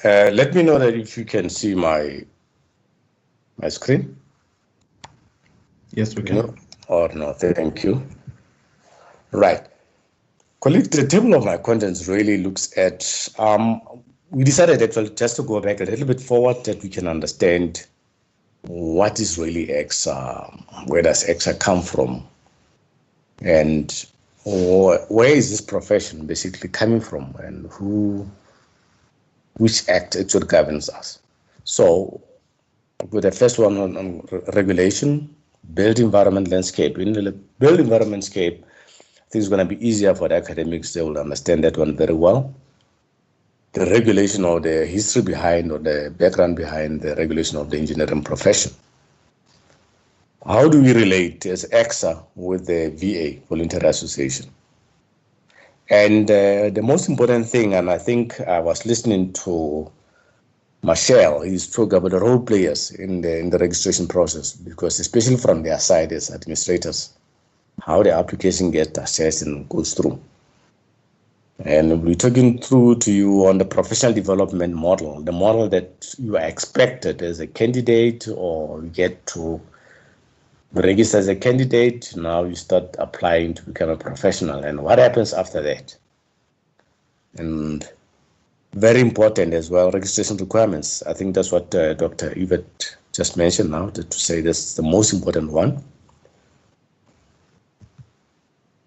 Let me know that if you can see my screen. Yes, we can. No, or no, thank you. Right. Colleague, the table of my contents really looks at, we decided actually just to go back a little bit forward that we can understand what is really EXA, where does EXA come from, and where is this profession basically coming from, and which act actually governs us. So with the first one on regulation, built environment landscape. In the built environment landscape, I think it's going to be easier for the academics. They will understand that one very well. The regulation or the history behind or the background behind the regulation of the engineering profession. How do we relate as EXA with the VA, Voluntary Association? And the most important thing, and I think I was listening to Michelle, he spoke about the role players in the registration process, because especially from their side as administrators, how the application gets assessed and goes through. And we're talking through to you on the professional development model, the model that you are expected as a candidate, or you get to register as a candidate. Now you start applying to become a professional, and what happens after that? And very important as well, registration requirements. I think that's what Dr. Yvette just mentioned now, to say that's the most important one.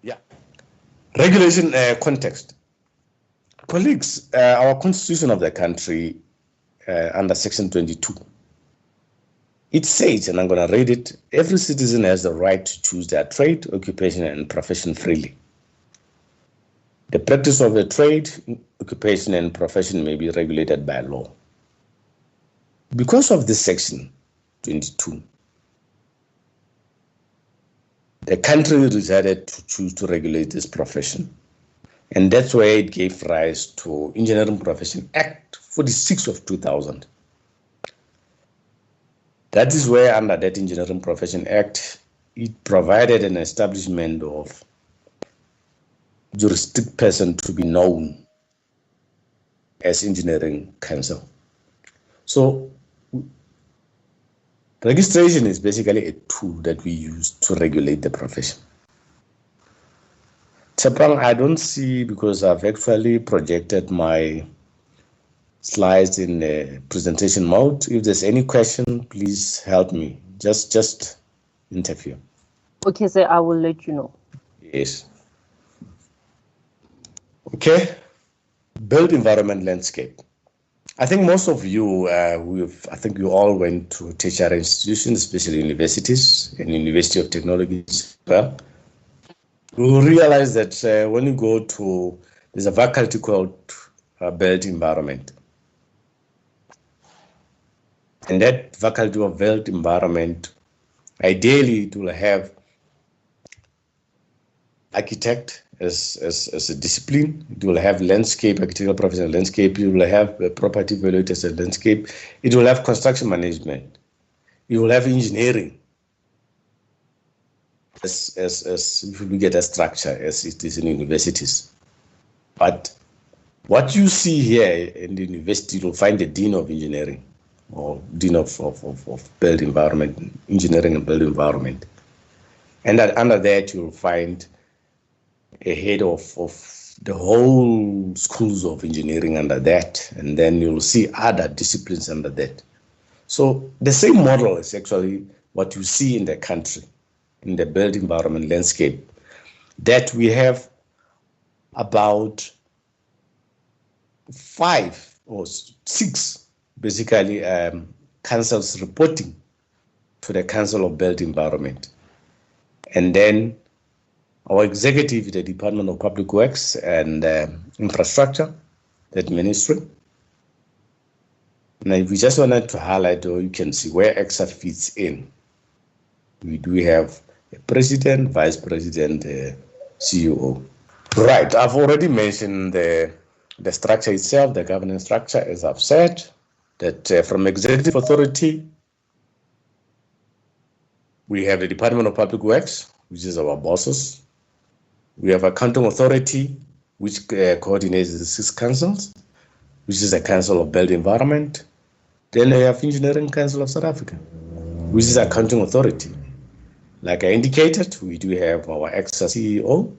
Yeah. Regulation context. Colleagues, our constitution of the country under section 22, it says, and I'm going to read it, every citizen has the right to choose their trade, occupation, and profession freely. The practice of a trade, occupation, and profession may be regulated by law. Because of this section 22, the country decided to choose to regulate this profession. And that's where it gave rise to Engineering Profession Act 46 of 2000. That is where, under that Engineering Profession Act, it provided an establishment of juristic person to be known as Engineering Council. So registration is basically a tool that we use to regulate the profession. Tshepang, I don't see, because I've actually projected my slides in the presentation mode. If there's any question, please help me. Just interfere. Okay, sir, I will let you know. Yes. Okay. Built environment landscape. I think most of you, I think you all went to tertiary institutions, especially universities and University of Technology as well. You will realize that when you go to, there's a faculty called built environment. And that faculty of built environment, ideally it will have architect as a discipline. It will have landscape, architectural professional landscape. It will have property evaluators as a landscape. It will have construction management. It will have engineering as if we get a structure as it is in universities. But what you see here in the university, you'll find the dean of engineering or dean of built environment, engineering and built environment. And that under that, you'll find a head of the whole schools of engineering under that, and then you'll see other disciplines under that. So the same model is actually what you see in the country, in the built environment landscape, that we have about 5 or 6, basically, councils reporting to the Council of Built Environment. And then our executive, the Department of Public Works and Infrastructure, that ministry. Now, if we just wanted to highlight, or you can see where EXA fits in. We do have a president, vice president, CEO. Right, I've already mentioned the structure itself, the governance structure, as I've said, that from executive authority, we have the Department of Public Works, which is our bosses. We have accounting authority, which coordinates the 6 councils, which is a Council of Built Environment. Then we have Engineering Council of South Africa, which is accounting authority. Like I indicated, we do have our ex-CEO,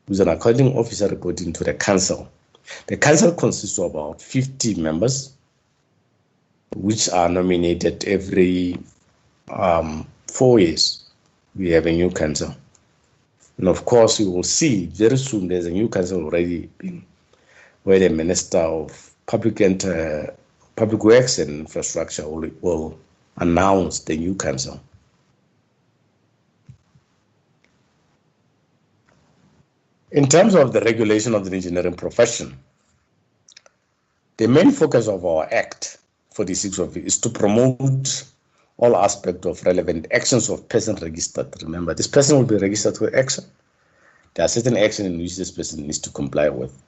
who's an accounting officer reporting to the council. The council consists of about 50 members, which are nominated every 4 years. We have a new council. And of course, you will see very soon there's a new council already being, where the Minister of Public Works and Infrastructure will announce the new council. In terms of the regulation of the engineering profession, the main focus of our Act 46 is to promote all aspects of relevant actions of person registered. Remember, this person will be registered with action. There are certain actions in which this person needs to comply with.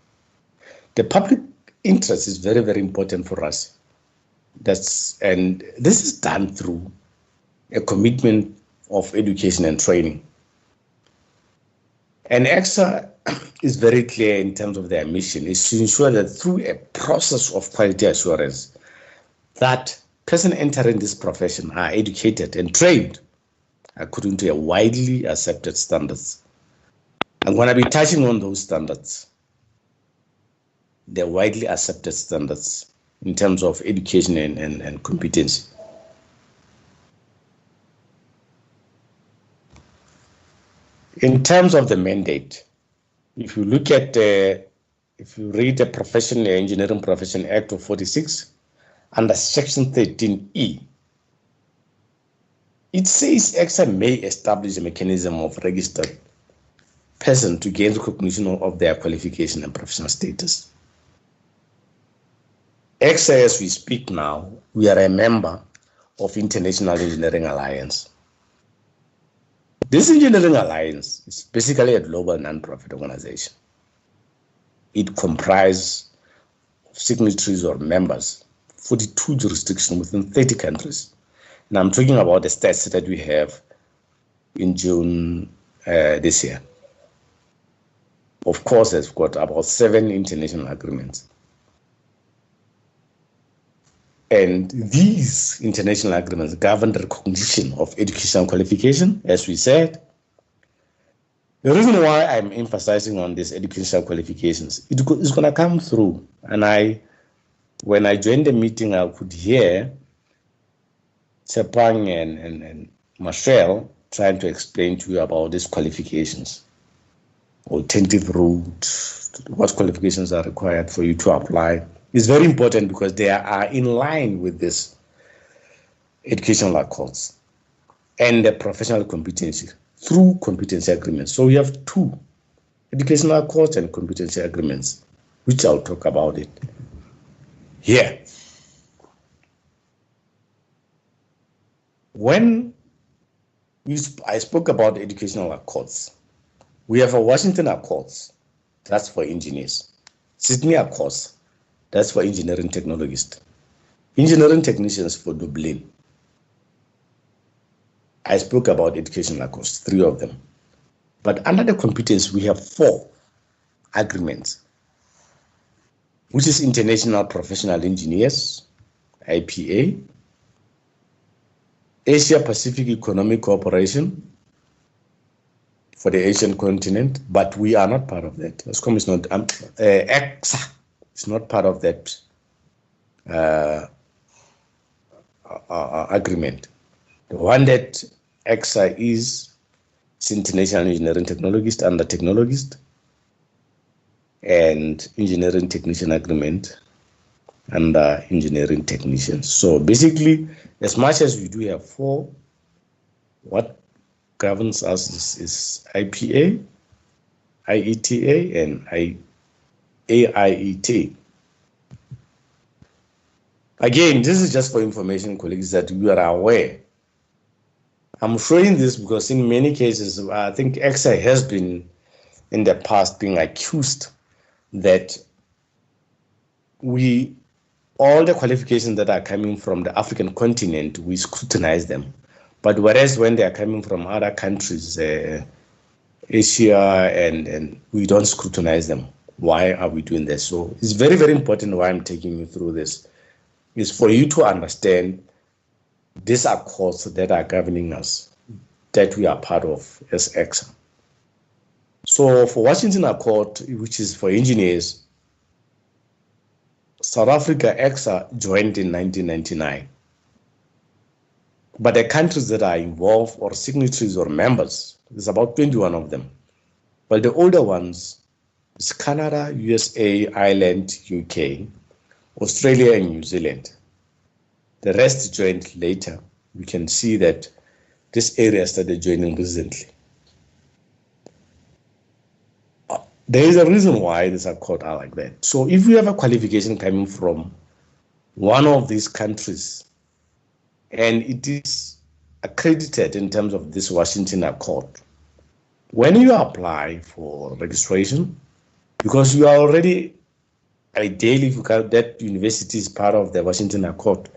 The public interest is very, very important for us. And this is done through a commitment of education and training. And EXA is very clear in terms of their mission, is to ensure that through a process of quality assurance, that persons entering this profession are educated and trained according to a widely accepted standards. I'm going to be touching on those standards, the widely accepted standards in terms of education and competency. In terms of the mandate, if you look at if you read the Engineering Profession Act of 46, under Section 13E, it says EXA may establish a mechanism of registered person to gain recognition of their qualification and professional status. EXA, as we speak now, we are a member of International Engineering Alliance. This Engineering Alliance is basically a global non-profit organization. It comprises signatories or members, 42 jurisdictions within 30 countries. And I'm talking about the stats that we have in June this year. Of course, it's got about 7 international agreements. And these international agreements govern the recognition of educational qualification, as we said. The reason why I'm emphasizing on these educational qualifications, it's going to come through. And when I joined the meeting, I could hear Sepang and Marshall trying to explain to you about these qualifications. Alternative route, what qualifications are required for you to apply. It's very important because they are in line with this educational accords and the professional competency through competency agreements. So we have 2 educational accords and competency agreements, which I'll talk about it here. When I spoke about educational accords, we have a Washington Accords, that's for engineers. Sydney Accords, that's for engineering technologists. Engineering technicians for Dublin. I spoke about educational accords, 3 of them. But under the competence, we have 4 agreements, which is International Professional Engineers, IPA, Asia Pacific Economic Cooperation for the Asian continent, but we are not part of that. ESCOM is not, EXA is not part of that agreement. The one that EXA is International Engineering Technologist under Technologist and Engineering Technician Agreement under Engineering Technicians. So basically, as much as we do have 4, what governs us is IPA, IETA, and AIET. Again, this is just for information, colleagues, that you are aware. I'm showing this because in many cases, I think EXA has been in the past being accused that all the qualifications that are coming from the African continent, we scrutinize them. But whereas when they are coming from other countries, Asia, and we don't scrutinize them. why are we doing this. So it's very, very important why I'm taking you through this, is for you to understand these accords that are governing us, that we are part of as EXA. So for Washington Accord, which is for engineers, South Africa EXA joined in 1999. But the countries that are involved or signatories or members, there's about 21 of them. But the older ones is Canada, USA, Ireland, UK, Australia, and New Zealand. The rest joined later. We can see that this area started joining recently. There is a reason why these accords are like that. So if we have a qualification coming from one of these countries and it is accredited in terms of this Washington Accord, when you apply for registration, because you are already, ideally, that university is part of the Washington Accord,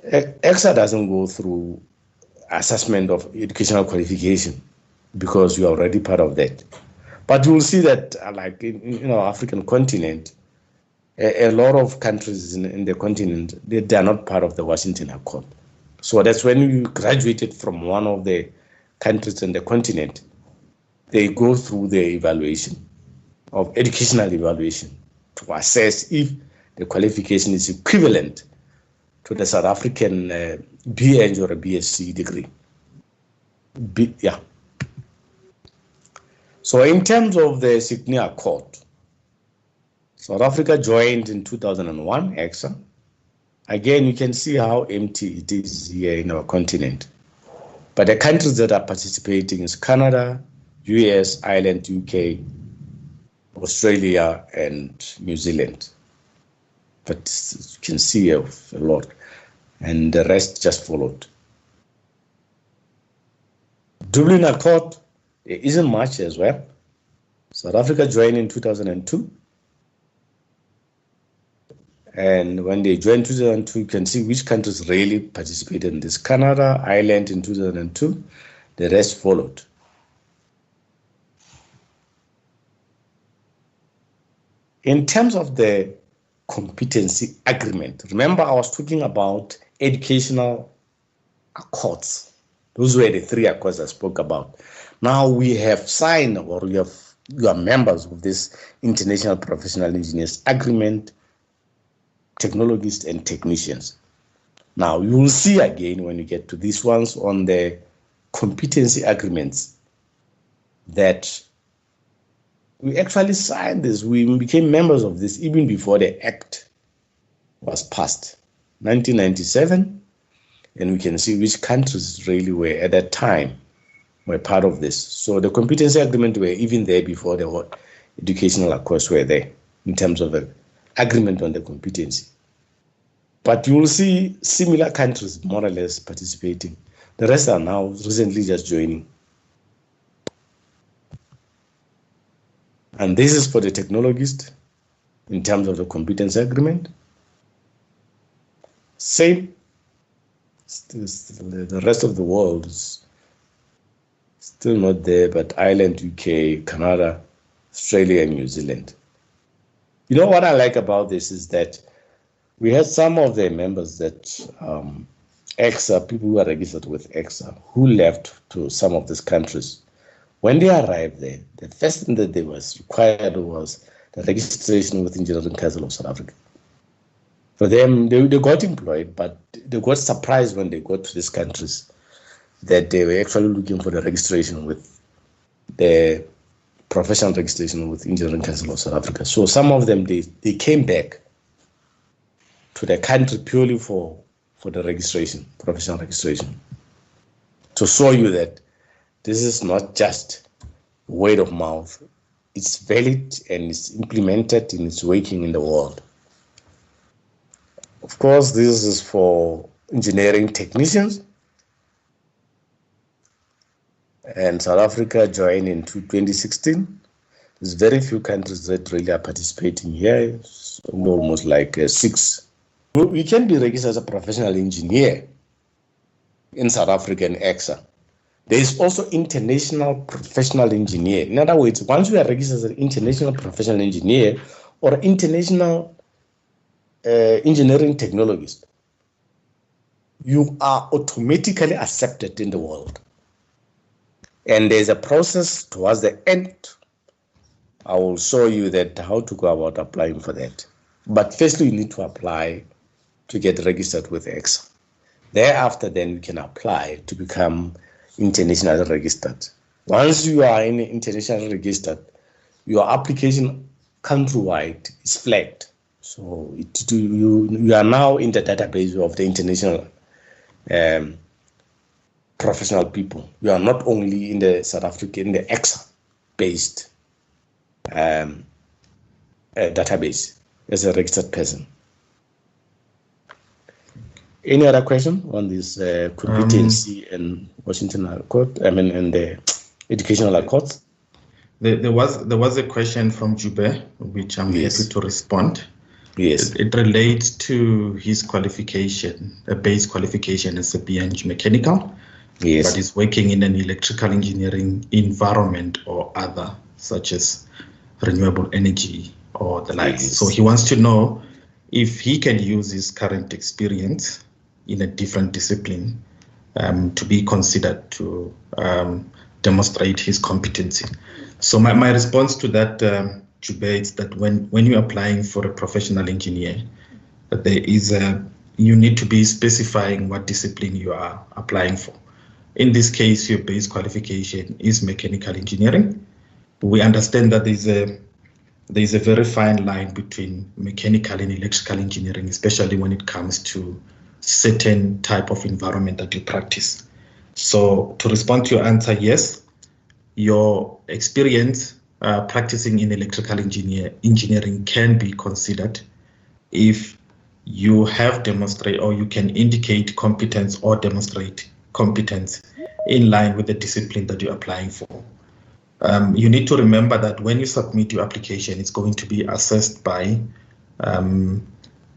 EXA doesn't go through assessment of educational qualification because you are already part of that. But you will see that, like in our African continent, a lot of countries in the continent, they are not part of the Washington Accord. So that's when you graduated from one of the countries in the continent, they go through the evaluation of educational evaluation to assess if the qualification is equivalent to the South African BEng or a BSc degree. Yeah. So in terms of the Sydney Accord, South Africa joined in 2001, EXA. Again, you can see how empty it is here in our continent. But the countries that are participating is Canada, US, Ireland, UK, Australia, and New Zealand. But you can see a lot, and the rest just followed. Dublin Accord, there isn't much as well. South Africa joined in 2002. And when they joined in 2002, you can see which countries really participated in this. Canada, Ireland in 2002, the rest followed. In terms of the competency agreement, remember I was talking about educational accords. Those were the three accords I spoke about. Now we have signed, or you are members of this International Professional Engineers Agreement, technologists and technicians. Now you will see again when you get to these ones on the competency agreements that we actually signed this. We became members of this even before the Act was passed, 1997, and we can see which countries really were at that time were part of this. So the competency agreement were even there before the educational accords were there in terms of the agreement on the competency. But you will see similar countries more or less participating. The rest are now recently just joining. And this is for the technologist in terms of the competency agreement. Same, the rest of the world is still not there, but Ireland, UK, Canada, Australia, and New Zealand. You know what I like about this is that we had some of the members that EXA, people who are registered with EXA, who left to some of these countries. When they arrived there, the first thing that they was required was the registration with Engineering Council of South Africa. For them, they got employed, but they got surprised when they got to these countries that they were actually looking for the registration with the professional registration with Engineering Council of South Africa. So some of them, they came back to the country purely for the registration, professional registration, to show you that this is not just word of mouth. It's valid and it's implemented and it's working in the world. Of course, this is for engineering technicians. And South Africa joined in 2016. There's very few countries that really are participating here. It's almost like 6. We can be registered as a professional engineer in South Africa and EXA. There is also international professional engineer. In other words, once you are registered as an international professional engineer or international engineering technologist, you are automatically accepted in the world. And there's a process towards the end. I will show you that how to go about applying for that. But firstly, you need to apply to get registered with EXA. Thereafter, then you can apply to become internationally registered. Once you are internationally registered, your application countrywide is flagged. So you are now in the database of the international professional people. You are not only in the South African, in the EXA-based database as a registered person. Any other question on this competency and Washington Accord? I mean, and the educational accords? There was a question from Jube, which I'm happy to respond. Yes. It relates to his qualification, a base qualification as a BEng mechanical. Yes. But he's working in an electrical engineering environment or other, such as renewable energy or the likes. Yes. So he wants to know if he can use his current experience in a different discipline to be considered to demonstrate his competency. So my response to that, Jube, is that when you're applying for a professional engineer, that there is you need to be specifying what discipline you are applying for. In this case, your base qualification is mechanical engineering. We understand that there's a very fine line between mechanical and electrical engineering, especially when it comes to certain type of environment that you practice. So to respond to your answer, yes, your experience practicing in electrical engineering can be considered if you have demonstrated or you can indicate competence or demonstrate competence in line with the discipline that you're applying for. You need to remember that when you submit your application, it's going to be assessed by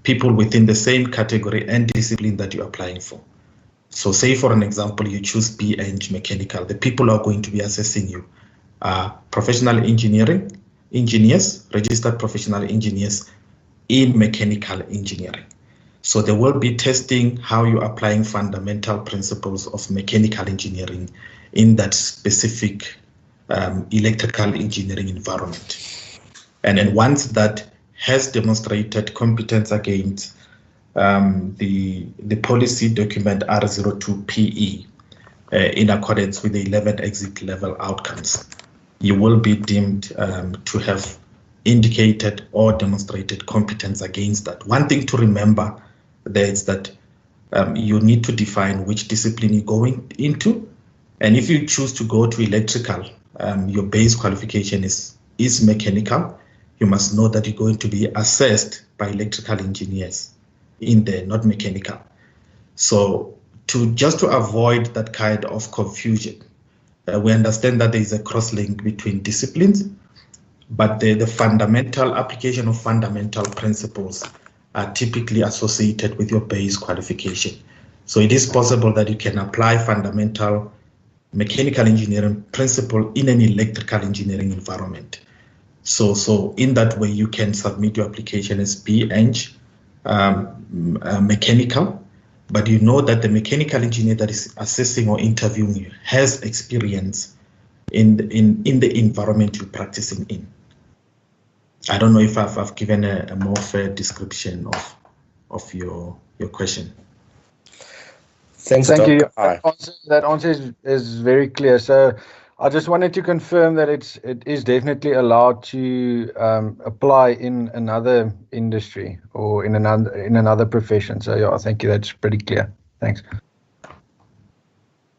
people within the same category and discipline that you're applying for. So say, for an example, you choose BEng mechanical. The people who are going to be assessing you are professional engineers, registered professional engineers in mechanical engineering. So they will be testing how you're applying fundamental principles of mechanical engineering in that specific electrical engineering environment. And then once that has demonstrated competence against the policy document R02PE in accordance with the 11 exit level outcomes, you will be deemed to have indicated or demonstrated competence against that. One thing to remember there is that you need to define which discipline you're going into. And if you choose to go to electrical, your base qualification is mechanical. You must know that you're going to be assessed by electrical engineers in there, not mechanical. So just to avoid that kind of confusion, we understand that there is a cross-link between disciplines, but the fundamental application of fundamental principles are typically associated with your base qualification. So it is possible that you can apply fundamental mechanical engineering principle in an electrical engineering environment. So in that way, you can submit your application as BEng mechanical, but you know that the mechanical engineer that is assessing or interviewing you has experience in the environment you're practicing in. I don't know if I've given a more fair description of your question. Thanks, Thank Doc. you. Aye. That answer is very clear. So I just wanted to confirm that it is definitely allowed to apply in another industry or in another profession. So yeah, thank you. That's pretty clear. Thanks.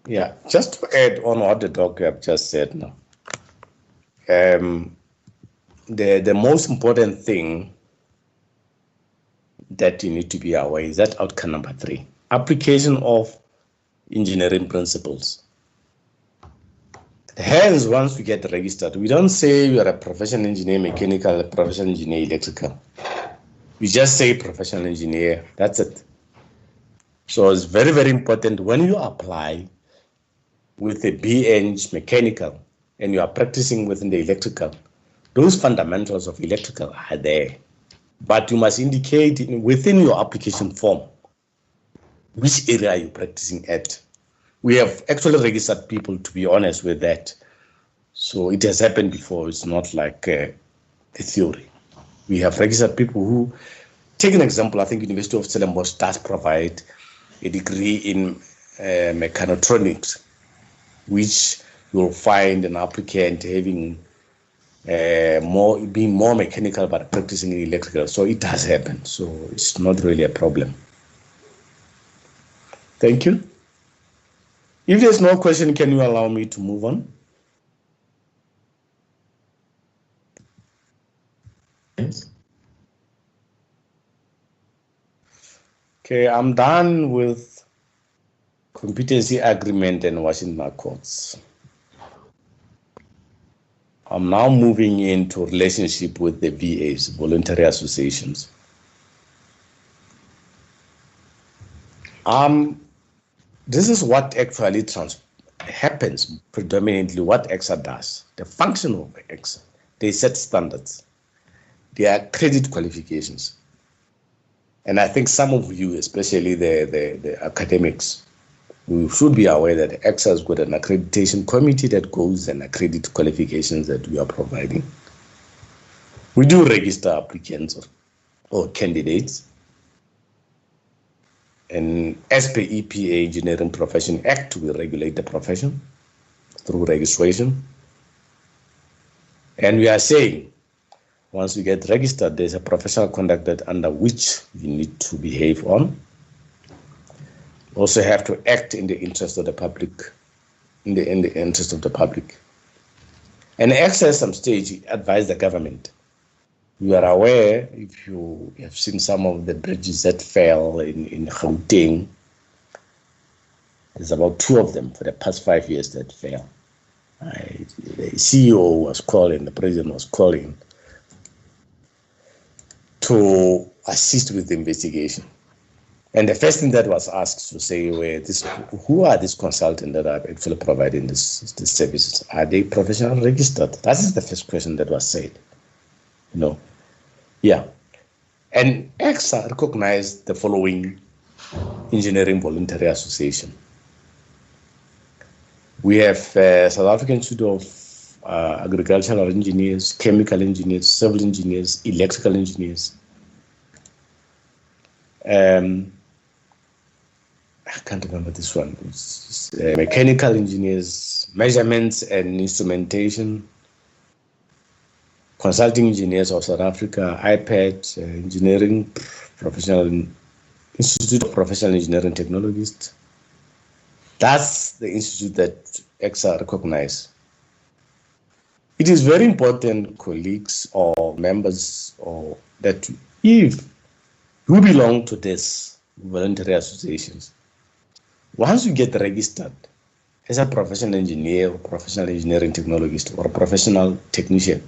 Yeah, just to add on what the doc have just said now. The most important thing that you need to be aware is that outcome number 3, application of engineering principles. Hence, once we get registered, we don't say you are a professional engineer, mechanical, professional engineer, electrical. We just say professional engineer, that's it. So it's very, very important when you apply, with a B.Eng mechanical and you are practicing within the electrical, those fundamentals of electrical are there. But you must indicate within your application form which area are you practicing at. We have actually registered people, to be honest with that. So it has happened before. It's not like a theory. We have registered people who, take an example, I think University of Stellenbosch does provide a degree in mechatronics, which you'll find an applicant having being more mechanical but practicing in electrical. So it does happen. So it's not really a problem. Thank you. If there's no question, can you allow me to move on? Yes. Okay, I'm done with competency agreement and Washington Accords. I'm now moving into relationship with the VAs, voluntary associations. This is what actually happens predominantly, what EXA does. The function of EXA, they set standards. They are credit qualifications. And I think some of you, especially the academics, we should be aware that EXA has got an accreditation committee that goes and accredit qualifications that we are providing. We do register applicants or candidates. And as per EPA Engineering Profession Act, we regulate the profession through registration. And we are saying, once you get registered, there's a professional conduct that under which you need to behave on. You also have to act in the interest of the public, in the interest of the public. And EXA at some stage advise the government. You are aware, if you have seen some of the bridges that fell in Gauteng, there's about 2 of them for the past 5 years that fell. The CEO was calling, the president was calling to assist with the investigation. And the first thing that was asked to say, who are these consultants that are actually providing these services? Are they professional registered? That is the first question that was said. Yeah. And EXA recognized the following engineering voluntary association. We have South African Institute of Agricultural Engineers, Chemical Engineers, Civil Engineers, Electrical Engineers. I can't remember this one. It's Mechanical Engineers, Measurements and Instrumentation, Consulting Engineers of South Africa, IPAD, Engineering Professional Institute of Professional Engineering Technologists. That's the institute that EXA recognizes. It is very important, colleagues or members, that if you belong to this voluntary associations, once you get registered as a professional engineer or professional engineering technologist or a professional technician,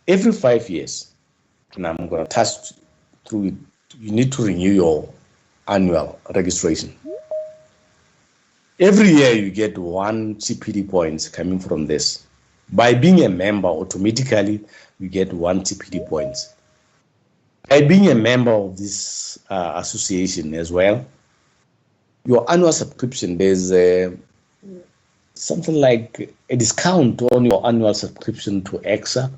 every 5 years, and I'm going to touch through it, you need to renew your annual registration. Every year you get 1 CPD points coming from this. By being a member, automatically you get 1 CPD points. By being a member of this association as well, your annual subscription, there's something like a discount on your annual subscription to EXA.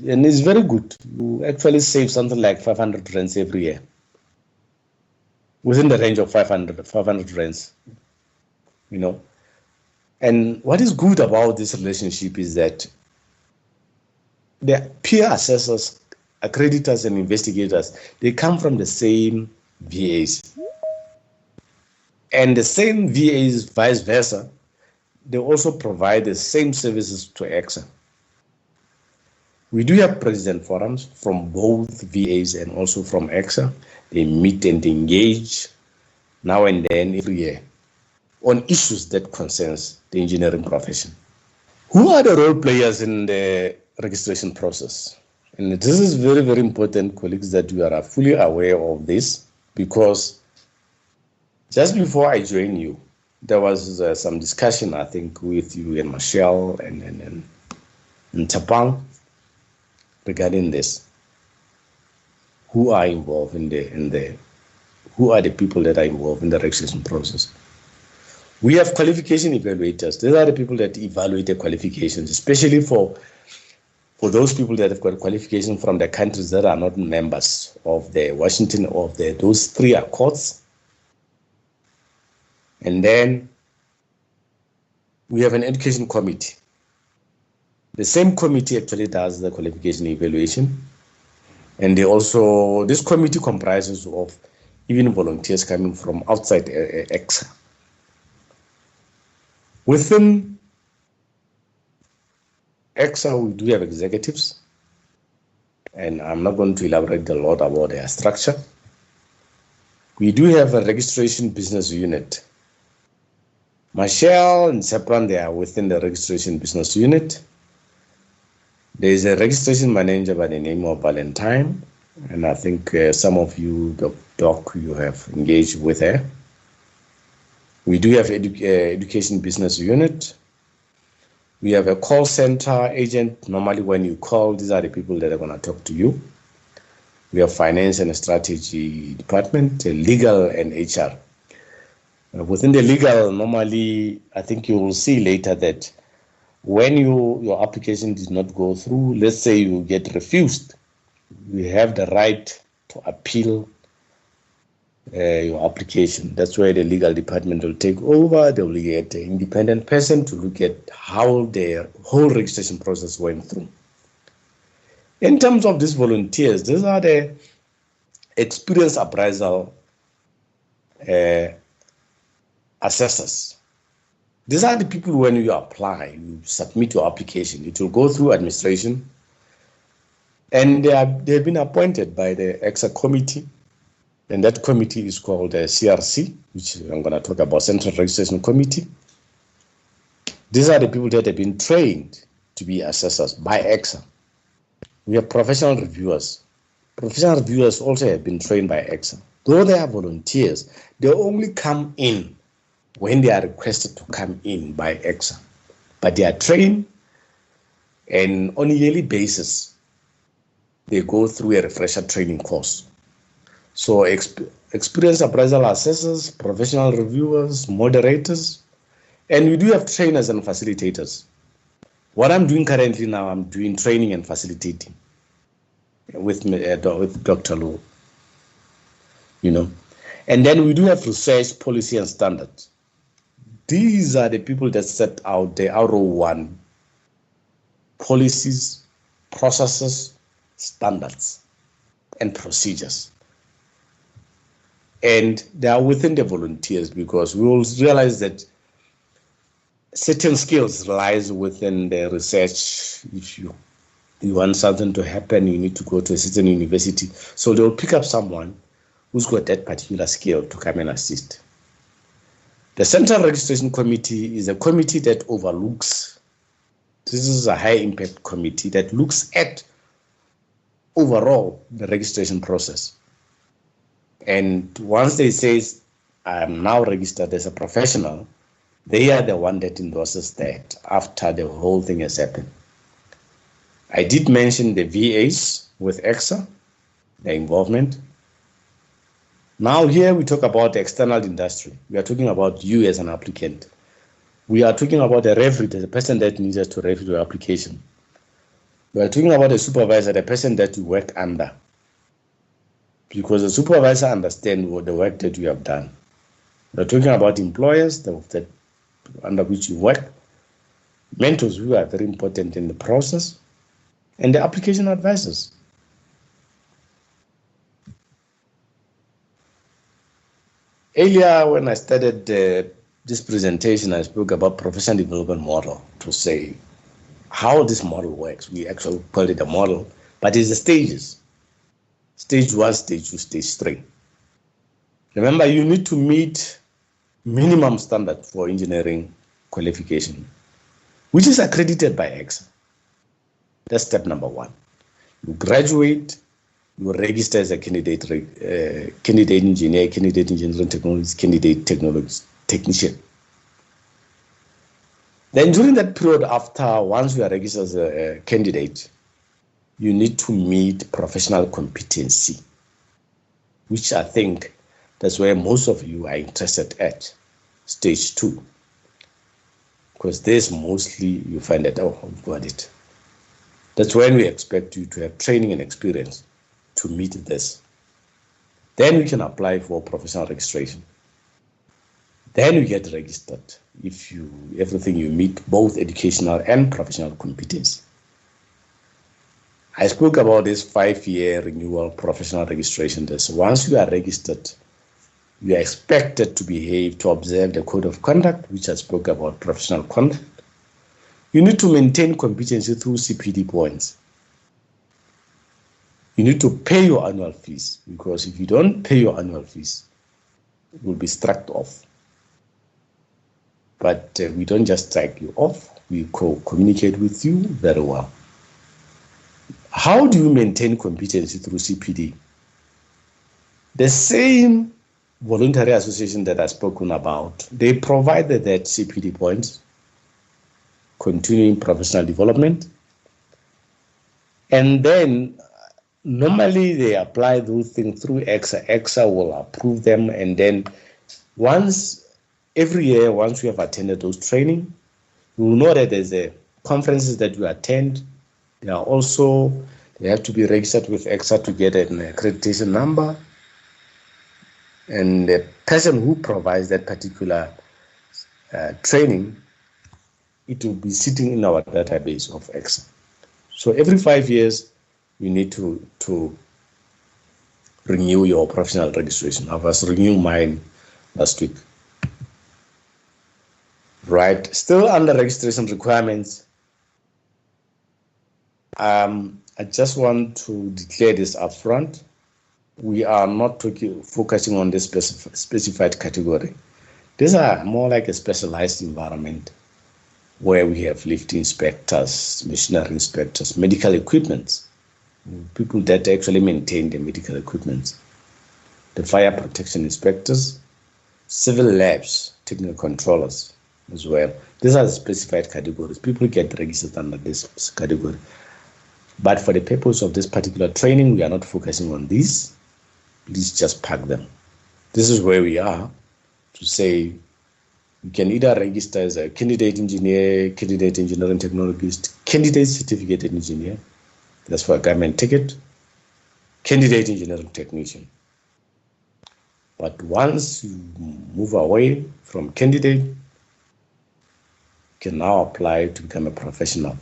And it's very good. You actually save something like 500 rands every year. Within the range of 500 rands, And what is good about this relationship is that the peer assessors, accreditors and investigators, they come from the same VAs. And the same VAs, vice versa, they also provide the same services to EXA. We do have president forums from both VAs and also from EXA. They meet and engage now and then every year on issues that concerns the engineering profession. Who are the role players in the registration process? And this is very, very important, colleagues, that you are fully aware of this. because just before I joined you, there was some discussion, I think, with you and Michelle and Tapang regarding this. Who are involved who are the people that are involved in the registration process? We have qualification evaluators. These are the people that evaluate the qualifications, especially for those people that have got qualification from the countries that are not members of the Washington or of those 3 accords. And then we have an education committee. The same committee actually does the qualification evaluation. And this committee comprises of even volunteers coming from outside EXA. Within EXA, we do have executives, and I'm not going to elaborate a lot about their structure. We do have a registration business unit. Michelle and Sepran, they are within the registration business unit. There is a registration manager by the name of Valentine, and I think some of you, Doc, you have engaged with her. We do have education business unit. We have a call center agent. Normally when you call, these are the people that are going to talk to you. We have finance and strategy department, legal and HR. Within the legal, normally, I think you will see later that when your application did not go through, let's say you get refused, you have the right to appeal your application. That's where the legal department will take over. They will get an independent person to look at how their whole registration process went through. In terms of these volunteers, these are the experience appraisal assessors. These are the people when you apply, you submit your application, it will go through administration, and they have been appointed by the EXA committee, and that committee is called the CRC, which I'm going to talk about, Central Registration Committee. These are the people that have been trained to be assessors by EXA. We have professional reviewers. Professional reviewers also have been trained by EXA. Though they are volunteers, they only come in when they are requested to come in by EXA. But they are trained, and on a yearly basis, they go through a refresher training course. So experienced appraisal assessors, professional reviewers, moderators, and we do have trainers and facilitators. What I'm doing currently now, I'm doing training and facilitating with Dr. Low, And then we do have research, policy, and standards. These are the people that set out the R01 policies, processes, standards, and procedures. And they are within the volunteers because we will realize that certain skills lies within the research. If you want something to happen, you need to go to a certain university. So they'll pick up someone who's got that particular skill to come and assist. The Central Registration Committee is a committee that overlooks. This is a high impact committee that looks at overall the registration process. And once they say, I'm now registered as a professional, they are the one that endorses that after the whole thing has happened. I did mention the VAs with EXA, their involvement. Now here we talk about the external industry. We are talking about you as an applicant. We are talking about the referee, the person that needs us to review your application. We are talking about the supervisor, the person that you work under. Because the supervisor understands the work that you have done. We are talking about employers that under which you work, mentors who are very important in the process, and the application advisors. Earlier, when I started this presentation, I spoke about professional development model to say how this model works. We actually call it a model, but it's the stages. Stage 1, stage 2, stage 3. Remember, you need to meet minimum standard for engineering qualification, which is accredited by EXA. That's step number 1. You graduate, you register as a candidate engineer, candidate engineering technologist, candidate technician. Then during that period, once you are registered as a candidate, you need to meet professional competency, which I think that's where most of you are interested at, stage 2. Because this mostly you find that, oh, I've got it. That's when we expect you to have training and experience to meet this. Then we can apply for professional registration. Then you get registered if everything you meet both educational and professional competence. I spoke about this 5-year renewal professional registration test. Once you are registered, you are expected to observe the code of conduct, which I spoke about, professional conduct. You need to maintain competency through CPD points. You need to pay your annual fees, because if you don't pay your annual fees, it will be struck off. But we don't just strike you off, we communicate with you very well. How do you maintain competency through CPD? The same voluntary association that I've spoken about, they provided that CPD points, continuing professional development, and then normally they apply those things through EXA. EXA will approve them, and then every year, once you have attended those training, you will know that there's a conferences that you attend. They have to be registered with EXA to get an accreditation number. And the person who provides that particular training, it will be sitting in our database of EXA. So every 5 years, you need to renew your professional registration. I was renewing mine last week. Right, still under registration requirements. I just want to declare this up front. We are not focusing on this specified category. These are more like a specialized environment where we have lift inspectors, machinery inspectors, medical equipment, people that actually maintain the medical equipment, the fire protection inspectors, civil labs, technical controllers as well. These are the specified categories. People get registered under this category. But for the purpose of this particular training, we are not focusing on these. Please just pack them. This is where we are to say you can either register as a candidate engineer, candidate engineering technologist, candidate certificated engineer, that's for a government ticket, candidate engineering technician. But once you move away from candidate, you can now apply to become a professional.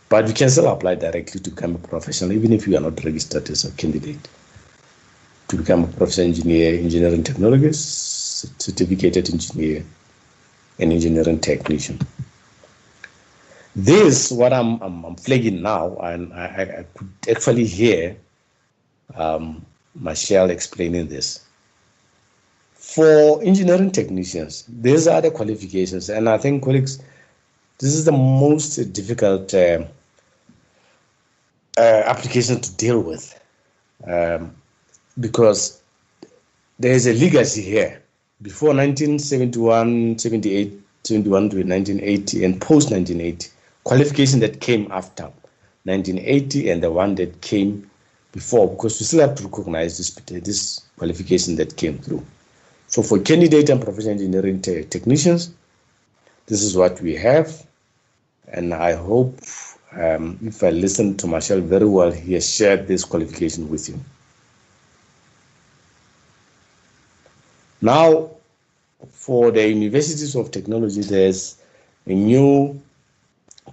But you can still apply directly to become a professional, even if you are not registered as a candidate. To become a professional engineer, engineering technologist, certificated engineer, and engineering technician. This, what I'm flagging now, and I could actually hear Michelle explaining this. For engineering technicians, these are the qualifications, and I think, colleagues, this is the most difficult application to deal with, because there is a legacy here. Before 1971, 78, 71 to 1980, and post 1980, qualification that came after 1980 and the one that came before, because we still have to recognize this qualification that came through. So for candidate and professional engineering technicians, this is what we have. And I hope if I listen to Michelle very well, he has shared this qualification with you. Now, for the universities of technology, there's a new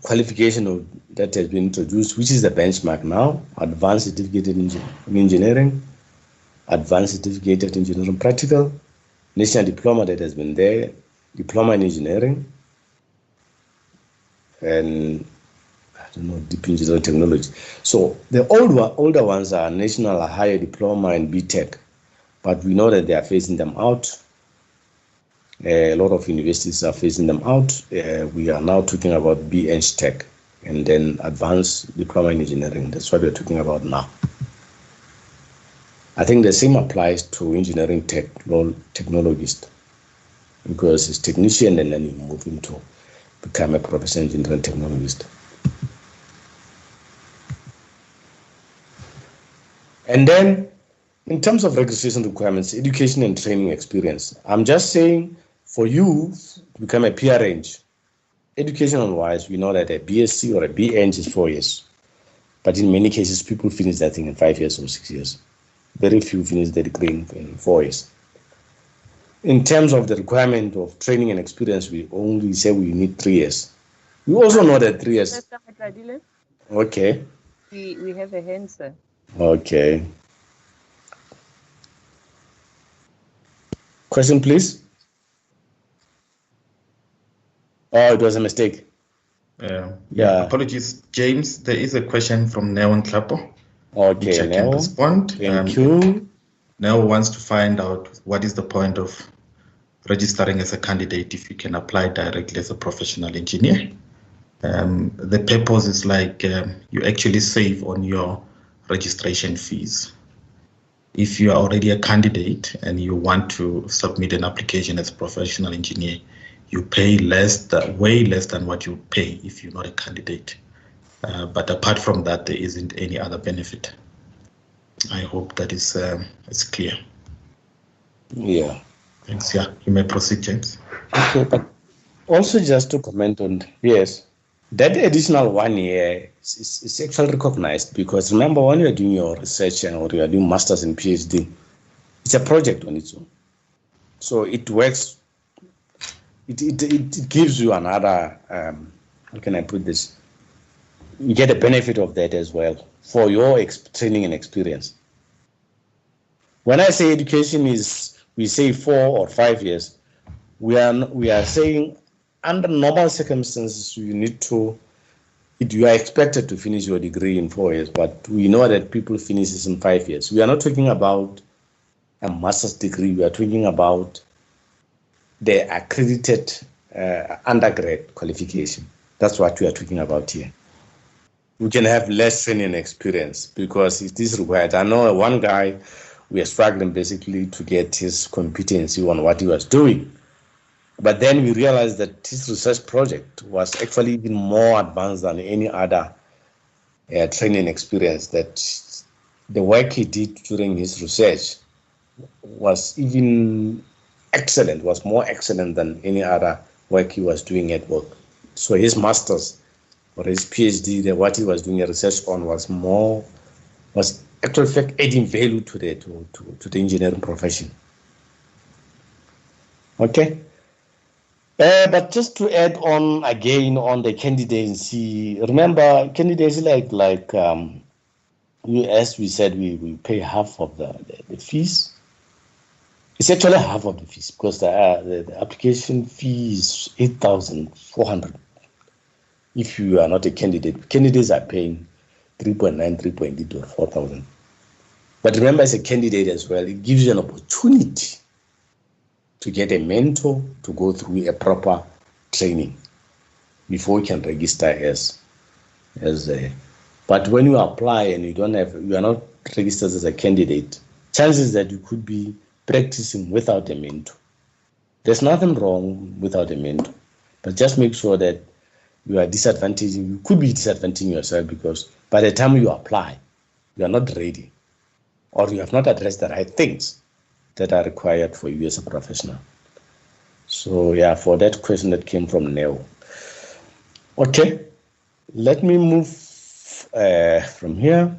qualification that has been introduced, which is the benchmark now: advanced certificated in engineering, advanced certificated engineering practical, national diploma that has been there, diploma in engineering, and I don't know, deep engineering technology. So the older ones are national higher diploma and BTech, but we know that they are phasing them out. A lot of universities are phasing them out. We are now talking about BEng Tech and then advanced diploma in engineering. That's what we're talking about now. I think the same applies to engineering technologist, because he's technician and then you move him to become a professional engineering technologist. And then, in terms of registration requirements, education and training experience, I'm just saying for you to become a PRNG, educational wise, we know that a BSc or a BEng is 4 years. But in many cases, people finish that thing in 5 years or 6 years. Very few finish the degree in 4 years. In terms of the requirement of training and experience, we only say we need 3 years. We also know that 3 years. Okay. We have a hand, sir. Okay. Question, please. Oh, it was a mistake. Yeah. Apologies, James. There is a question from Neon Klapo. Okay, which I can respond. Thank you. Neo wants to find out what is the point of registering as a candidate if you can apply directly as a professional engineer. The purpose is like you actually save on your registration fees. If you are already a candidate and you want to submit an application as a professional engineer, you pay way less than what you pay if you're not a candidate. But apart from that, there isn't any other benefit. I hope that is it's clear. Yeah. Thanks. Yeah, you may proceed, James. Okay, but also just to comment on, yes, that additional 1 year is actually recognized, because remember, when you're doing your research or you're doing masters and PhD, it's a project on its own. So it works, it gives you another, how can I put this? You get a benefit of that as well for your training and experience. When I say education is, we say 4 or 5 years, we are saying under normal circumstances, you are expected to finish your degree in 4 years, but we know that people finish this in 5 years. We are not talking about a master's degree. We are talking about the accredited undergrad qualification. That's what we are talking about here. We can have less training experience because it is required. I know one guy, we are struggling basically to get his competency on what he was doing. But then we realized that his research project was actually even more advanced than any other training experience, that the work he did during his research was even excellent, was more excellent than any other work he was doing at work. So his master's or his PhD, what he was doing a research on was actually adding value to the engineering profession. Okay. But just to add on again on the candidacy, remember candidacy like as we said, we pay half of the fees. It's actually half of the fees because the application fee is 8,400. If you are not a candidate, candidates are paying 3.9, 3.8 or 4,000. But remember, as a candidate as well, it gives you an opportunity to get a mentor to go through a proper training before you can register as a. But when you apply and you are not registered as a candidate, chances that you could be practicing without a mentor. There's nothing wrong without a mentor, but just make sure that you are disadvantaging. You could be disadvantaging yourself because by the time you apply, you are not ready, or you have not addressed the right things that are required for you as a professional. So yeah, for that question that came from Neo. Okay, let me move from here.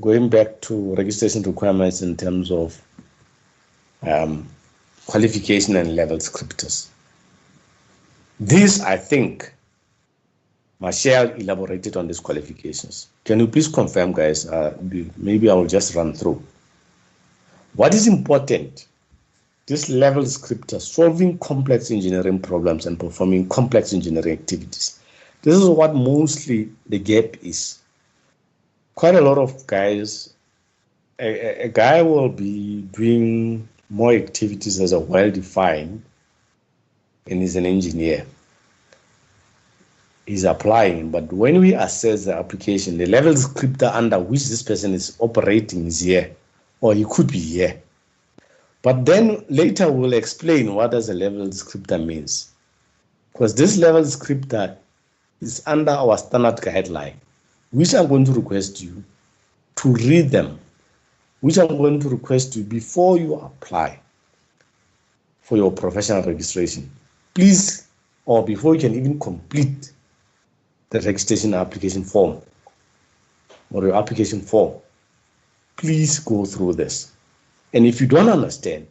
Going back to registration requirements in terms of qualification and level scripters. This, I think, Marshall elaborated on these qualifications. Can you please confirm, guys? Maybe I will just run through. What is important? This level scripter, solving complex engineering problems and performing complex engineering activities. This is what mostly the gap is. Quite a lot of guys, a guy will be doing more activities as a well-defined and is an engineer. is applying, but when we assess the application, the level descriptor under which this person is operating is here, or he could be here. But then later we'll explain what does a level descriptor means, because this level descriptor is under our standard guideline, which I'm going to request you to read them, which I'm going to request you before you apply for your professional registration. Please, or before you can even complete the registration application form or your application form, please go through this. And if you don't understand,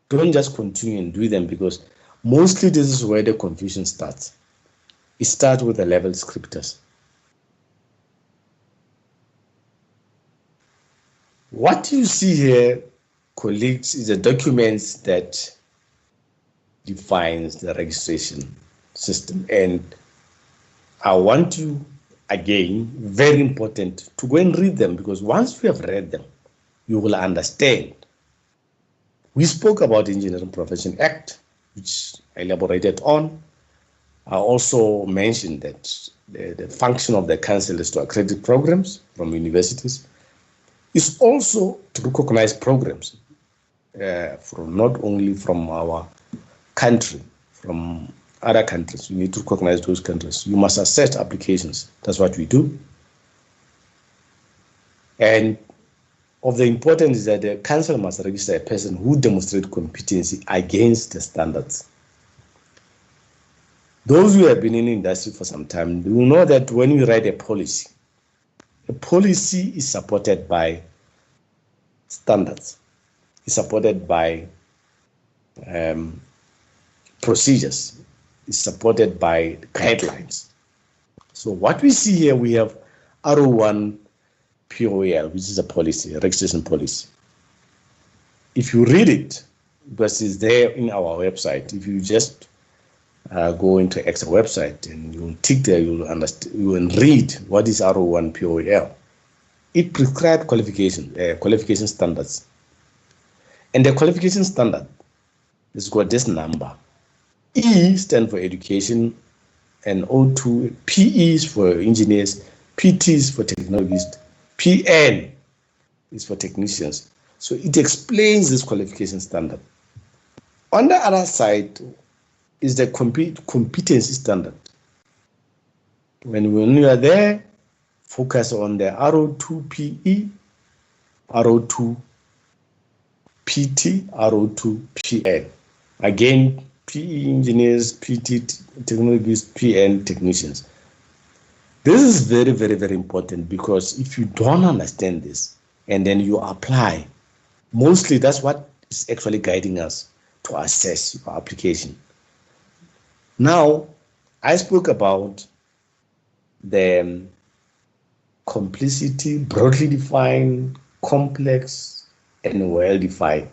don't just continue and do them, because mostly this is where the confusion starts. It starts with the level descriptors. What you see here, colleagues, is a document that defines the registration system. And I want you, again, very important, to go and read them, because once you have read them, you will understand. We spoke about the Engineering Profession Act, which I elaborated on. I also mentioned that the function of the council is to accredit programs from universities. It's also to recognize programs from not only from our country, from other countries. You need to recognize those countries. You must assess applications. That's what we do. And of the importance is that the council must register a person who demonstrates competency against the standards. Those who have been in the industry for some time will know that when we write a policy is supported by standards. It's supported by procedures. It's supported by guidelines. So what we see here, we have R01 POL, which is a policy, a registration policy. If you read it, because it's there in our website, if you just go into EXA website and you tick there, you'll understand, you will read what is R01 POL. It prescribes qualification standards. And the qualification standard has got this number. E stands for education, and O2, PE is for engineers, PT is for technologists, PN is for technicians. So it explains this qualification standard. On the other side is the competency standard. When you are there, focus on the R02 PE, R02 PT, R02 PN. Again, PE engineers, PT technologists, PN technicians. This is very, very, very important, because if you don't understand this and then you apply, mostly that's what is actually guiding us to assess your application. Now, I spoke about the complicity, broadly defined, complex, and well-defined.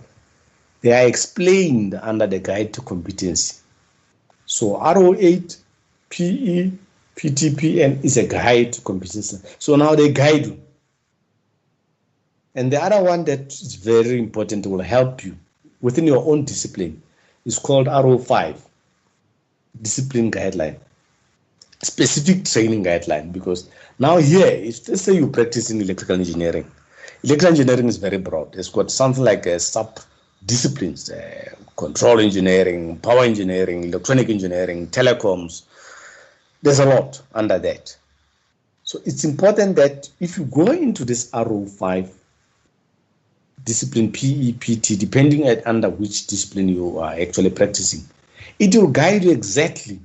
They are explained under the guide to competency. So R08, PE, PTPN is a guide to competency. So now they guide you. And the other one that is very important, will help you within your own discipline, is called R05, discipline guideline, specific training guideline. Because now here, if let's say you practice in electrical engineering is very broad. It's got something like a sub-disciplines, control engineering, power engineering, electronic engineering, telecoms. There's a lot under that. So it's important that if you go into this R05 discipline, PE, PT, depending on under which discipline you are actually practicing, it will guide you exactly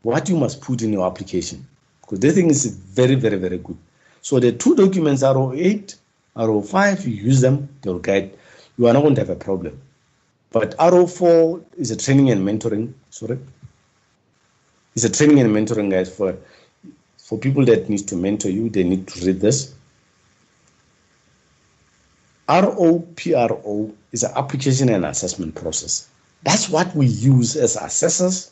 what you must put in your application, because this thing is very, very, very good. So the two documents, R08, R05, you use them, they will guide. You are not going to have a problem. But R04 is a training and mentoring, It's a training and mentoring guide for people that need to mentor you. They need to read this. ROPRO is an application and assessment process. That's what we use as assessors,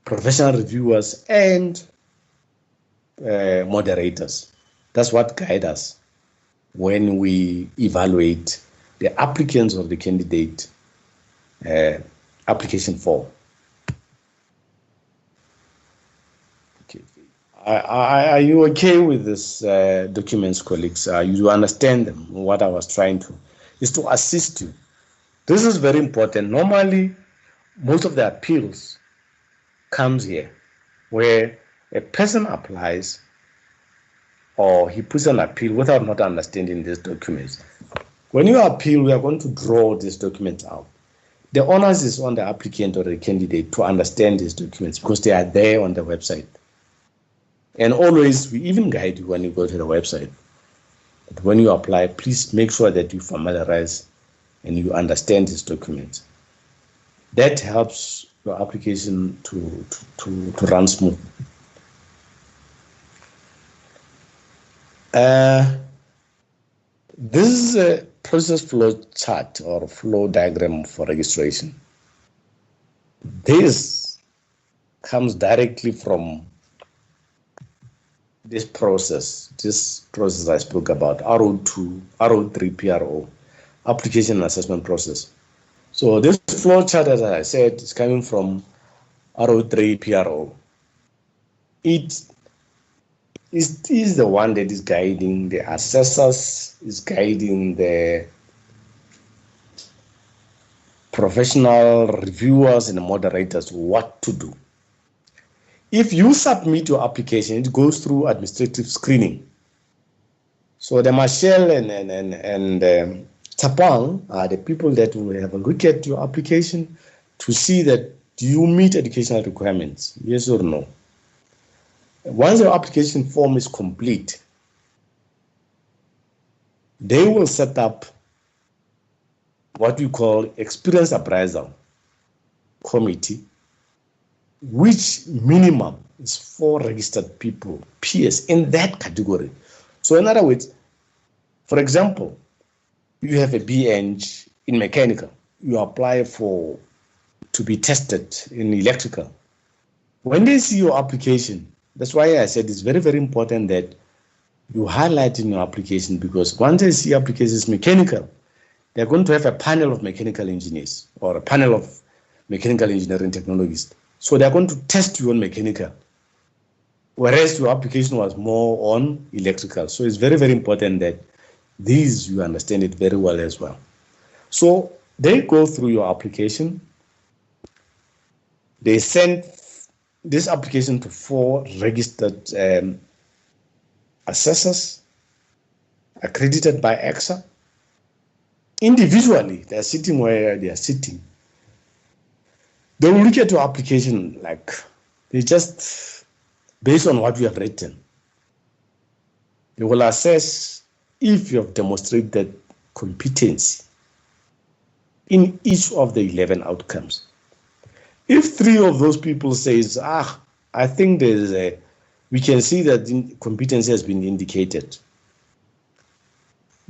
professional reviewers, and moderators. That's what guides us when we evaluate the applicants or the candidate application form. Are you okay with this documents, colleagues? You understand them? What I was trying to is to assist you. This is very important. Normally, most of the appeals comes here, where a person applies or he puts an appeal without not understanding these documents. When you appeal, we are going to draw these documents out. The onus is on the applicant or the candidate to understand these documents because they are there on the website. And always, we even guide you when you go to the website. But when you apply, please make sure that you familiarize and you understand these documents. That helps your application to run smooth. This is a process flow chart or flow diagram for registration. This comes directly from this process I spoke about, R02, R03 PRO, application assessment process. So this flow chart, as I said, is coming from R03 PRO. It is the one that is guiding the assessors, is guiding the professional reviewers and moderators what to do. If you submit your application, it goes through administrative screening. So the Marshall and Tapang are the people that will have a look at your application to see that do you meet educational requirements, yes or no. Once your application form is complete, they will set up what we call experience appraisal committee, which minimum is 4 registered people, peers in that category. So in other words, for example, you have a BEng in mechanical, you apply to be tested in electrical. When they see your application, that's why I said it's very, very important that you highlight in your application, because once they see applications mechanical, they're going to have a panel of mechanical engineers or a panel of mechanical engineering technologists. So they're going to test you on mechanical, whereas your application was more on electrical. So it's very, very important that you understand it very well as well. So they go through your application. They send this application to 4 registered assessors accredited by EXA. Individually, they're sitting where they are sitting. They will look at your application like they just, based on what you have written, they will assess if you have demonstrated competency in each of the 11 outcomes. If 3 of those people says, I think we can see that competency has been indicated,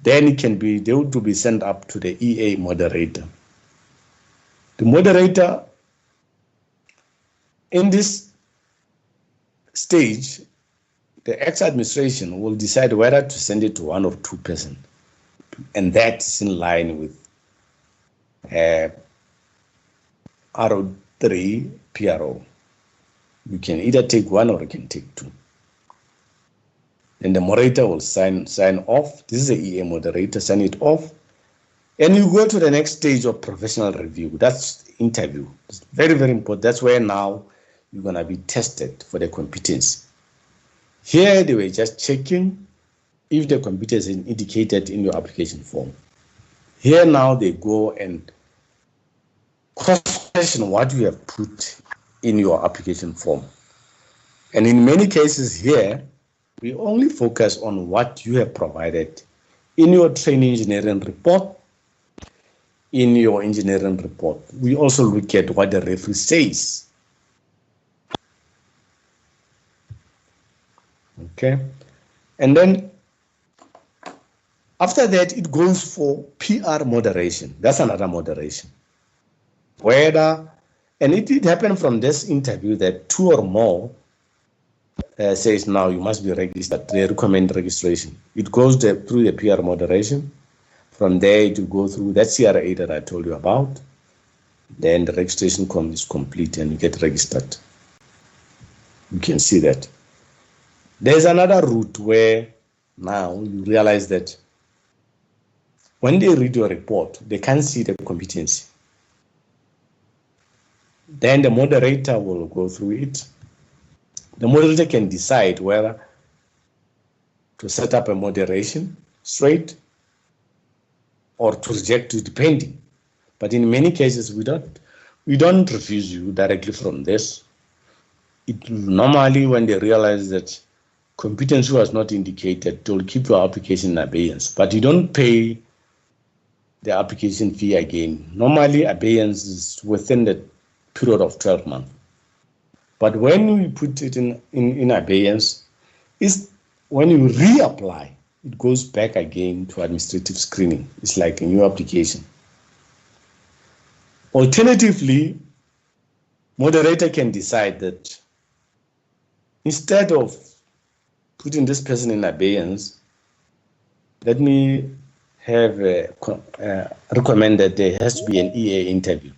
then they ought to be sent up to the EA moderator. The moderator in this stage, the ex-administration will decide whether to send it to 1 or 2 persons. And that is in line with R03 PRO. You can either take 1 or you can take 2. And the moderator will sign off. This is the EA moderator, sign it off. And you go to the next stage of professional review. That's interview. It's very, very important. That's where now you're going to be tested for the competence. Here they were just checking if the competence is indicated in your application form. Here now they go and cross-question what you have put in your application form. And in many cases here, we only focus on what you have provided in your training engineering report. In your engineering report, we also look at what the referee says. Okay, and then after that, it goes for PR moderation. That's another moderation. And it did happen from this interview that 2 or more says now you must be registered. They recommend registration. It goes through the PR moderation. From there, it will go through that CRA that I told you about. Then the registration is complete and you get registered. You can see that. There's another route where now you realize that when they read your report, they can't see the competency. Then the moderator will go through it. The moderator can decide whether to set up a moderation straight or to reject it, depending. But in many cases, we don't refuse you directly from this. Normally, when they realize that competency was not indicated, they'll keep your application in abeyance, but you don't pay the application fee again. Normally, abeyance is within the period of 12 months. But when we put it in abeyance, is when you reapply, it goes back again to administrative screening. It's like a new application. Alternatively, moderator can decide that instead of putting this person in abeyance, let me have recommend that there has to be an EA interview.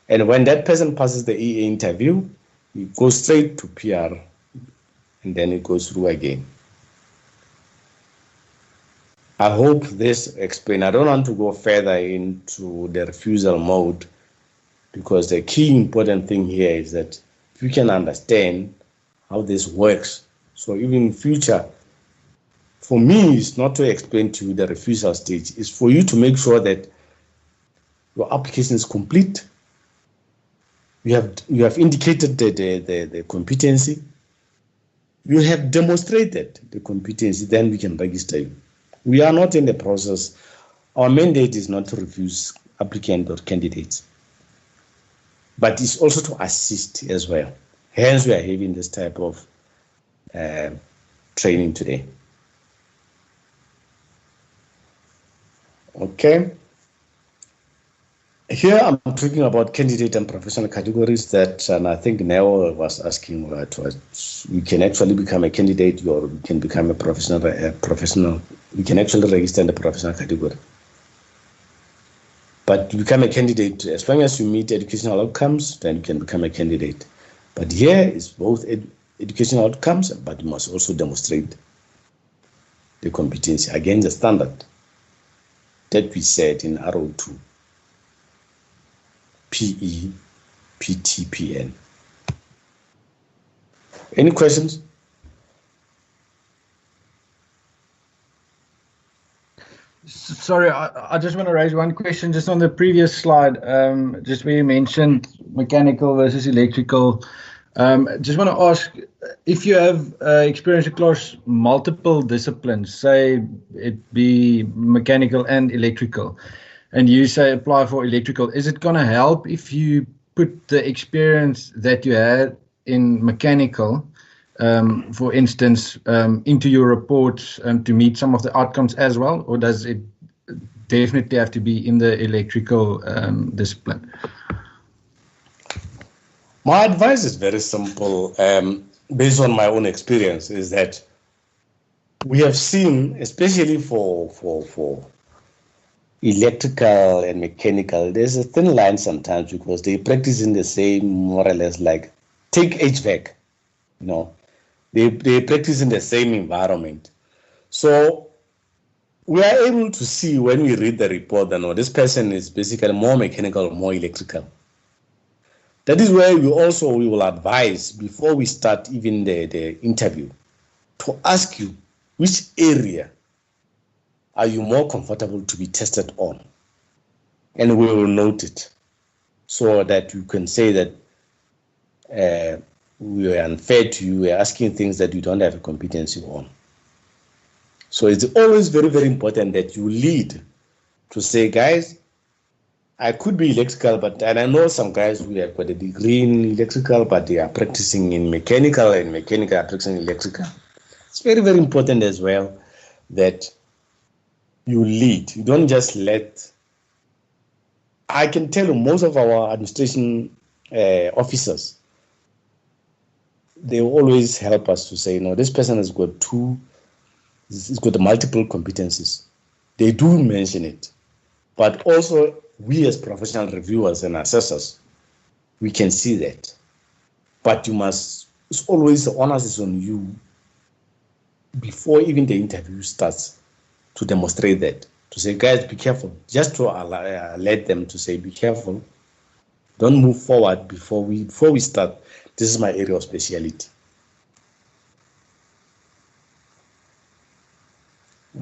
And when that person passes the EA interview, it goes straight to PR, and then it goes through again. I hope this explains. I don't want to go further into the refusal mode, because the key important thing here is that if you can understand how this works, so even in future, for me, it's not to explain to you the refusal stage. It's for you to make sure that your application is complete. You have indicated the competency. You have demonstrated the competency, then we can register you. We are not in the process. Our mandate is not to refuse applicants or candidates, but it's also to assist as well. Hence, we are having this type of training today. Okay. Here I'm talking about candidate and professional categories that, and I think Neo was asking what you can actually become a candidate or you can become a professional. You can actually register in the professional category. But you become a candidate, as long as you meet educational outcomes, then you can become a candidate. But here is both educational outcomes, but you must also demonstrate the competency against the standard that we set in RO2. PE, PT, PN. Any questions? Sorry, I just want to raise one question just on the previous slide, just where you mentioned mechanical versus electrical. Just want to ask if you have experience across multiple disciplines, say it be mechanical and electrical, and you say apply for electrical, is it going to help if you put the experience that you had in mechanical, for instance, into your reports to meet some of the outcomes as well, or does it definitely have to be in the electrical discipline? My advice is very simple, based on my own experience, is that we have seen, especially for electrical and mechanical, there's a thin line sometimes because they practice in the same, more or less, like take HVAC, you know, they practice in the same environment. So we are able to see when we read the report that no, this person is basically more mechanical, more electrical. That is where we will advise before we start even the interview to ask you which area are you more comfortable to be tested on, and we will note it so that you can say that we are unfair to you, we are asking things that you don't have a competency on. So it's always very, very important that you lead to say, guys, I could be electrical, and I know some guys who have got a degree in electrical, but they are practicing in mechanical, and mechanical are practicing electrical. It's very, very important as well that you lead. You don't just let. I can tell you most of our administration officers, they always help us to say, no, this person has got he's got multiple competencies. They do mention it, but also we as professional reviewers and assessors, we can see that. But you must, it's always the onus is on you before even the interview starts, to demonstrate that, to say, guys, be careful, just to alert them to say, be careful, don't move forward before we start. This is my area of speciality.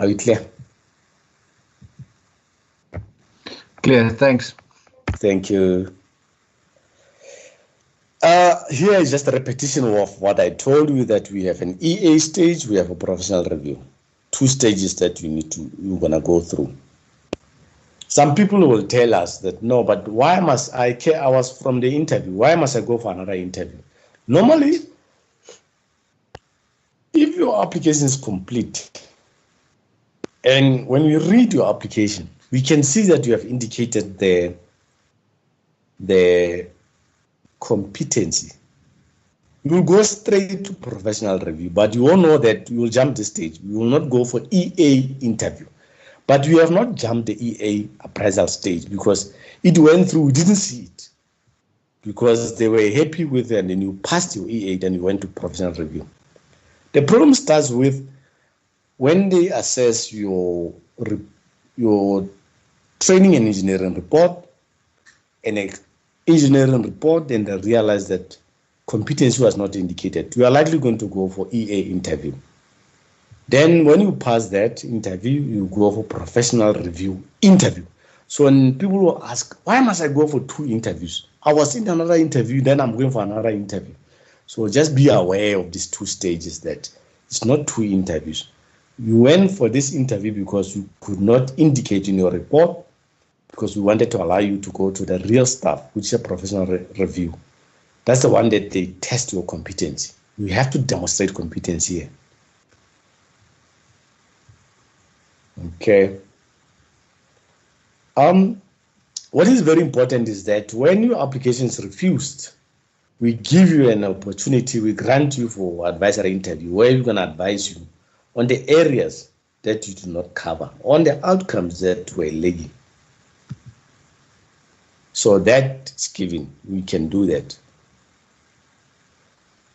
Are you clear? Clear, thanks. Thank you. Here is just a repetition of what I told you, that we have an EA stage, we have a professional review. 2 stages that you're gonna go through. Some people will tell us that, no, but why must I care? I was from the interview. Why must I go for another interview? Normally, if your application is complete, and when we read your application, we can see that you have indicated the competency. You will go straight to professional review, but you all know that you will jump the stage. You will not go for EA interview. But you have not jumped the EA appraisal stage because it went through, we didn't see it. Because they were happy with it, and then you passed your EA, then you went to professional review. The problem starts with when they assess your training and engineering report, and an engineering report, then they realize that competency was not indicated. You are likely going to go for EA interview. Then when you pass that interview, you go for professional review interview. So when people will ask, why must I go for 2 interviews? I was in another interview, then I'm going for another interview. So just be aware of these 2 stages, that it's not 2 interviews. You went for this interview because you could not indicate in your report, because we wanted to allow you to go to the real stuff, which is a professional review. That's the one that they test your competency. You have to demonstrate competency here. Okay. What is very important is that when your application is refused, we give you an opportunity, we grant you for advisory interview, where we're going to advise you on the areas that you do not cover, on the outcomes that were lagging. So that is given, we can do that.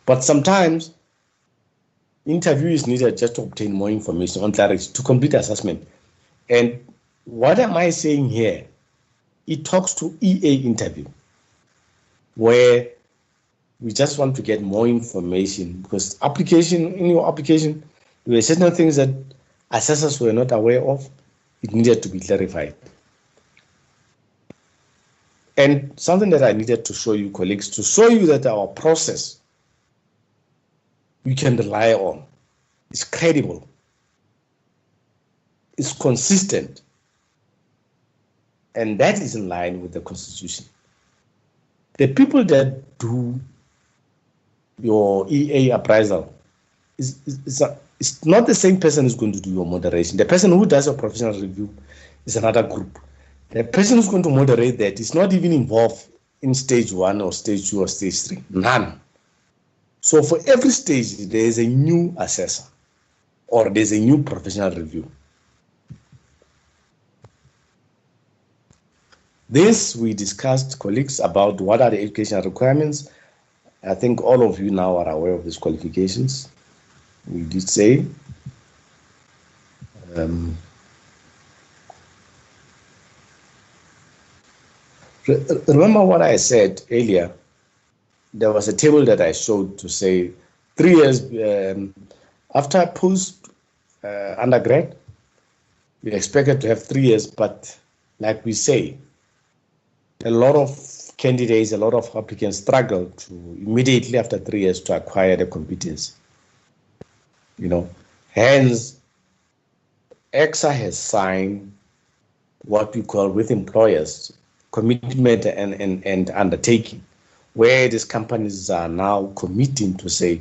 But sometimes interview is needed just to obtain more information on clarity, to complete assessment. And what am I saying here? It talks to EA interview, where we just want to get more information, because in your application, there were certain things that assessors were not aware of. It needed to be clarified. And something that I needed to show you, colleagues, to show you that our process we can rely on, is credible, is consistent, and that is in line with the Constitution. The people that do your EA appraisal it's not the same person who's going to do your moderation. The person who does your professional review is another group. The person who's going to moderate that is not even involved in stage 1 or stage 2 or stage 3. None. So for every stage, there is a new assessor or there's a new professional review. This we discussed, colleagues, about what are the educational requirements. I think all of you now are aware of these qualifications. We did say. Remember what I said earlier? There was a table that I showed to say 3 years after post undergrad, we expected to have 3 years, but like we say, a lot of candidates, a lot of applicants struggle to immediately after 3 years to acquire the competence. Hence, EXA has signed what we call with employers commitment and undertaking, where these companies are now committing to say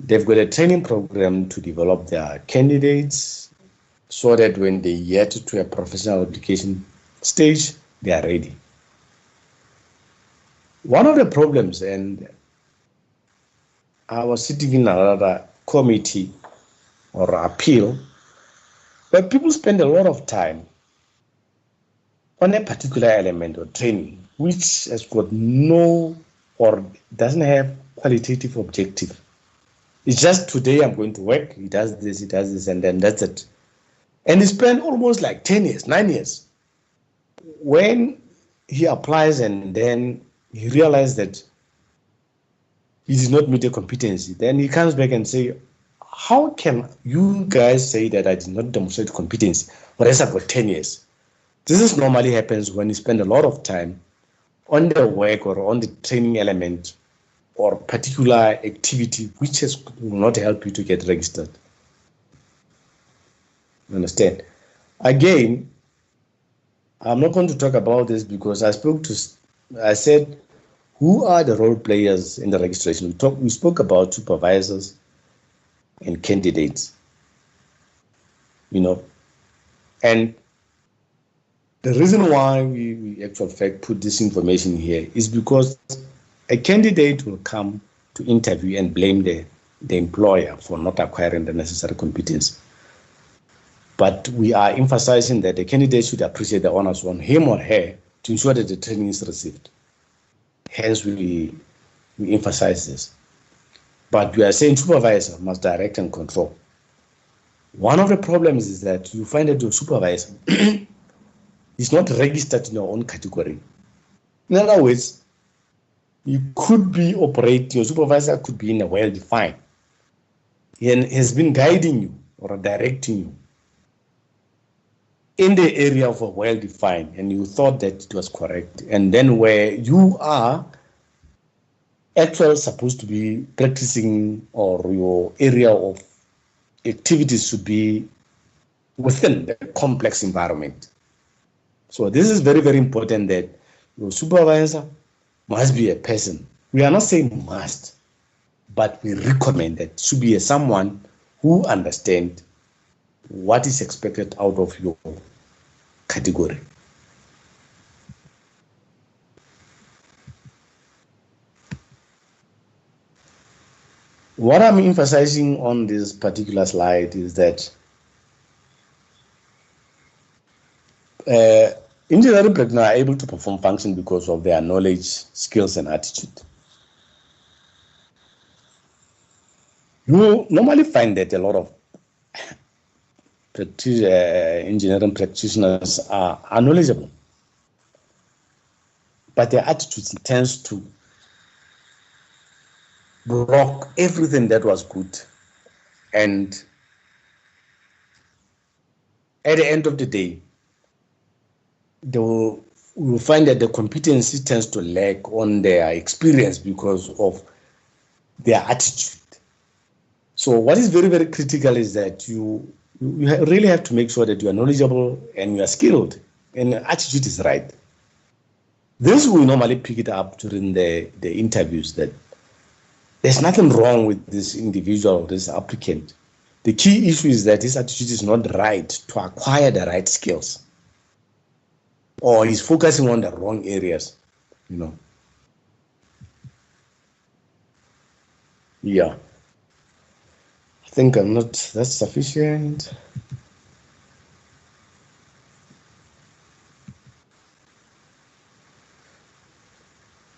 they've got a training program to develop their candidates so that when they get to a professional application stage, they are ready. One of the problems, and I was sitting in another committee or appeal, where people spend a lot of time on a particular element or training, which has got no or doesn't have qualitative objective. It's just today I'm going to work, he does this, and then that's it. And he spent almost like 10 years, 9 years. When he applies and then he realized that he did not meet the competency, then he comes back and say, how can you guys say that I did not demonstrate competency, whereas I've got 10 years? This is normally happens when you spend a lot of time on the work or on the training element or particular activity which will not help you to get registered. You understand? Again, I'm not going to talk about this because I said, who are the role players in the registration? We spoke about supervisors and candidates, and the reason why we actual fact put this information here is because a candidate will come to interview and blame the employer for not acquiring the necessary competence. But we are emphasizing that the candidate should appreciate the onus on him or her to ensure that the training is received. Hence, we emphasize this. But we are saying supervisor must direct and control. One of the problems is that you find that your supervisor is not registered in your own category. In other words, you could be operating, your supervisor could be in a well-defined and has been guiding you or directing you in the area of a well-defined, and you thought that it was correct. And then where you are actually supposed to be practicing, or your area of activities should be within the complex environment. So this is very, very important that your supervisor must be a person. We are not saying must, but we recommend that it should be someone who understands what is expected out of your category. What I'm emphasizing on this particular slide is that engineering personnel are able to perform function because of their knowledge, skills, and attitude. You normally find that a lot of engineering practitioners are knowledgeable, but their attitude tends to block everything that was good, and at the end of the day, we will find that the competency tends to lack on their experience because of their attitude. So what is very, very critical is that you really have to make sure that you are knowledgeable and you are skilled and your attitude is right. This we normally pick it up during the interviews, that there's nothing wrong with this individual, this applicant. The key issue is that his attitude is not right to acquire the right skills, or he's focusing on the wrong areas, Yeah. I think that's sufficient.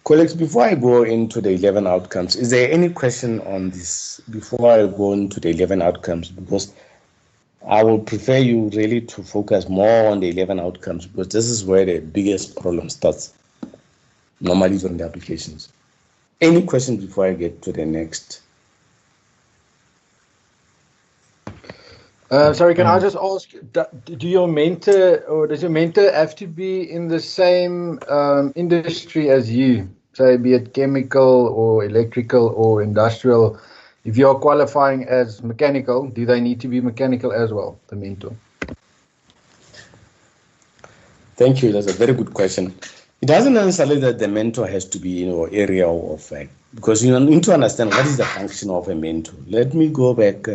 Colleagues, before I go into the 11 outcomes, is there any question on this before I go into the 11 outcomes? Because I would prefer you really to focus more on the 11 outcomes, because this is where the biggest problem starts, normally during the applications. Any questions before I get to the next? Sorry, can I just ask, does your mentor have to be in the same industry as you? Say, be it chemical or electrical or industrial. If you're qualifying as mechanical, do they need to be mechanical as well, the mentor? Thank you. That's a very good question. It doesn't necessarily that the mentor has to be in your area of, because you need to understand what is the function of a mentor. Let me go back.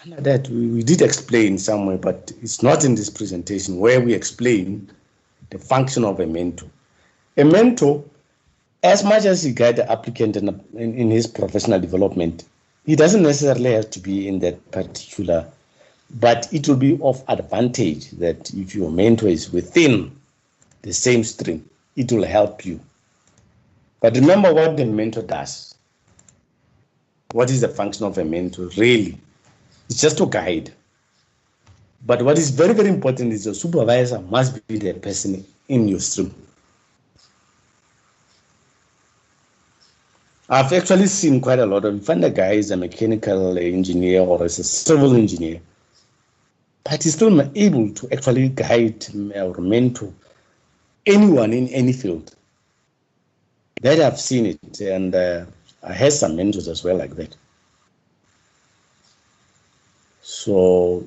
That we did explain somewhere, but it's not in this presentation where we explain the function of a mentor. A mentor, as much as he guides the applicant in his professional development, he doesn't necessarily have to be in that particular, but it will be of advantage that if your mentor is within the same stream, it will help you But remember what the mentor does. What is the function of a mentor? Really, it's just to guide. But what is very, very important is the supervisor must be the person in your stream. I've actually seen quite a lot of, you find a guy is a mechanical engineer or is a civil engineer, but he's still able to actually guide or mentor anyone in any field. That I've seen it, and I had some mentors as well like that. So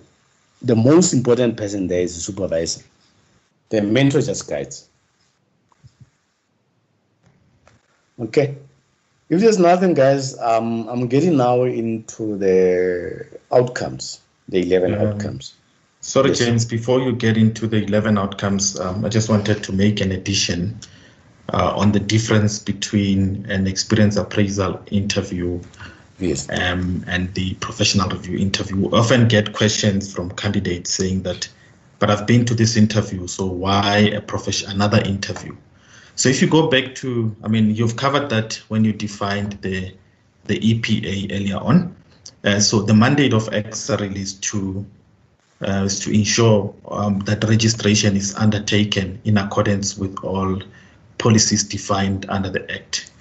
the most important person there is the supervisor. The mentor just guides. Okay. If there's nothing, guys, I'm getting now into the outcomes, the 11 outcomes. Sorry, Yes. James, before you get into the 11 outcomes, I just wanted to make an addition on the difference between an experience appraisal interview Yes. and the professional review interview. We often get questions from candidates saying that, but I've been to this interview, so why another interview? So if you go back to, I mean, you've covered that when you defined the EPA earlier on. So the mandate of EXA is to ensure that registration is undertaken in accordance with all policies defined under the Act.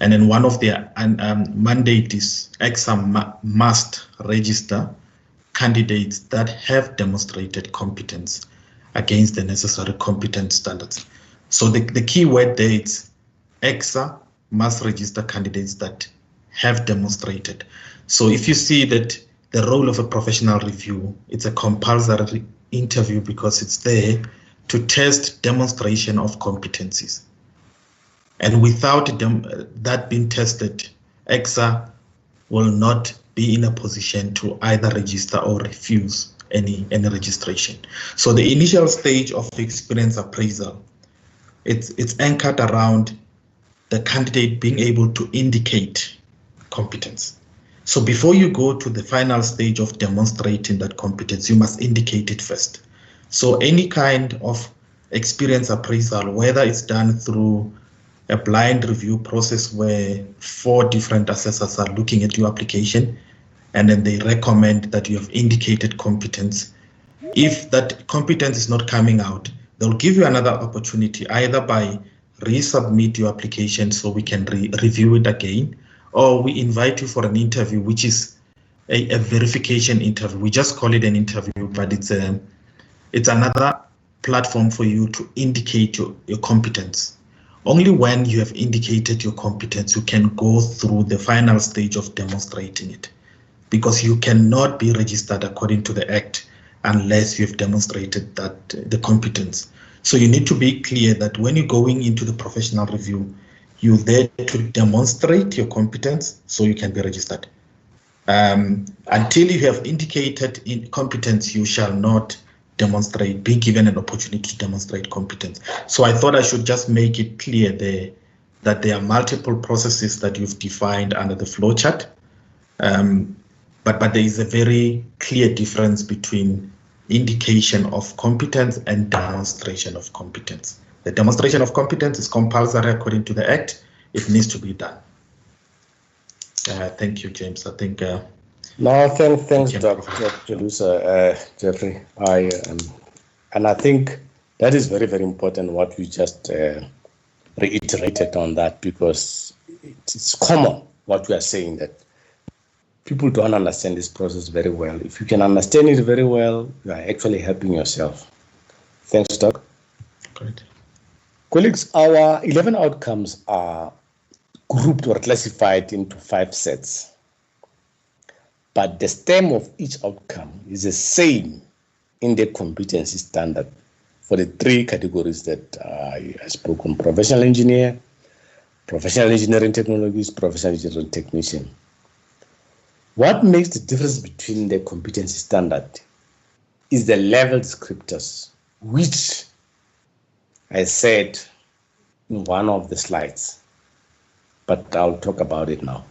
And then one of their mandate is EXA must register candidates that have demonstrated competence against the necessary competence standards. So the key word there is EXA must register candidates that have demonstrated. So if you see that the role of a professional review, it's a compulsory interview because it's there to test demonstration of competencies. And without that being tested, EXA will not be in a position to either register or refuse any registration. So the initial stage of experience appraisal, it's anchored around the candidate being able to indicate competence. So before you go to the final stage of demonstrating that competence, you must indicate it first. So any kind of experience appraisal, whether it's done through a blind review process where 4 different assessors are looking at your application and then they recommend that you have indicated competence. If that competence is not coming out, they'll give you another opportunity either by resubmit your application so we can review it again, or we invite you for an interview, which is a verification interview. We just call it an interview, but it's another platform for you to indicate your competence. Only when you have indicated your competence, you can go through the final stage of demonstrating it, because you cannot be registered according to the Act unless you have demonstrated that the competence. So you need to be clear that when you're going into the professional review, you're there to demonstrate your competence so you can be registered. Until you have indicated competence, you shall not demonstrate, be given an opportunity to demonstrate competence. So I thought I should just make it clear there that there are multiple processes that you've defined under the flowchart. But there is a very clear difference between indication of competence and demonstration of competence. The demonstration of competence is compulsory according to the Act. It needs to be done. Thank you, James. I think. No, thanks, Dr. Jelusa, Jeffrey. And I think that is very, very important what you just reiterated on that, because it's common what we are saying, that people don't understand this process very well. If you can understand it very well, you are actually helping yourself. Thanks, Doc. Great. Colleagues, our 11 outcomes are grouped or classified into 5 sets. But the stem of each outcome is the same in the competency standard for the 3 categories that I spoke on: professional engineer, professional engineering technologies, professional engineering technician. What makes the difference between the competency standard is the level descriptors, which I said in one of the slides, but I'll talk about it now.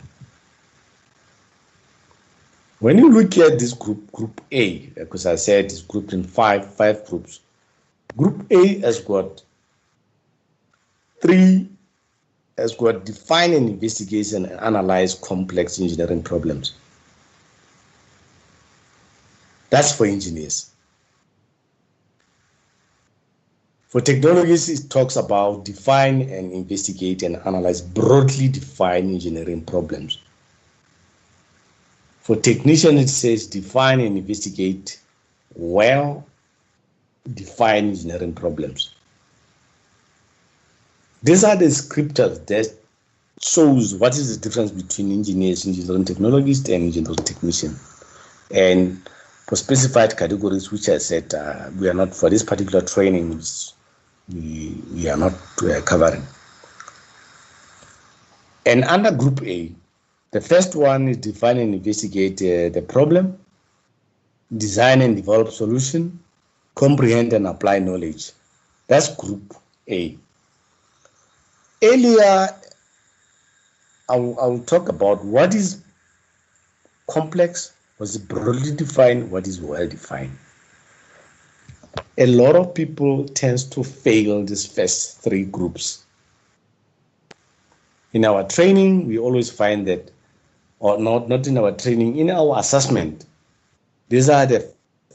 When you look at this group A, because I said it's grouped in five groups, Group A has got 3 has got define and investigate and analyze complex engineering problems. That's for engineers. For technologies, it talks about define and investigate and analyze broadly defined engineering problems. For technicians, it says define and investigate well-defined engineering problems. These are the descriptors that shows what is the difference between engineers, engineering technologists, and engineering technician. And for specified categories, which I said we are not for this particular training, we are not covering. And under Group A, the first one is define and investigate the problem, design and develop solution, comprehend and apply knowledge. That's Group A. Earlier, I'll talk about what is complex, what is broadly defined, what is well defined. A lot of people tend to fail these first three groups. In our training, we always find that, or not in our training, in our assessment, these are the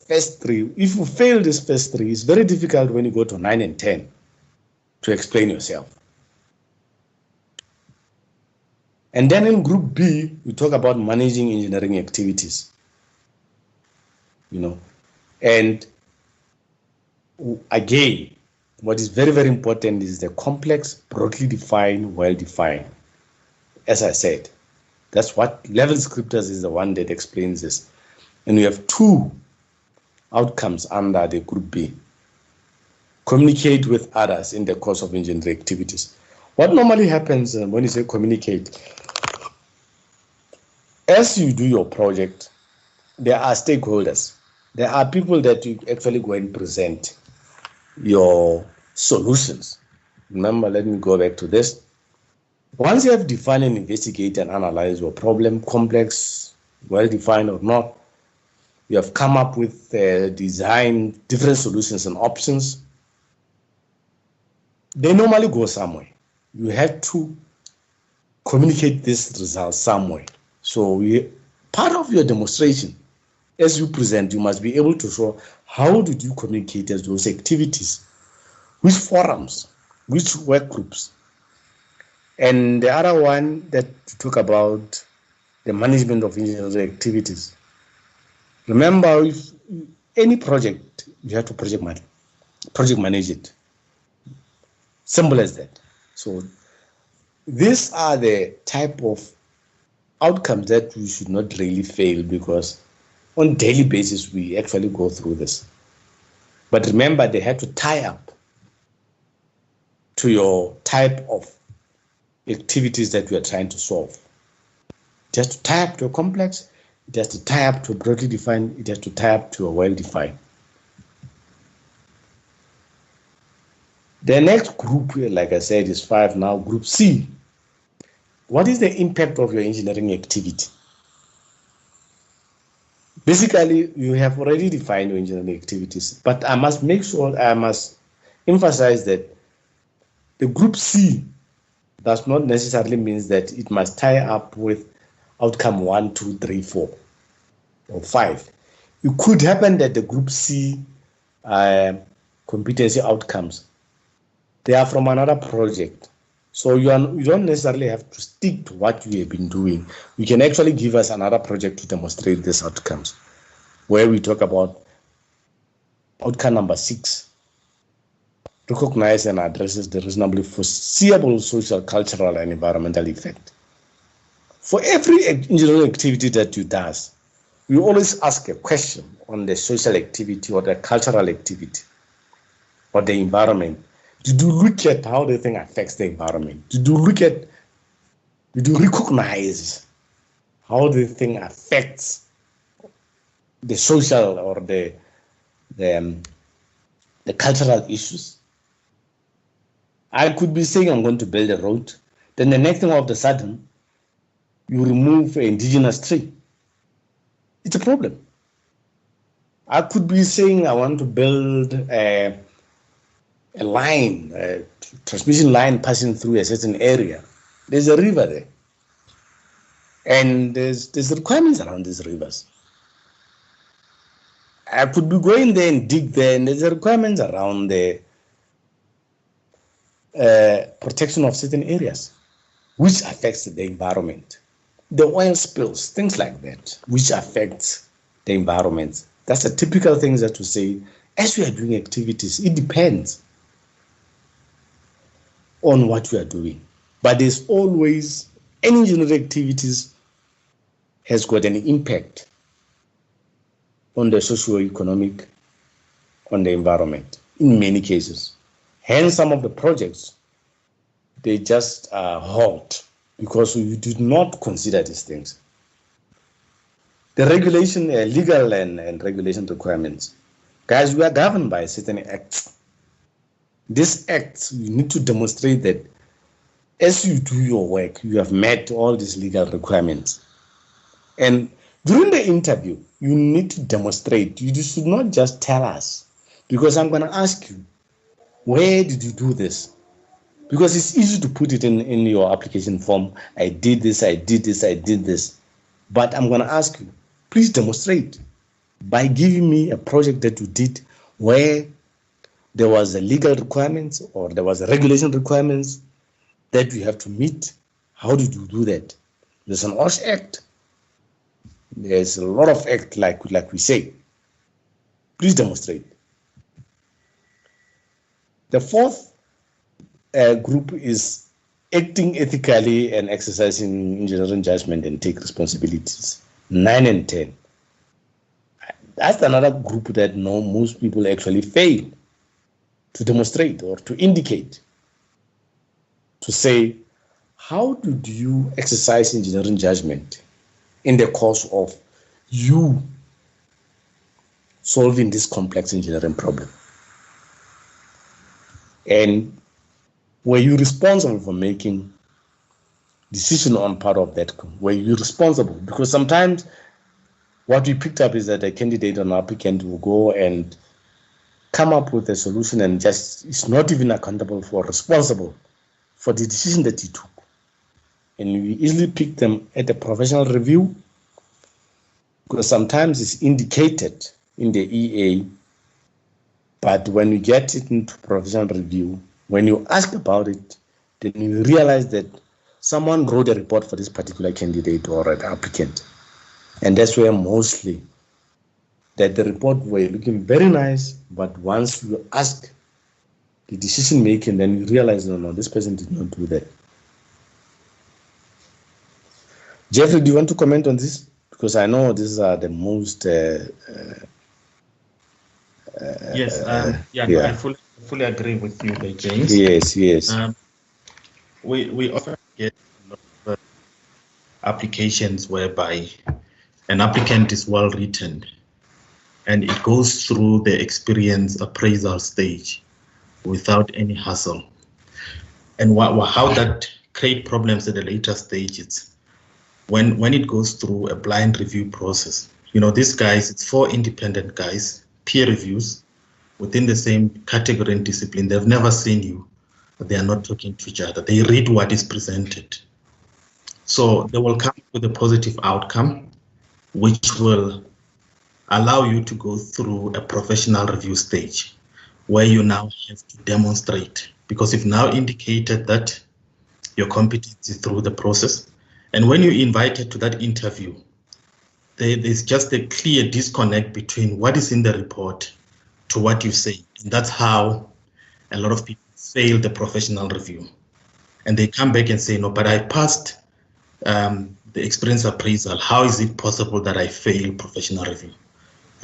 first three. If you fail these first three, it's very difficult when you go to 9 and 10 to explain yourself. And then in Group B, we talk about managing engineering activities. And again, what is very, very important is the complex, broadly defined, well-defined. As I said, that's what level descriptors is the one that explains this. And we have two outcomes under the Group B. Communicate with others in the course of engineering activities. What normally happens when you say communicate, as you do your project, there are stakeholders. There are people that you actually go and present your solutions. Remember, let me go back to this. Once you have defined and investigate and analyze your problem, complex, well-defined or not, you have come up with design different solutions and options. They normally go somewhere. You have to communicate this result somewhere. So part of your demonstration, as you present, you must be able to show how did you communicate as those activities, which forums, which work groups. And the other one that to talk about the management of engineering activities. Remember, if any project, you have to project manage it. Simple as that. So these are the type of outcomes that we should not really fail, because on daily basis we actually go through this. But remember, they have to tie up to your type of activities that we are trying to solve. It has to tie up to a complex, it has to tie up to a broadly defined, it has to tie up to a well-defined. The next group, like I said, is 5 now, Group C. What is the impact of your engineering activity? Basically, you have already defined your engineering activities, but I must emphasize that the Group C does not necessarily mean that it must tie up with outcome 1, 2, 3, 4, or 5. It could happen that the Group C competency outcomes, they are from another project. So you don't necessarily have to stick to what you have been doing. You can actually give us another project to demonstrate these outcomes, where we talk about outcome number 6. Recognize and addresses the reasonably foreseeable social, cultural, and environmental effect. For every engineering activity that you do, we always ask a question on the social activity or the cultural activity or the environment. Did you look at how the thing affects the environment? Did you recognize how the thing affects the social or the cultural issues? I could be saying I'm going to build a road, then the next thing all of a sudden, you remove an indigenous tree. It's a problem. I could be saying I want to build a line, a transmission line passing through a certain area. There's a river there. And there's requirements around these rivers. I could be going there and dig there, and there's requirements around the protection of certain areas, which affects the environment. The oil spills, things like that, which affects the environment. That's a typical thing that we say, as we are doing activities, it depends on what we are doing. But there's always, any engineering activities has got an impact on the socio-economic, on the environment, in many cases. Hence, some of the projects, they just halt because we did not consider these things. The regulation, legal and regulation requirements. Guys, we are governed by certain acts. These acts, you need to demonstrate that as you do your work, you have met all these legal requirements. And during the interview, you need to demonstrate. You should not just tell us, because I'm going to ask you, where did you do this? Because it's easy to put it in your application form. I did this, I did this, I did this. But I'm going to ask you, please demonstrate by giving me a project that you did where there was a legal requirements or there was a regulation requirements that you have to meet. How did you do that? There's an OSH Act. There's a lot of act, like we say. Please demonstrate. The fourth group is acting ethically and exercising engineering judgment and take responsibilities. 9 and 10. That's another group that most people actually fail to demonstrate or to indicate, to say, how did you exercise engineering judgment in the course of you solving this complex engineering problem? And were you responsible for making decision on part of that? Were you responsible? Because sometimes what we picked up is that a candidate or an applicant will go and come up with a solution and just is not even accountable for, responsible for the decision that he took. And we easily pick them at a professional review, because sometimes it's indicated in the EA, but when you get it into professional review, when you ask about it, then you realize that someone wrote a report for this particular candidate or an applicant. And that's where mostly that the report were looking very nice, but once you ask the decision making, then you realize, no, this person did not do that. Jeffrey, do you want to comment on this? Because I know these are the most. Yes, I fully agree with you there, James. Yes. We often get a lot of applications whereby an applicant is well written and it goes through the experience appraisal stage without any hassle. And how that create problems at the later stages when it goes through a blind review process. You know, these guys, it's 4 independent guys, peer reviews within the same category and discipline. They've never seen you, but they are not talking to each other. They read what is presented. So they will come with a positive outcome, which will allow you to go through a professional review stage where you now have to demonstrate, because you've now indicated that your competency through the process. And when you're invited to that interview, there's just a clear disconnect between what is in the report to what you say. And that's how a lot of people fail the professional review. And they come back and say, no, but I passed the experience appraisal. How is it possible that I fail professional review?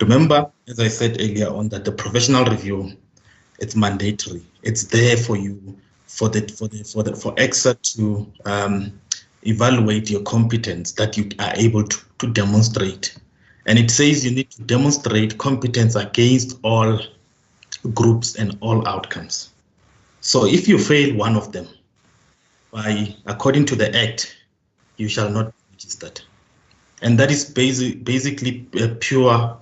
Remember, as I said earlier on, that the professional review, it's mandatory. It's there for you, for EXA to evaluate your competence that you are able to demonstrate. And it says you need to demonstrate competence against all groups and all outcomes. So if you fail one of them, according to the Act, you shall not be registered. And that is basically pure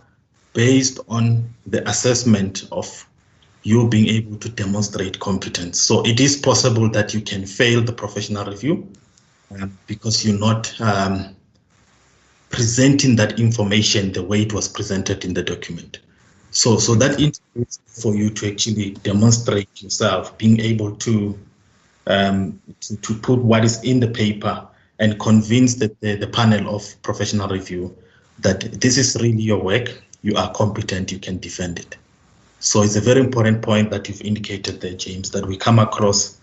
based on the assessment of you being able to demonstrate competence. So it is possible that you can fail the professional review because you're not presenting that information the way it was presented in the document. So that interview is for you to actually demonstrate yourself, being able to put what is in the paper and convince the panel of professional review that this is really your work, you are competent, you can defend it. So it's a very important point that you've indicated there, James, that we come across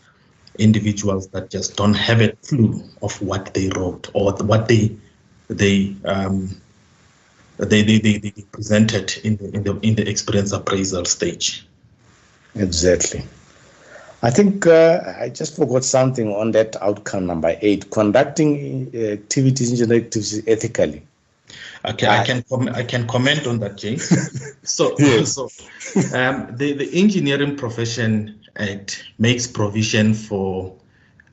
individuals that just don't have a clue of what they wrote or what they presented in the experience appraisal stage. Exactly. I think I just forgot something on that outcome number 8, conducting engineering activities ethically. Okay, I can comment on that, James. Yes. The Engineering Profession Act makes provision for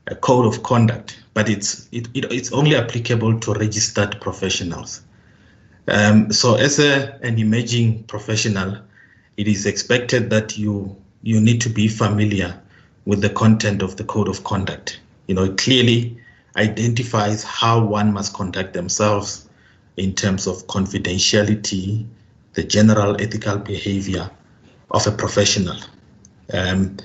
a code of conduct, but it's only applicable to registered professionals. So as an emerging professional, it is expected that you need to be familiar with the content of the code of conduct. It clearly identifies how one must conduct themselves in terms of confidentiality, the general ethical behavior of a professional. And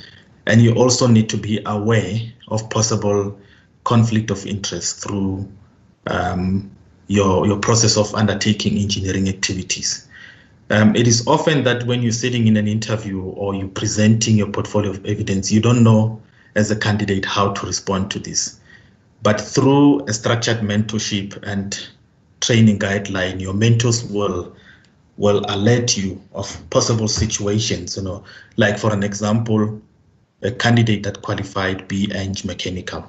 you also need to be aware of possible conflict of interest through your process of undertaking engineering activities. It is often that when you're sitting in an interview or you're presenting your portfolio of evidence, you don't know as a candidate how to respond to this. But through a structured mentorship and training guideline, your mentors will alert you of possible situations, like for an example, a candidate that qualified B-Eng mechanical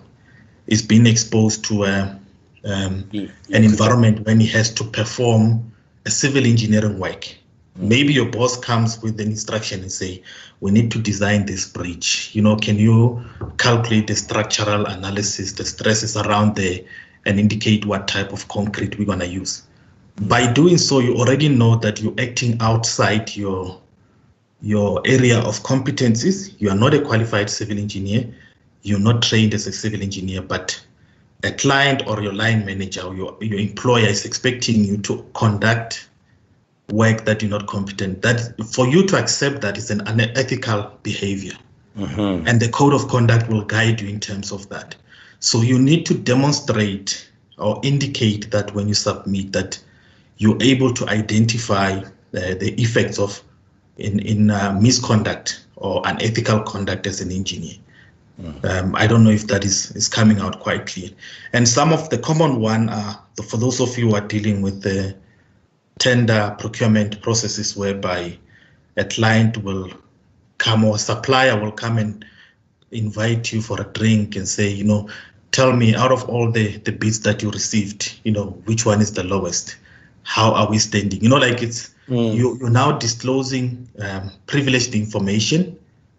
is being exposed to an environment when he has to perform a civil engineering work. Maybe your boss comes with an instruction and say, we need to design this bridge. Can you calculate the structural analysis, the stresses around there, and indicate what type of concrete we're going to use? By doing so, you already know that you're acting outside your area of competencies. You are not a qualified civil engineer. You're not trained as a civil engineer, but a client or your line manager or your employer is expecting you to conduct work that you're not competent. That for you to accept that is an unethical behavior. And the code of conduct will guide you in terms of that. So you need to demonstrate or indicate that when you submit that you're able to identify the effects of in misconduct or unethical conduct as an engineer. I don't know if that is coming out quite clear. And some of the common one are, for those of you who are dealing with the tender procurement processes whereby a client will come or supplier will come and invite you for a drink and say, tell me out of all the bids that you received, which one is the lowest? How are we standing? You're now disclosing privileged information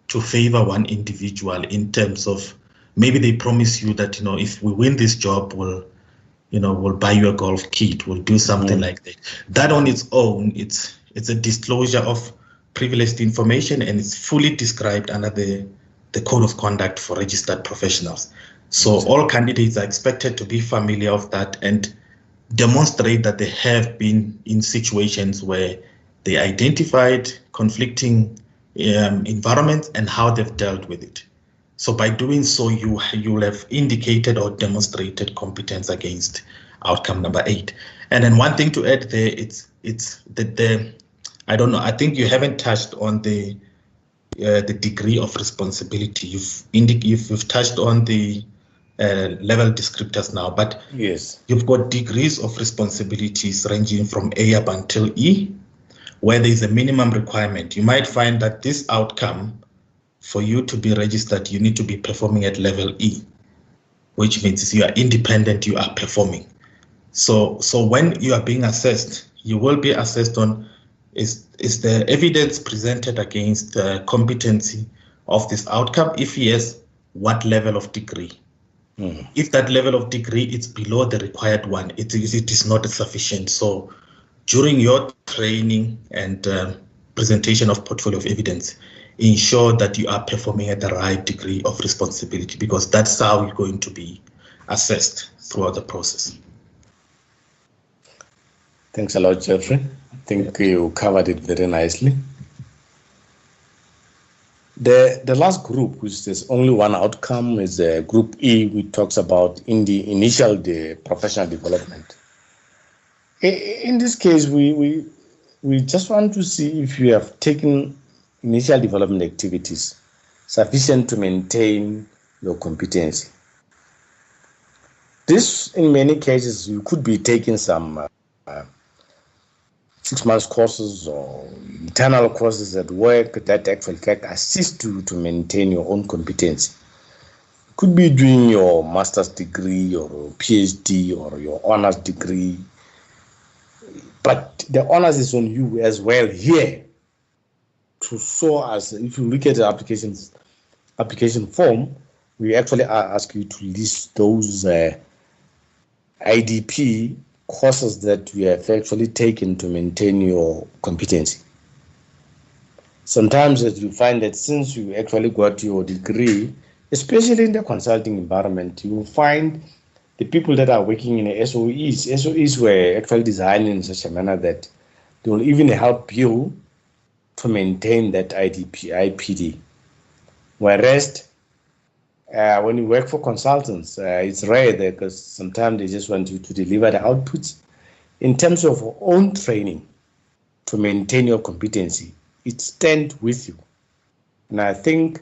to favor one individual in terms of maybe they promise you that, if we win this job, we'll buy you a golf kit, we'll do something like that. That on its own, it's a disclosure of privileged information, and it's fully described under the code of conduct for registered professionals. So all candidates are expected to be familiar with that and demonstrate that they have been in situations where they identified conflicting environments and how they've dealt with it. So by doing so, you will have indicated or demonstrated competence against outcome number 8. And then one thing to add there, it's that I don't know, I think you haven't touched on the degree of responsibility. You've touched on the level descriptors now, but yes, you've got degrees of responsibilities ranging from A up until E, where there is a minimum requirement. You might find that this outcome, for you to be registered, you need to be performing at level E, which means you are independent, you are performing. So when you are being assessed, you will be assessed on is the evidence presented against the competency of this outcome? If yes, what level of degree? If that level of degree is below the required one, it is not sufficient. So during your training and presentation of portfolio of evidence, ensure that you are performing at the right degree of responsibility, because that's how you're going to be assessed throughout the process. Thanks a lot, Jeffrey. I think you covered it very nicely. The last group, which there's only one outcome, is Group E, which talks about in the initial professional development. In this case, we just want to see if you have taken initial development activities sufficient to maintain your competency. This, in many cases, you could be taking some 6 months courses or internal courses at work that actually can assist you to maintain your own competency. You could be doing your master's degree or PhD or your honors degree, but the honors is on you as well here to show us. If you look at the application form, we actually ask you to list those IDP courses that you have actually taken to maintain your competency. Sometimes you find that since you actually got your degree, especially in the consulting environment, you will find the people that are working in SOEs were actually designed in such a manner that they will even help you to maintain that IPD. Whereas when you work for consultants, it's rare because sometimes they just want you to deliver the outputs. In terms of own training to maintain your competency, it stands with you. And I think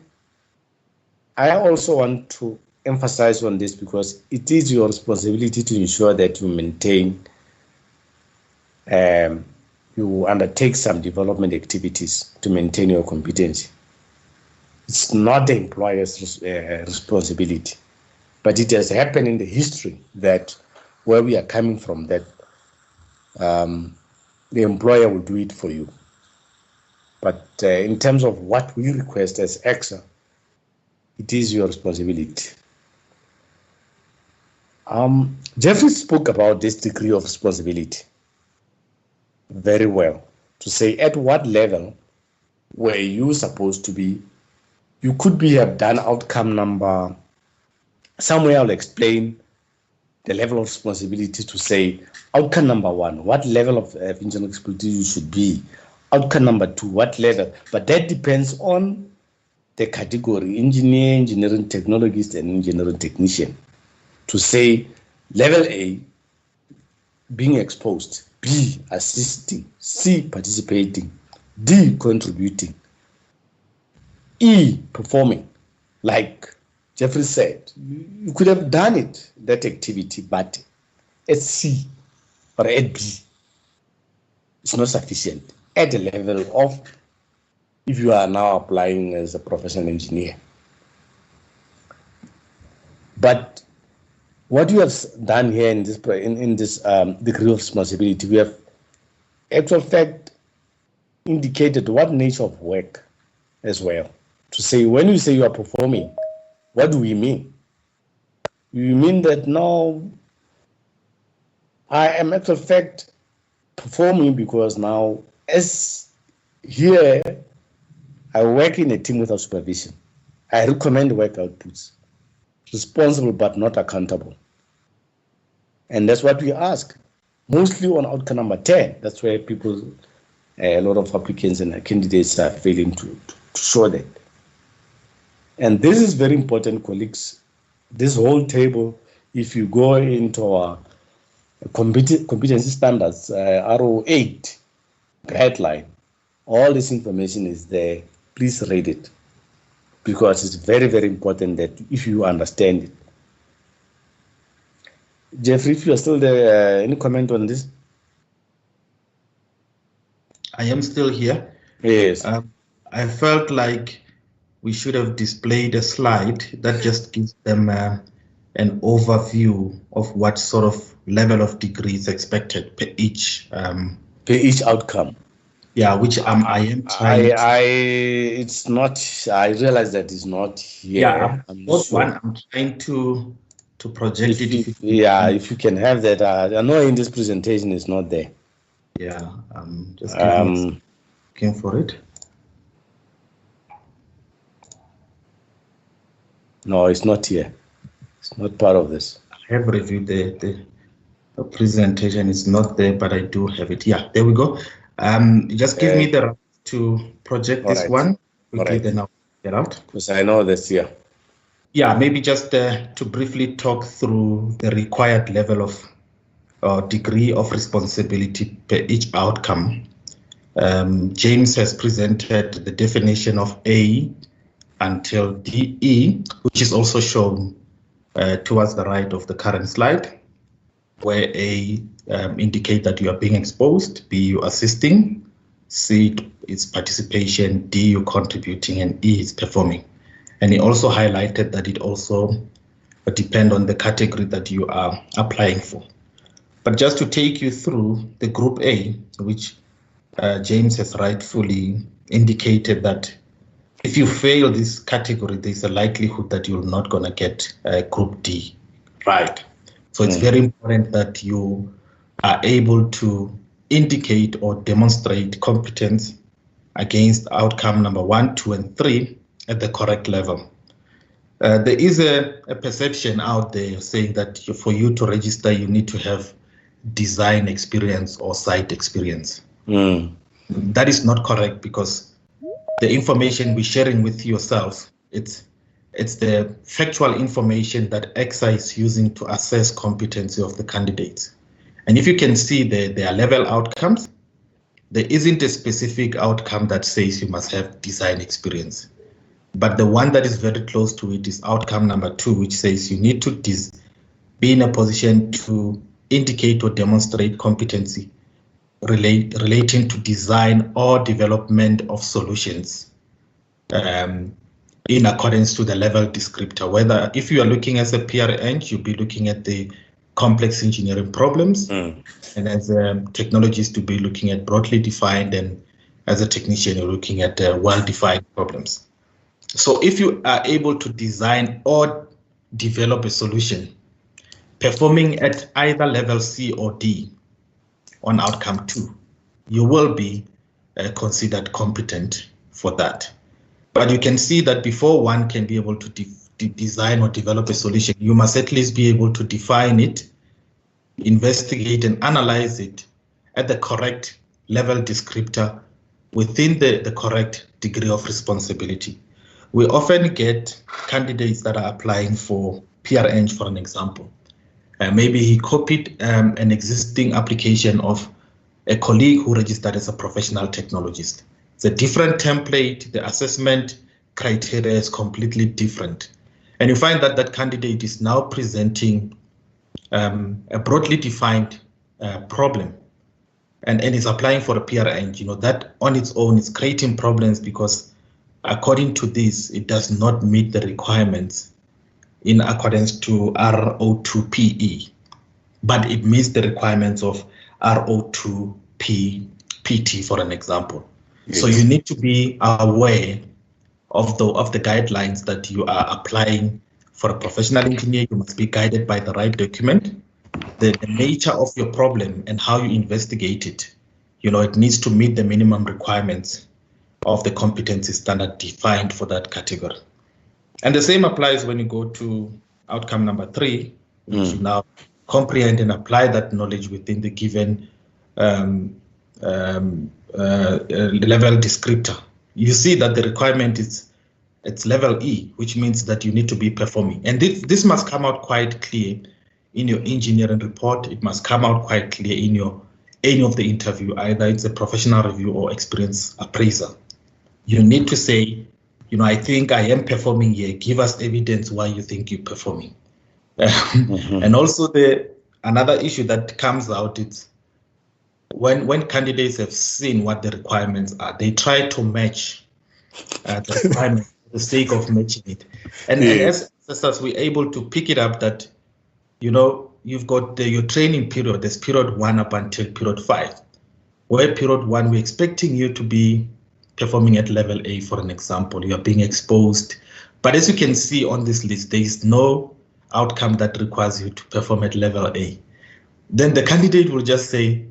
I also want to emphasize on this because it is your responsibility to ensure that you maintain, you undertake some development activities to maintain your competency. It's not the employer's responsibility, but it has happened in the history that where we are coming from, that the employer will do it for you. But in terms of what we request as EXA, it is your responsibility. Jeffrey spoke about this degree of responsibility very well, to say at what level were you supposed to be. You could have done outcome number, somewhere I'll explain the level of responsibility to say outcome number 1, what level of engineering expertise you should be, outcome number 2, what level, but that depends on the category, engineer, engineering technologist, and engineering technician. To say level A, being exposed, B, assisting, C, participating, D, contributing, E, performing. Like Jeffrey said, you could have done it, that activity, but at C or at B, it's not sufficient at the level of if you are now applying as a professional engineer. But what you have done here in this degree of responsibility, we have actual fact indicated what nature of work as well. To say, when you say you are performing, what do we mean? We mean that now I am actual fact performing because now as here I work in a team without supervision. I recommend work outputs. Responsible but not accountable. And that's what we ask. Mostly on outcome number 10. That's where people, a lot of applicants and candidates are failing to show that. And this is very important, colleagues. This whole table, if you go into our competency standards, RO8 guideline, all this information is there. Please read it, because it's very, very important that if you understand it. Jeffrey, if you are still there, any comment on this? I am still here. Yes. I felt like we should have displayed a slide that just gives them an overview of what sort of level of degree is expected per each outcome. Yeah, which I am trying. It's not. I realize that it's not here. Yeah, I'm trying to project it. If you can have that. I know in this presentation it's not there. Yeah, just looking for it. No, it's not here. It's not part of this. have reviewed the presentation. It's not there, but I do have it. Yeah, there we go. Just give me the right to project this one quickly, then I'll get out. Because I know this, yeah. Yeah, maybe just to briefly talk through the required level of degree of responsibility per each outcome. James has presented the definition of A until DE, which is also shown towards the right of the current slide, where A indicate that you are being exposed, B, you assisting, C is participation, D, you contributing, and E is performing. And he also highlighted that it also depends on the category that you are applying for. But just to take you through the group A, which James has rightfully indicated that if you fail this category, there's a likelihood that you're not going to get group D right. So it's very important that you are able to indicate or demonstrate competence against outcome number 1, 2, and 3 at the correct level. There is a perception out there saying that for you to register, you need to have design experience or site experience. That is not correct, because the information we're sharing with yourself, it's the factual information that EXA is using to assess competency of the candidates. And if you can see their level outcomes, there isn't a specific outcome that says you must have design experience. But the one that is very close to it is outcome number 2, which says you need to be in a position to indicate or demonstrate competency relating to design or development of solutions in accordance to the level descriptor. Whether if you are looking as a PR Eng, you'll be looking at the complex engineering problems, and as a technologist to be looking at broadly defined, and as a technician you're looking at well-defined problems. So if you are able to design or develop a solution performing at either level C or D on outcome 2, you will be considered competent for that. But you can see that before one can be able to design or develop a solution, you must at least be able to define it, investigate and analyze it at the correct level descriptor within the correct degree of responsibility. We often get candidates that are applying for PR Eng, for an example. Maybe he copied an existing application of a colleague who registered as a professional technologist. It's a different template. The assessment criteria is completely different. And you find that that candidate is now presenting a broadly defined problem and is applying for a PR Eng. You know, that on its own is creating problems, because according to this, it does not meet the requirements in accordance to RO2PE, but it meets the requirements of RO2PT, for an example. Yes. So you need to be aware of the guidelines that you are applying for a professional engineer. You must be guided by the right document, the nature of your problem and how you investigate it. You know, it needs to meet the minimum requirements of the competency standard defined for that category. And the same applies when you go to outcome number 3, which you now comprehend and apply that knowledge within the given level descriptor. You see that the requirement it's level E, which means that you need to be performing. And this must come out quite clear in your engineering report. It must come out quite clear in any of the interview, either it's a professional review or experience appraiser. You need to say, you know, I think I am performing here. Give us evidence why you think you're performing. And also another issue that comes out, it's when candidates have seen what the requirements are, they try to match the requirements for the sake of matching it. And as assessors, we're able to pick it up that, you know, you've got your training period, there's period 1 up until period 5. Where period 1, we're expecting you to be performing at level A, for an example. You're being exposed. But as you can see on this list, there is no outcome that requires you to perform at level A. Then the candidate will just say,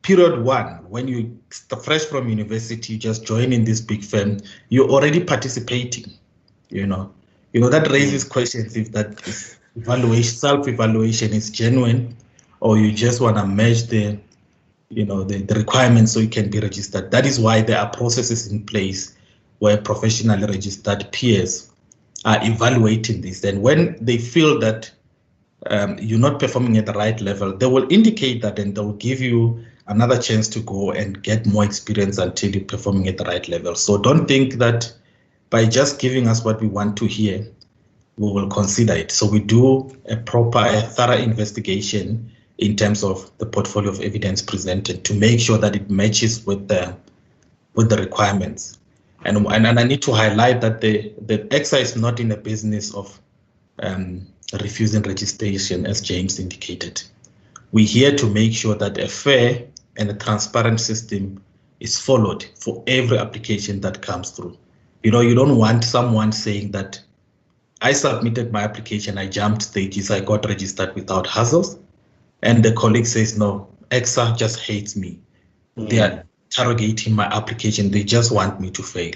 period 1, when you fresh from university, just join in this big firm, you're already participating. You know that raises questions if that is self-evaluation is genuine, or you just want to match the requirements so you can be registered. That is why there are processes in place where professionally registered peers are evaluating this. And when they feel that you're not performing at the right level, they will indicate that, and they will give you another chance to go and get more experience until you're performing at the right level. So don't think that by just giving us what we want to hear, we will consider it. So we do a thorough investigation in terms of the portfolio of evidence presented to make sure that it matches with the requirements. And I need to highlight that the EXA is not in the business of refusing registration, as James indicated. We're here to make sure that a fair and a transparent system is followed for every application that comes through. You don't want someone saying that I submitted my application, I jumped stages, I got registered without hassles, and the colleague says, no, EXA just hates me. They are interrogating my application, they just want me to fail.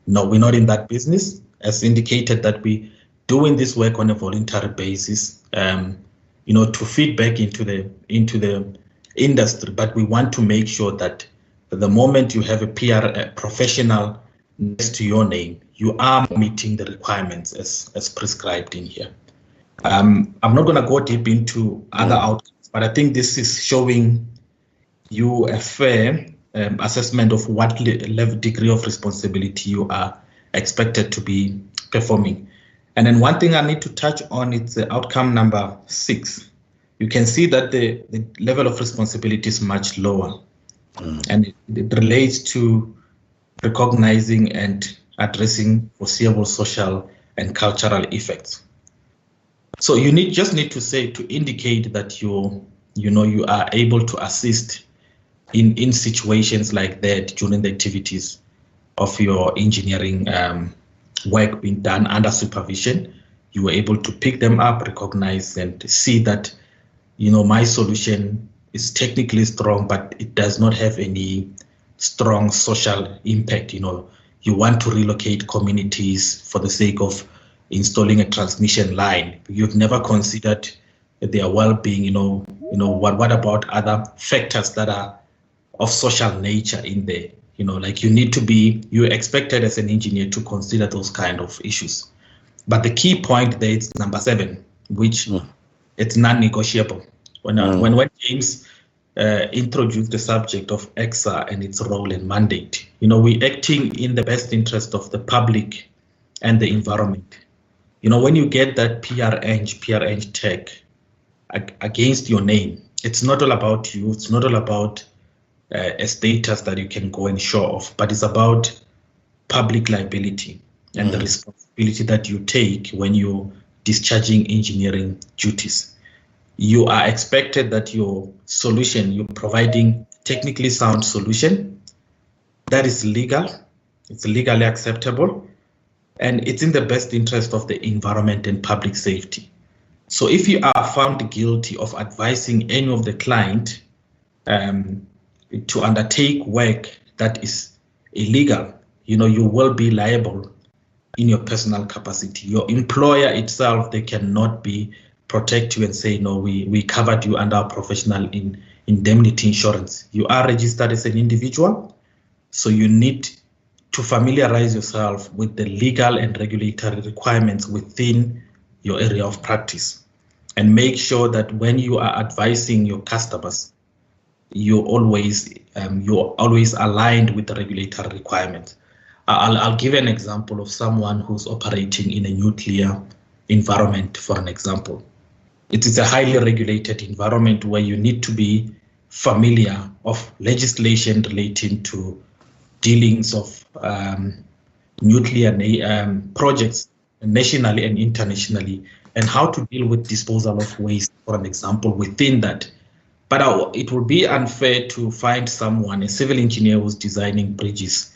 No, we're not in that business. As indicated, that we doing this work on a voluntary basis, to feed back into the industry, but we want to make sure that the moment you have a professional next to your name, you are meeting the requirements as prescribed in here. I'm not going to go deep into other outcomes, but I think this is showing you a fair assessment of what level degree of responsibility you are expected to be performing. And then one thing I need to touch on is the outcome number 6. You can see that the level of responsibility is much lower, and it relates to recognizing and addressing foreseeable social and cultural effects. So you just need to say, to indicate that you are able to assist in situations like that during the activities of your engineering work being done under supervision. You were able to pick them up, recognize, and see that my solution is technically strong, but it does not have any strong social impact. You want to relocate communities for the sake of installing a transmission line. You've never considered their well-being. What about other factors that are of social nature in there? You're expected as an engineer to consider those kind of issues. But the key point there is number 7, which it's non-negotiable. When James introduced the subject of EXA and its role and mandate, we're acting in the best interest of the public and the environment. When you get that PR-Eng tag against your name, it's not all about you, it's not all about a status that you can go and show off, but it's about public liability and the responsibility that you take when you're discharging engineering duties. You are expected that your solution, you're providing technically sound solution that is legal, it's legally acceptable, and it's in the best interest of the environment and public safety. So if you are found guilty of advising any of the client to undertake work that is illegal, you will be liable in your personal capacity. Your employer itself, they cannot protect you and say, no, we covered you under our professional indemnity insurance. You are registered as an individual, so you need to familiarize yourself with the legal and regulatory requirements within your area of practice, and make sure that when you are advising your customers, you're always aligned with the regulatory requirements. I'll give an example of someone who's operating in a nuclear environment, for an example. It is a highly regulated environment where you need to be familiar of legislation relating to dealings of nuclear projects nationally and internationally, and how to deal with disposal of waste, for an example, within that. But it would be unfair to find someone, a civil engineer who's designing bridges,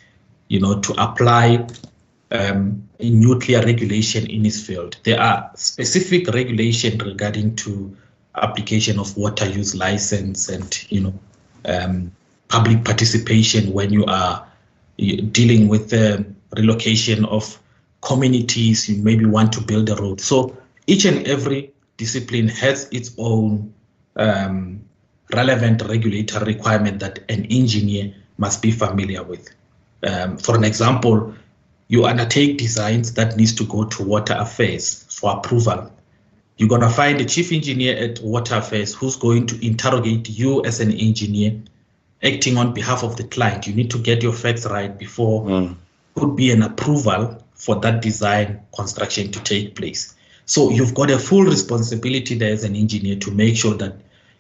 to apply a nuclear regulation in his field. There are specific regulations regarding to application of water use license and public participation when you are dealing with the relocation of communities. You maybe want to build a road. So each and every discipline has its own relevant regulatory requirement that an engineer must be familiar with. For an example, you undertake designs that needs to go to Water Affairs for approval. You're going to find a chief engineer at Water Affairs who's going to interrogate you as an engineer acting on behalf of the client. You need to get your facts right before could be an approval for that design construction to take place. So you've got a full responsibility there as an engineer to make sure that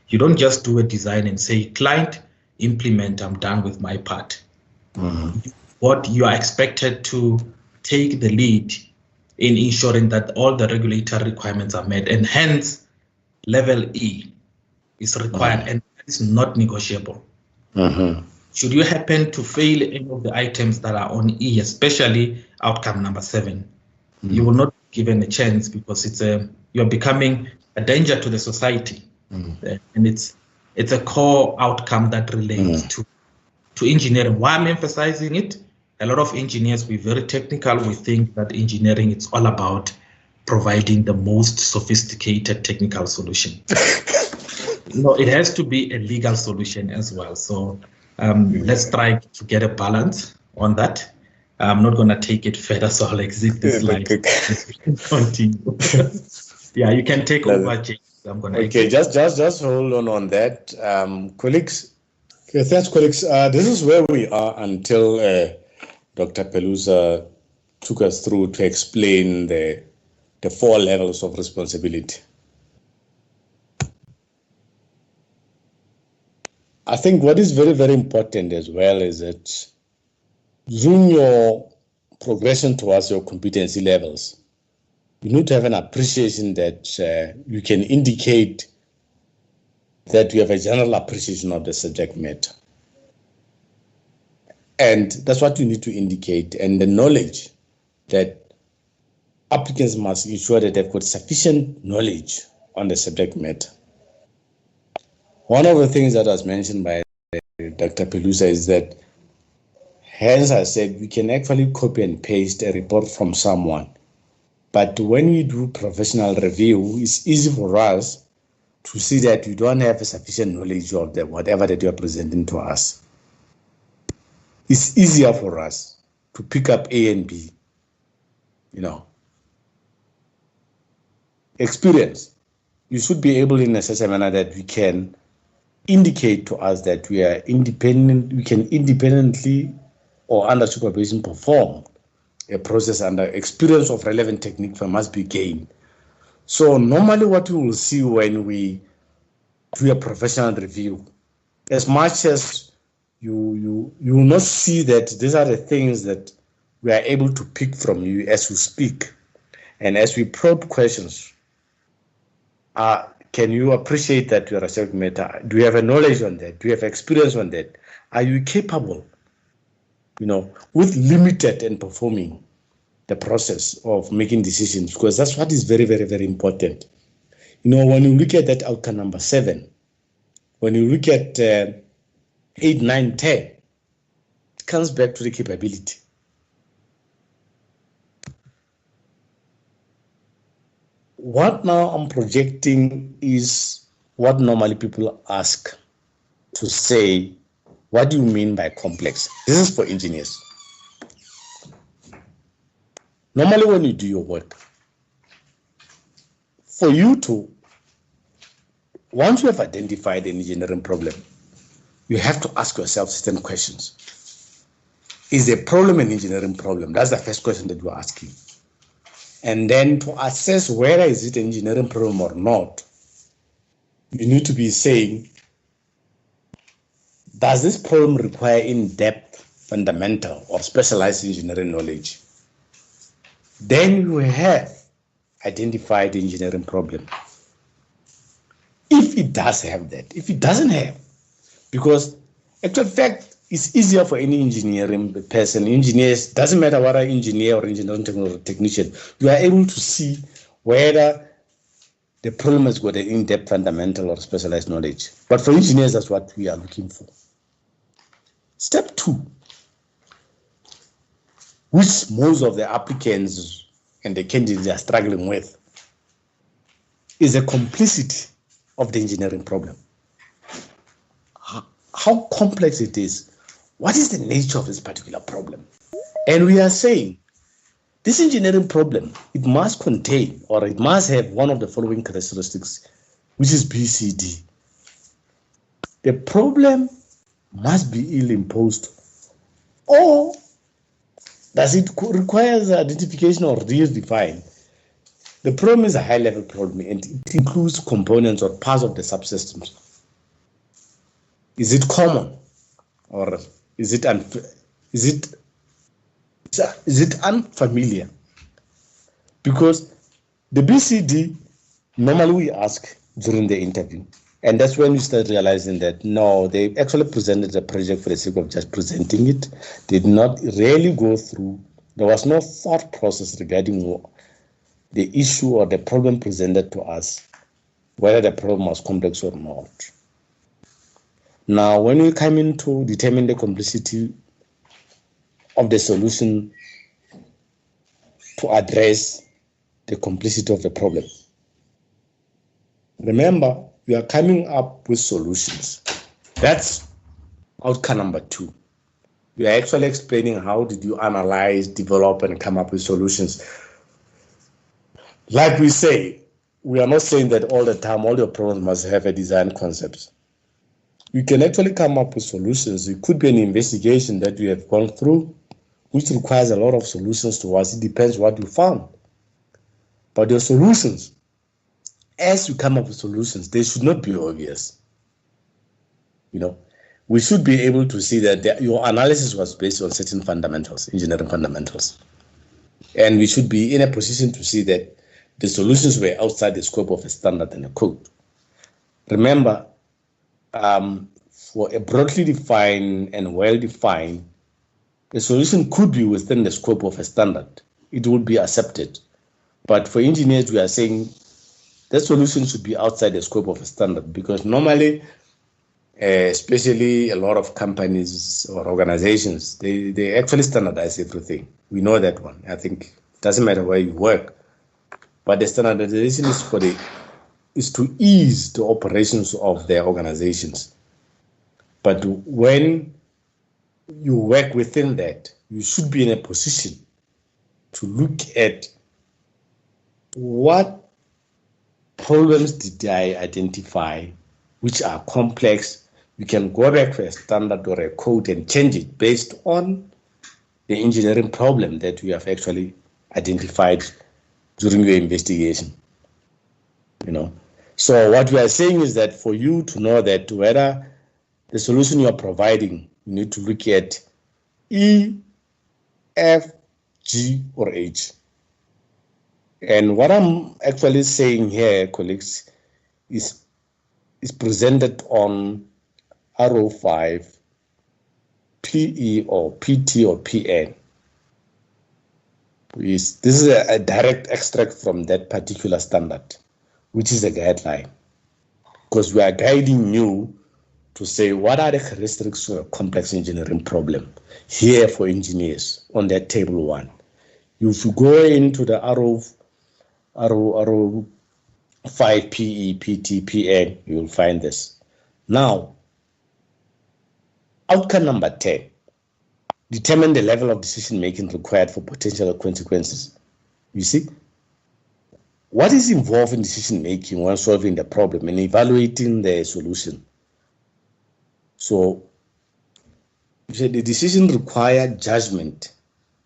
you don't just do a design and say, client, implement, I'm done with my part. What you are expected to take the lead in ensuring that all the regulatory requirements are met, and hence level E is required and it's not negotiable. Should you happen to fail any of the items that are on E, especially outcome number 7, you will not be given a chance, because you're becoming a danger to the society. And it's a core outcome that relates to engineering. Why I'm emphasizing it, a lot of engineers, we're very technical. We think that engineering, it's all about providing the most sophisticated technical solution. No, it has to be a legal solution as well. So let's try to get a balance on that. I'm not going to take it further, so I'll exit this slide. Continue. Yeah, you can take over, James. I'm going to exit. just hold on that. Colleagues, thanks, colleagues. This is where we are until Dr. Pelusa took us through to explain the 4 levels of responsibility. I think what is very, very important as well is that during your progression towards your competency levels, you need to have an appreciation that you can indicate that you have a general appreciation of the subject matter. And that's what you need to indicate, and the knowledge that applicants must ensure that they've got sufficient knowledge on the subject matter. One of the things that was mentioned by Dr. Pelusa is that, hence I said, we can actually copy and paste a report from someone. But when we do professional review, it's easy for us to see that you don't have a sufficient knowledge of whatever that you are presenting to us. It's easier for us to pick up A and B, Experience. You should be able in such a manner that we can indicate to us that we are independent, we can independently or under supervision perform a process under experience of relevant technique must be gained. So normally what you will see when we do a professional review, as much as you will not see that these are the things that we are able to pick from you as we speak and as we probe questions. Can you appreciate that you're a subject matter? Do you have a knowledge on that? Do you have experience on that? Are you capable, with limited and performing the process of making decisions? Because that's what is very, very, very important. When you look at that outcome number 7, when you look at 8, 9, 10, it comes back to the capability. What now I'm projecting is what normally people ask to say, what do you mean by complex? This is for engineers. Normally when you do your work, for you to, once you have identified an engineering problem, you have to ask yourself certain questions. Is the problem an engineering problem? That's the first question that you're asking. And then to assess whether is it an engineering problem or not, you need to be saying, does this problem require in-depth, fundamental, or specialized engineering knowledge? Then you have identified the engineering problem. If it does have that, if it doesn't have, because actual fact, it's easier for any engineering person. Engineers, doesn't matter whether engineer or engineering technician, you are able to see whether the problem has got an in-depth, fundamental, or specialized knowledge. But for engineers, that's what we are looking for. Step 2, which most of the applicants and the candidates are struggling with, is a complicity of the engineering problem. How complex it is. What is the nature of this particular problem? And we are saying this engineering problem, it must contain or it must have one of the following characteristics, which is BCD. The problem must be ill-imposed, or does it require identification or redefined? The problem is a high-level problem and it includes components or parts of the subsystems. Is it common, or is it unfamiliar? Because the BCD, normally we ask during the interview, and that's when we start realizing that no, they actually presented the project for the sake of just presenting it. They did not really go through, there was no thought process regarding the issue or the problem presented to us, whether the problem was complex or not. Now, when we come in to determine the complexity of the solution to address the complexity of the problem, remember, we are coming up with solutions. That's outcome number 2. We are actually explaining how did you analyze, develop, and come up with solutions. Like we say, we are not saying that all the time all your problems must have a design concept. You can actually come up with solutions. It could be an investigation that you have gone through, which requires a lot of solutions to us. It depends what you found. But your solutions, as you come up with solutions, they should not be obvious. We should be able to see that your analysis was based on certain fundamentals, engineering fundamentals. And we should be in a position to see that the solutions were outside the scope of a standard and a code. Remember, for a broadly defined and well-defined, the solution could be within the scope of a standard. It would be accepted. But for engineers, we are saying that solution should be outside the scope of a standard, because normally, especially a lot of companies or organizations, they actually standardize everything. We know that one. I think it doesn't matter where you work, but the standardization is to ease the operations of their organizations. But when you work within that, you should be in a position to look at what problems did I identify which are complex. You can go back to a standard or a code and change it based on the engineering problem that you have actually identified during your investigation. So what we are saying is that for you to know that whether the solution you are providing, you need to look at E, F, G, or H. And what I'm actually saying here, colleagues, is presented on arrow 5, PE or PT or PN. This is a direct extract from that particular standard, which is a guideline, because we are guiding you to say what are the characteristics of a complex engineering problem here for engineers on that table 1. If you go into the arrow 5 PE, PT, PN, you will find this. Now, outcome number 10, determine the level of decision making required for potential consequences. You see, what is involved in decision making when solving the problem and evaluating the solution? So, the decision requires judgment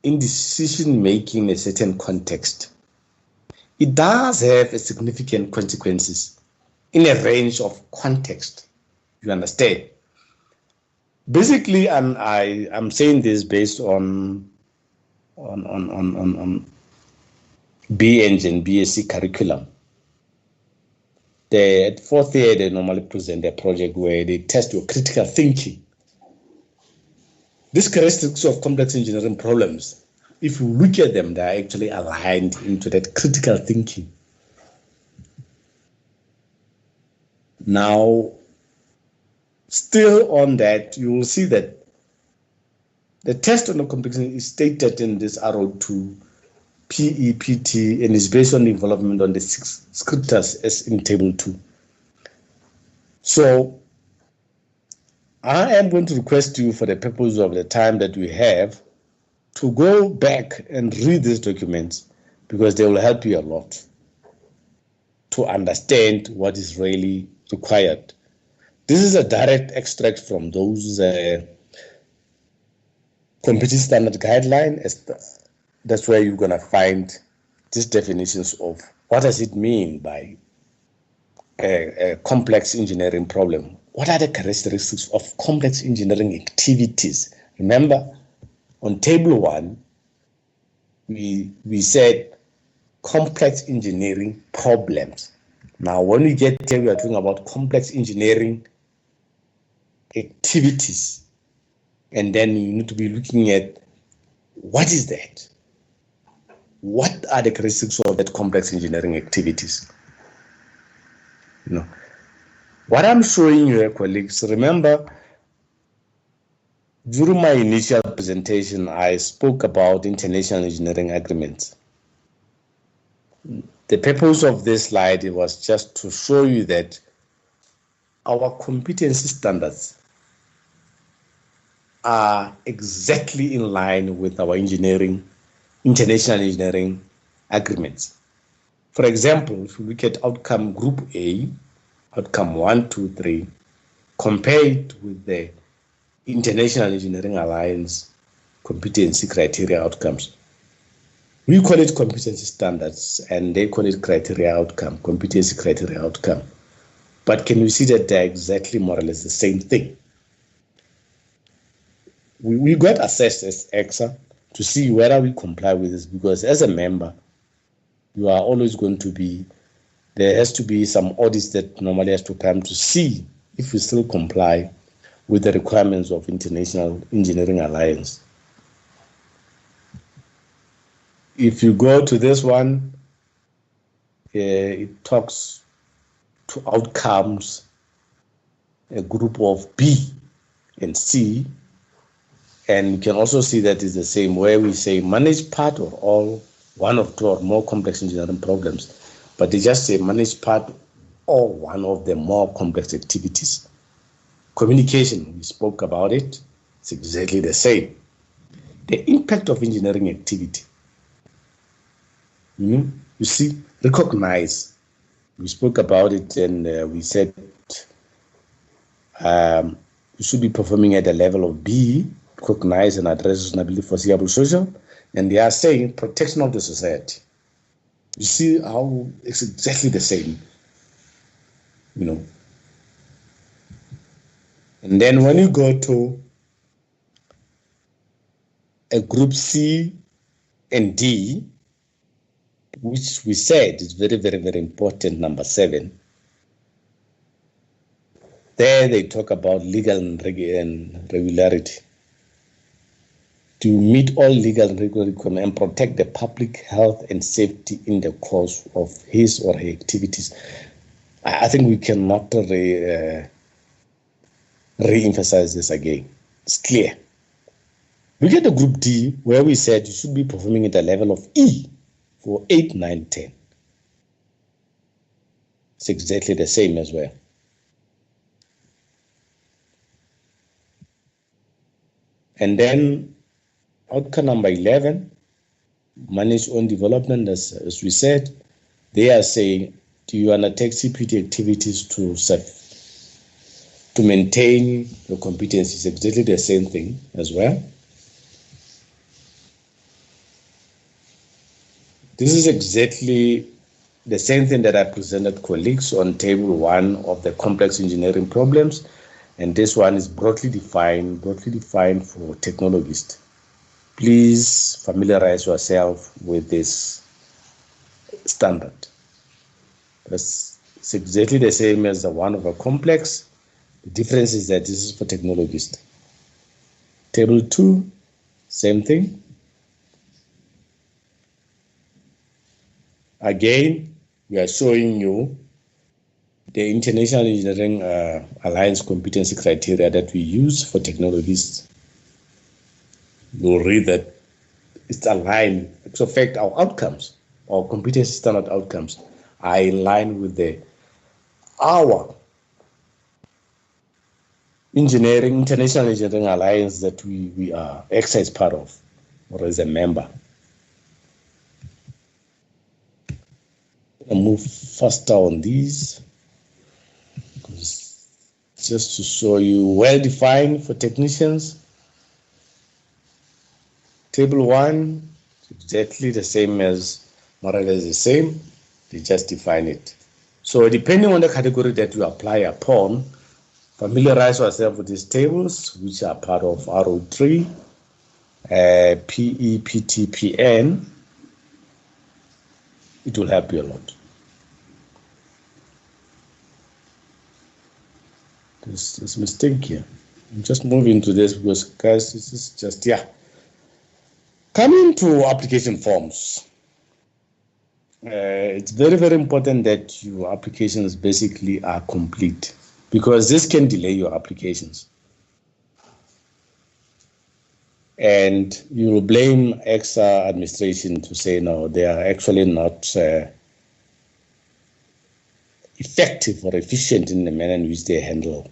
in decision making in a certain context. It does have a significant consequences in a range of context. You understand? Basically, I'm saying this based on B-Eng and BSc curriculum. At 4th year, they normally present a project where they test your critical thinking. These characteristics of complex engineering problems, if you look at them, they are actually aligned into that critical thinking. Now, still on that, you will see that the test on the complexity is stated in this arrow 2, PEPT, and is based on development on the 6 scriptures as in table 2. So I am going to request you, for the purpose of the time that we have, to go back and read these documents, because they will help you a lot to understand what is really required. This is a direct extract from those competency standard guideline. That's where you're going to find these definitions of what does it mean by a complex engineering problem. What are the characteristics of complex engineering activities? Remember, on table 1, we said complex engineering problems. Now, when we get here, we are talking about complex engineering activities. And then you need to be looking at what is that? What are the characteristics of that complex engineering activities? You know, what I'm showing you here, colleagues, remember, during my initial presentation, I spoke about international engineering agreements. The purpose of this slide was just to show you that our competency standards are exactly in line with our international engineering agreements. For example, if you look at outcome group A, outcome 1, 2, 3, compared with the International Engineering Alliance competency criteria outcomes. We call it competency standards, and they call it criteria outcome, competency criteria outcome. But can you see that they're exactly more or less the same thing? We got assessed as EXA to see whether we comply with this, because as a member, you are always going to be, there has to be some audits that normally has to come to see if we still comply with the requirements of International Engineering Alliance. If you go to this one, it talks to outcomes, a group of B and C, and you can also see that it's the same where we say manage part or all, one of two or more complex engineering problems, but they just say manage part or one of the more complex activities. Communication, we spoke about it, it's exactly the same. The impact of engineering activity. You see, recognize, we spoke about it, and we said you should be performing at the level of B, recognize and address reasonably foreseeable social, and they are saying protection of the society. You see how it's exactly the same, you know. And then when you go to a group C and D, which we said is very, very, very important, number 7, there they talk about legal and regularity. To meet all legal and regulatory requirements and protect the public health and safety in the course of his or her activities. I think we cannot re-emphasize this again. It's clear. Look at the group D, where we said you should be performing at the level of E for 8, 9, 10. It's exactly the same as well. And then outcome number 11, manage own development, as we said. They are saying, do you undertake CPT activities to maintain your competencies? Exactly the same thing as well. This is exactly the same thing that I presented colleagues on table 1 of the complex engineering problems. And this one is broadly defined for technologists. Please familiarize yourself with this standard. It's exactly the same as the one of a complex. The difference is that this is for technologists. Table 2, same thing. Again, we are showing you the International Engineering Alliance competency criteria that we use for technologists. You'll read that it's aligned. So, in fact, our outcomes, our competency standard outcomes, are in line with our international engineering alliance that we are EXA is part of, or as a member. I'll move faster on these, just to show you well defined for technicians. Table 1, exactly the same as more or less the same, they just define it. So depending on the category that you apply upon, familiarize yourself with these tables, which are part of RO3, PE, PT, PN. It will help you a lot. There's a mistake here. I'm just moving to this because, guys, this is just, yeah. Coming to application forms. It's very, very important that your applications basically are complete, because this can delay your applications. And you will blame EXA administration to say, no, they are actually not effective or efficient in the manner in which they handle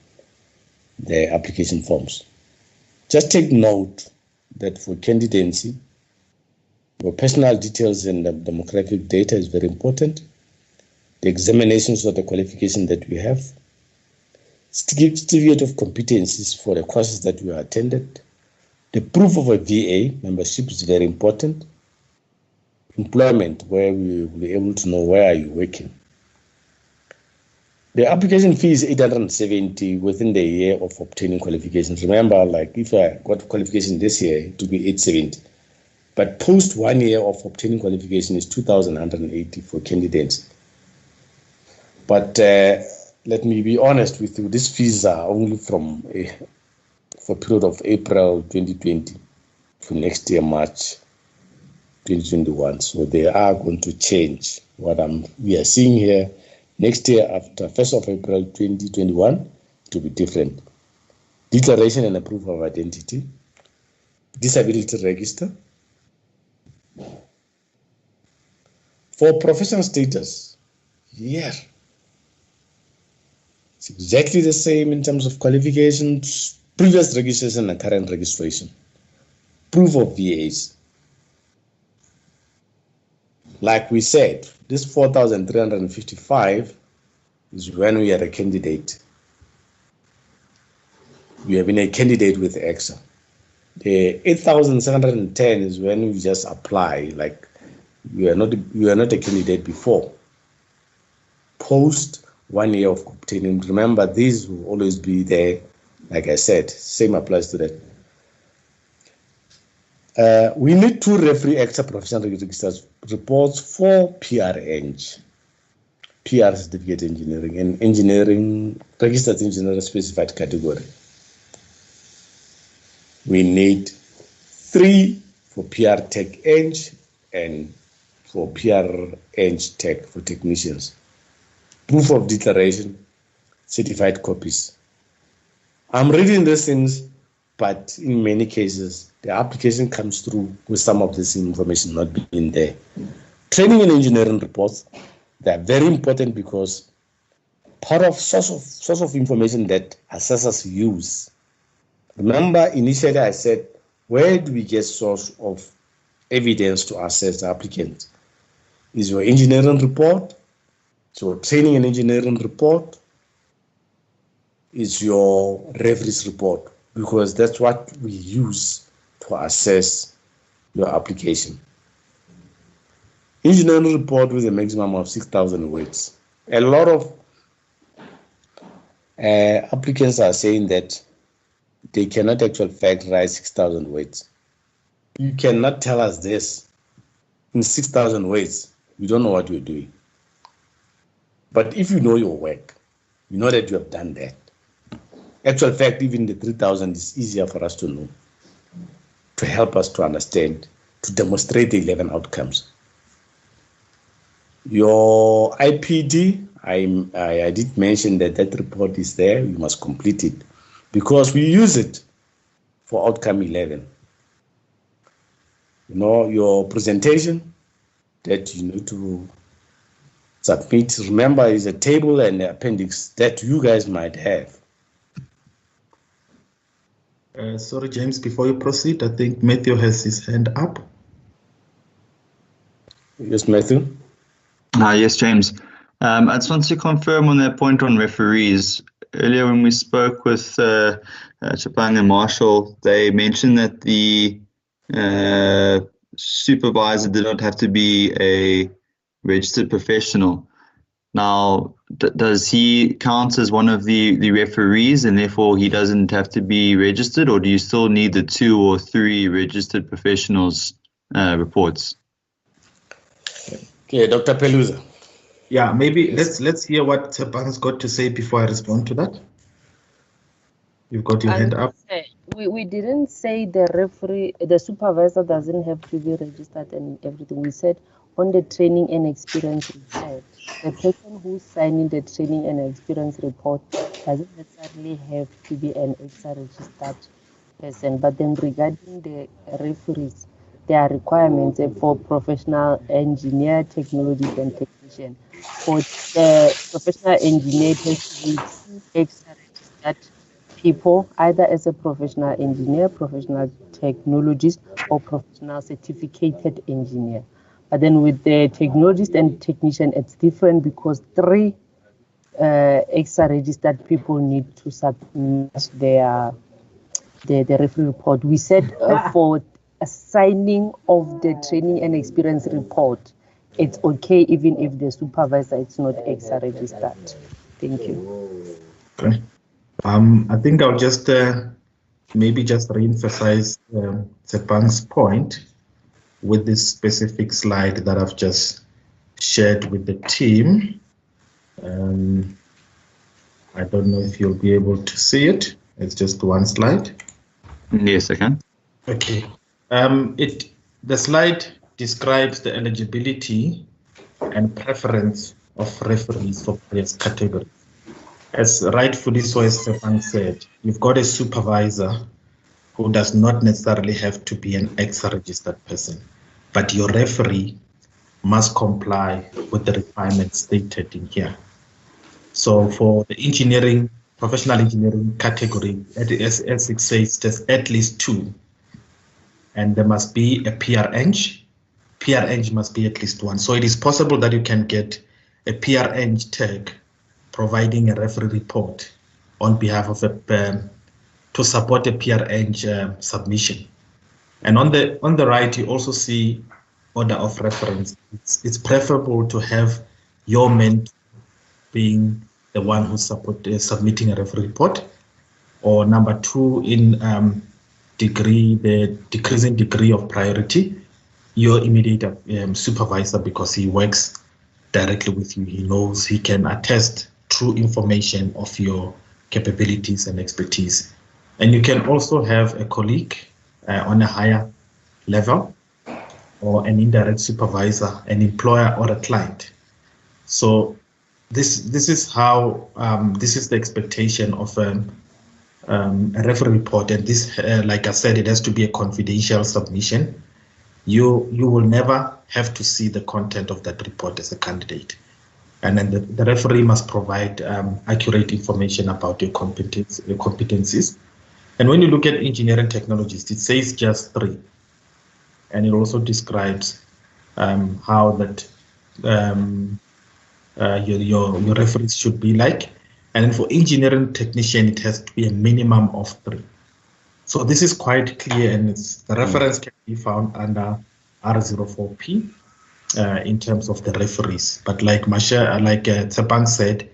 their application forms. Just take note that for candidacy, your personal details and the demographic data is very important. The examinations of the qualification that we have, certificate of competencies for the courses that we attended, the proof of a VA membership is very important. Employment, where we will be able to know where are you working. The application fee is 870 within the year of obtaining qualifications. Remember, like if I got qualification this year, it will be 870. But post 1 year of obtaining qualification is 2,180 for candidates. But let me be honest with you, these fees are only from for period of April 2020 to next year, March 2021. So they are going to change. We are seeing here, next year after 1st of April 2021, to be different. Declaration and approval of identity, disability register. For professional status, yeah, it's exactly the same in terms of qualifications, previous registration and current registration, proof of VAs. Like we said, this 4,355 is when we are a candidate. We have been a candidate with EXA. The 8,710 is when we just apply, like we are not a candidate before. Post 1 year of obtaining, remember these will always be there. Like I said, same applies to that. We need 2 referee EXA professional registers reports for PR certificate engineering and engineering registered engineer specified category. We need 3 for PR Tech Eng and for PR Eng Tech for technicians. Proof of declaration, certified copies. I'm reading these things, but in many cases, the application comes through with some of this information not being there. Training and engineering reports, they are very important because part of source of information that assessors use. Remember, initially I said, where do we get source of evidence to assess the applicant? Is your engineering report, so training and engineering report, is your referees report, because that's what we use to assess your application. Engineering report with a maximum of 6,000 words. A lot of applicants are saying that they cannot actually fact write 6,000 words. You cannot tell us this in 6,000 words. You don't know what you're doing. But if you know your work, you know that you have done that. Actual fact, even the 3,000 is easier for us to know, to help us to understand, to demonstrate the 11 outcomes. Your IPD, I did mention that report is there. You must complete it because we use it for outcome 11. your presentation that you need to submit. Remember, is a table and the appendix that you guys might have. Sorry, James, before you proceed, I think Matthew has his hand up. Yes, Matthew. Yes, James. I just want to confirm on that point on referees. Earlier when we spoke with Chapang and Marshall, they mentioned that the supervisor did not have to be a registered professional. Now, does he count as one of the referees and therefore he doesn't have to be registered, or do you still need the 2 or 3 registered professionals reports? Okay, Dr. Peluza. Yeah, maybe let's hear what Tshepang's got to say before I respond to that. You've got your hand up. We didn't say the supervisor doesn't have to be registered and everything. We said on the training and experience report, the person who's signing the training and experience report doesn't necessarily have to be an EXA registered person. But then regarding the referees, there are requirements for professional engineer, technologist, and technician. For the professional engineer, it has to be 2 EXA registered people, either as a professional engineer, professional technologist, or professional certificated engineer. But then with the technologist and technician, it's different because 3 EXA registered people need to submit the referee report. We said for a signing of the training and experience report, it's okay even if the supervisor is not EXA registered. Thank you. Okay. I think I'll just maybe just re-emphasize Tshepang's point with this specific slide that I've just shared with the team. I don't know if you'll be able to see it. It's just one slide. Yes, I can. Okay. The slide describes the eligibility and preference of referees for various categories. As rightfully so, as Stefan said, you've got a supervisor who does not necessarily have to be an EXA registered person, but your referee must comply with the requirements stated in here. So for the engineering, professional engineering category, as it says, there's at least 2, and there must be a PR-Eng. PR-Eng must be at least 1. So it is possible that you can get a PR-Eng tag providing a referee report on behalf of to support a PR-Eng submission. And on the right, you also see order of reference. It's preferable to have your mentor being the one who's submitting a referee report, or number 2 in the decreasing degree of priority, your immediate supervisor, because he works directly with you. He knows, he can attest true information of your capabilities and expertise. And you can also have a colleague on a higher level, or an indirect supervisor, an employer, or a client. So this is how this is the expectation of a referee report. And this, like I said, it has to be a confidential submission. You will never have to see the content of that report as a candidate. And then the referee must provide accurate information about your competencies. And when you look at engineering technologies, it says just 3. And it also describes how that your referees should be like. And then for engineering technician, it has to be a minimum of 3. So this is quite clear, and the reference can be found under R04P in terms of the referees. But like Tshepang said,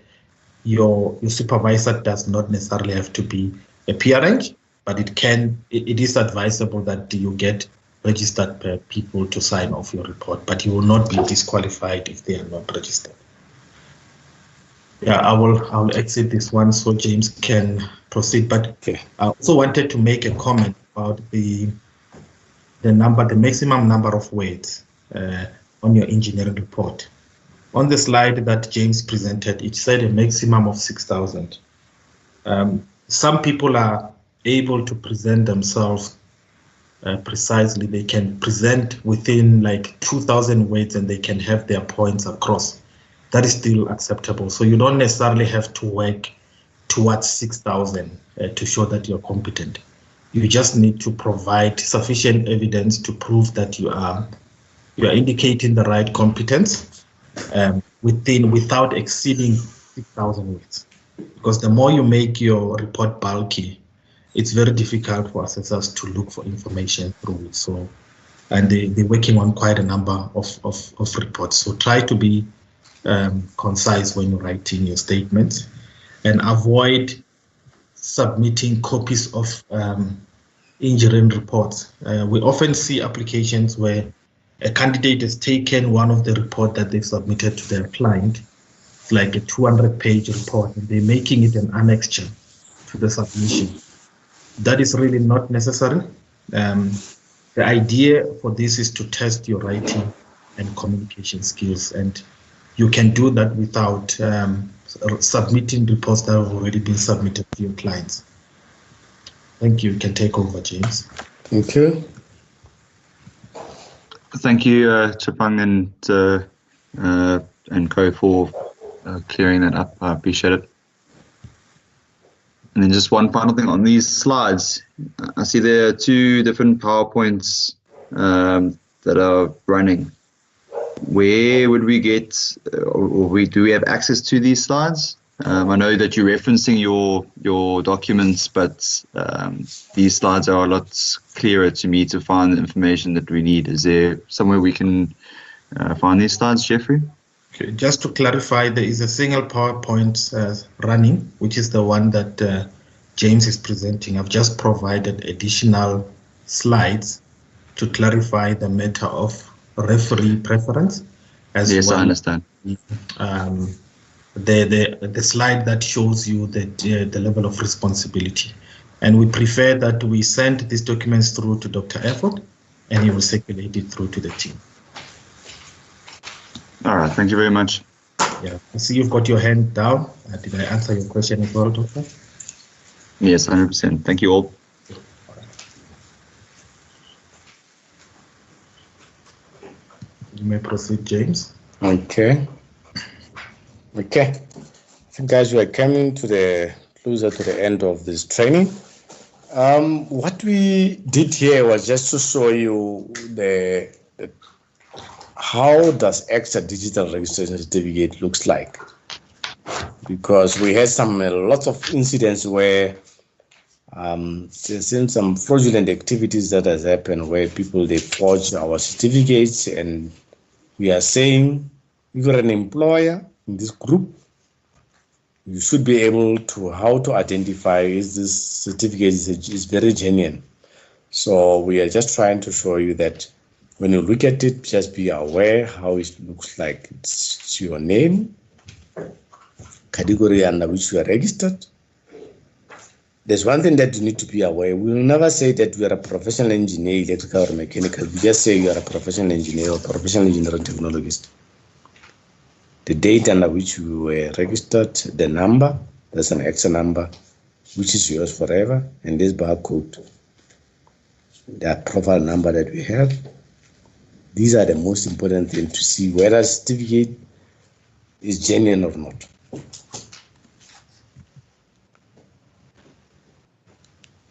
your supervisor does not necessarily have to be a PR-Eng, but it is advisable that you get registered people to sign off your report, but you will not be disqualified if they are not registered. Yeah, I'll exit this one so James can proceed. But okay. I also wanted to make a comment about the maximum number of words on your engineering report. On the slide that James presented, it said a maximum of 6,000. Some people are able to present themselves precisely, they can present within like 2,000 words and they can have their points across. That is still acceptable. So you don't necessarily have to work towards 6,000 to show that you're competent. You just need to provide sufficient evidence to prove that you are indicating the right competence without exceeding 6,000 words. Because the more you make your report bulky, it's very difficult for assessors to look for information through it. So, and they're working on quite a number of reports. So try to be concise when you're writing your statements, and avoid submitting copies of engineering reports. We often see applications where a candidate has taken one of the report that they've submitted to their client, like a 200-page report, and they're making it an annexure to the submission. That is really not necessary. The idea for this is to test your writing and communication skills, and you can do that without submitting reports that have already been submitted to your clients. Thank you. You can take over, James. Thank you. Thank you, Chapang and Co for clearing that up. I appreciate it. And then just one final thing on these slides. I see there are two different PowerPoints that are running. Where would we get, or do we have access to these slides? I know that you're referencing your documents, but these slides are a lot clearer to me to find the information that we need. Is there somewhere we can find these slides, Jeffrey? Okay, just to clarify, there is a single PowerPoint running, which is the one that James is presenting. I've just provided additional slides to clarify the matter of referee preference. Yes, I understand. The slide that shows you the level of responsibility. And we prefer that we send these documents through to Dr. Effort, and he will circulate it through to the team. All right, thank you very much. Yeah, I see you've got your hand down. Did I answer your question as well, Doctor? Yes, 100%. Thank you all. You may proceed, James. Okay. I think guys, we are coming closer to the end of this training. What we did here was just to show you how does EXA digital registration certificate looks like, because we had lots of incidents where there's some fraudulent activities that has happened where people, they forge our certificates, and we are saying if you're an employer in this group, you should be able to how to identify is this certificate is very genuine. So we are just trying to show you that when you look at it, just be aware how it looks like. It's your name, category under which you are registered. There's one thing that you need to be aware. We will never say that you are a professional engineer, electrical or mechanical. We just say you are a professional engineer or professional engineering technologist. The date under which you were registered, the number, that's an extra number, which is yours forever, and this barcode, that profile number that we have. These are the most important things to see whether certificate is genuine or not.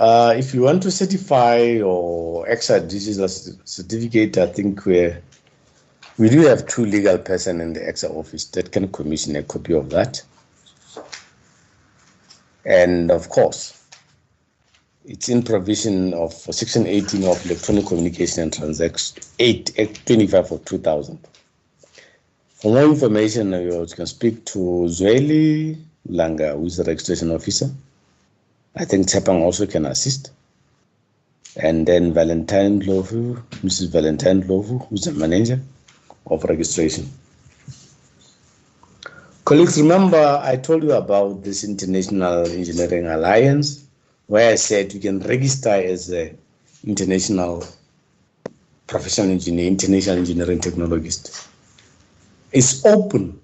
If you want to certify your EXA digital certificate, I think we do have two legal persons in the EXA office that can commission a copy of that. And of course, it's in provision of Section 18 of Electronic Communication and Transactions, 25 of 2000. For more information, you can speak to Zweli Langa, who is the registration officer. I think Chapang also can assist. And then Valentine Lovu, Mrs. Valentine Lovu, who's the manager of registration. Colleagues, remember I told you about this International Engineering Alliance, where I said you can register as an international professional engineer, international engineering technologist. It's open